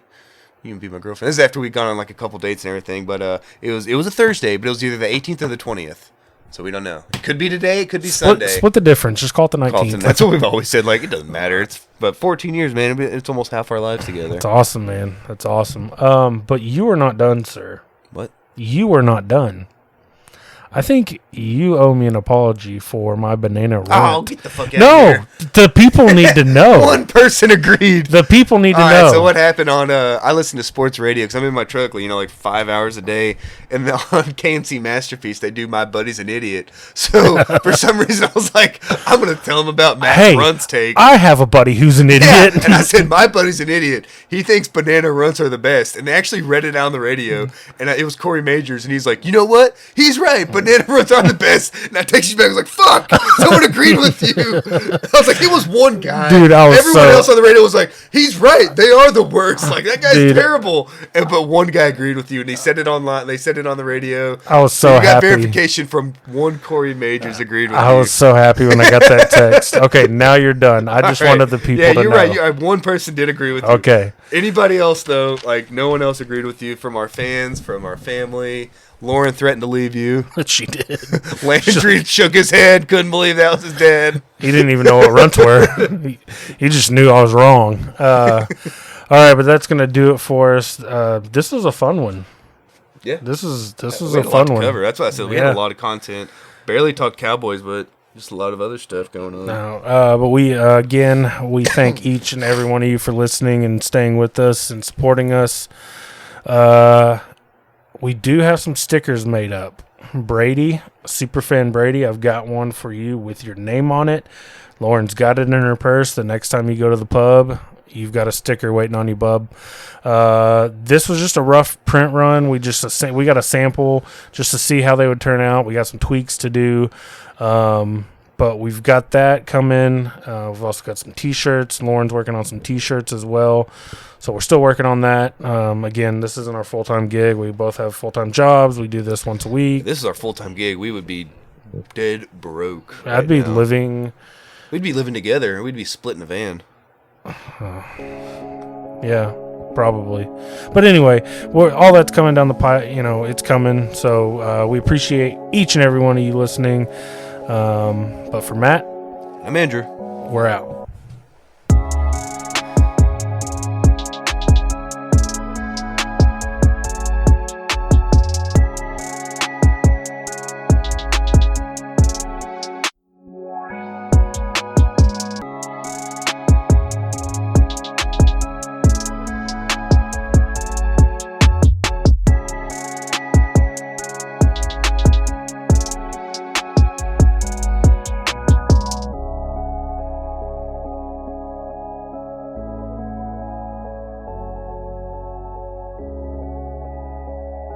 you can be my girlfriend. This is after we'd gone on like a couple dates and everything. But it was a Thursday, but it was either the 18th or the 20th. So we don't know. It could be today. It could be Sunday. Split the difference. Just call it the 19th. That's what we've always said. Like, it doesn't matter. But 14 years, man. It's almost half our lives together. That's awesome, man. That's awesome. But you are not done, sir. What? You are not done. I think you owe me an apology for my banana rant. Oh, get the fuck out of here. No, the people need to know. One person agreed. The people need to know. So what happened on, I listen to sports radio because I'm in my truck, like 5 hours a day. And on KNC Masterpiece, they do My Buddy's an Idiot. So for some reason, I was like, I'm going to tell him about Matt Runt's take. I have a buddy who's an idiot. Yeah, and I said, my buddy's an idiot. He thinks banana runts are the best. And they actually read it on the radio. And it was Corey Majors. And he's like, you know what? He's right. Banana runts are the best. And I text you back. I was like, fuck. Someone agreed with you. I was like, it was one guy. Dude, everyone else on the radio was like, he's right. They are the worst. Like, that guy's terrible. But one guy agreed with you. And they said it online. They said it on the radio. I was so happy. You got verification from one Corey Majors agreed with you. I was so happy when I got that text. Okay, now you're done. I just wanted the people to know. Yeah, you're right. One person did agree with you. Okay. Anybody else, though, like no one else agreed with you from our fans, from our family. Lauren threatened to leave you. She did. Landry shook his head, couldn't believe that was his dad. He didn't even know what runts were. He just knew I was wrong. All right, but that's going to do it for us. This was a fun one. Yeah. This is a fun one. Cover. That's why I said we had a lot of content. Barely talked Cowboys, but just a lot of other stuff going on. No, but we thank each and every one of you for listening and staying with us and supporting us. We do have some stickers made up. Brady, Superfan Brady, I've got one for you with your name on it. Lauren's got it in her purse. The next time you go to the pub, you've got a sticker waiting on you, bub. This was just a rough print run. We got a sample just to see how they would turn out. We got some tweaks to do. But we've got that coming. We've also got some T-shirts. Lauren's working on some T-shirts as well. So we're still working on that. Again, this isn't our full-time gig. We both have full-time jobs. We do this once a week. If this is our full-time gig, we would be dead broke. I'd be living... We'd be living together. We'd be splitting a van. Yeah, probably. But anyway, all that's coming down the pipe. It's coming. So we appreciate each and every one of you listening. But for Matt, I'm Andrew. We're out.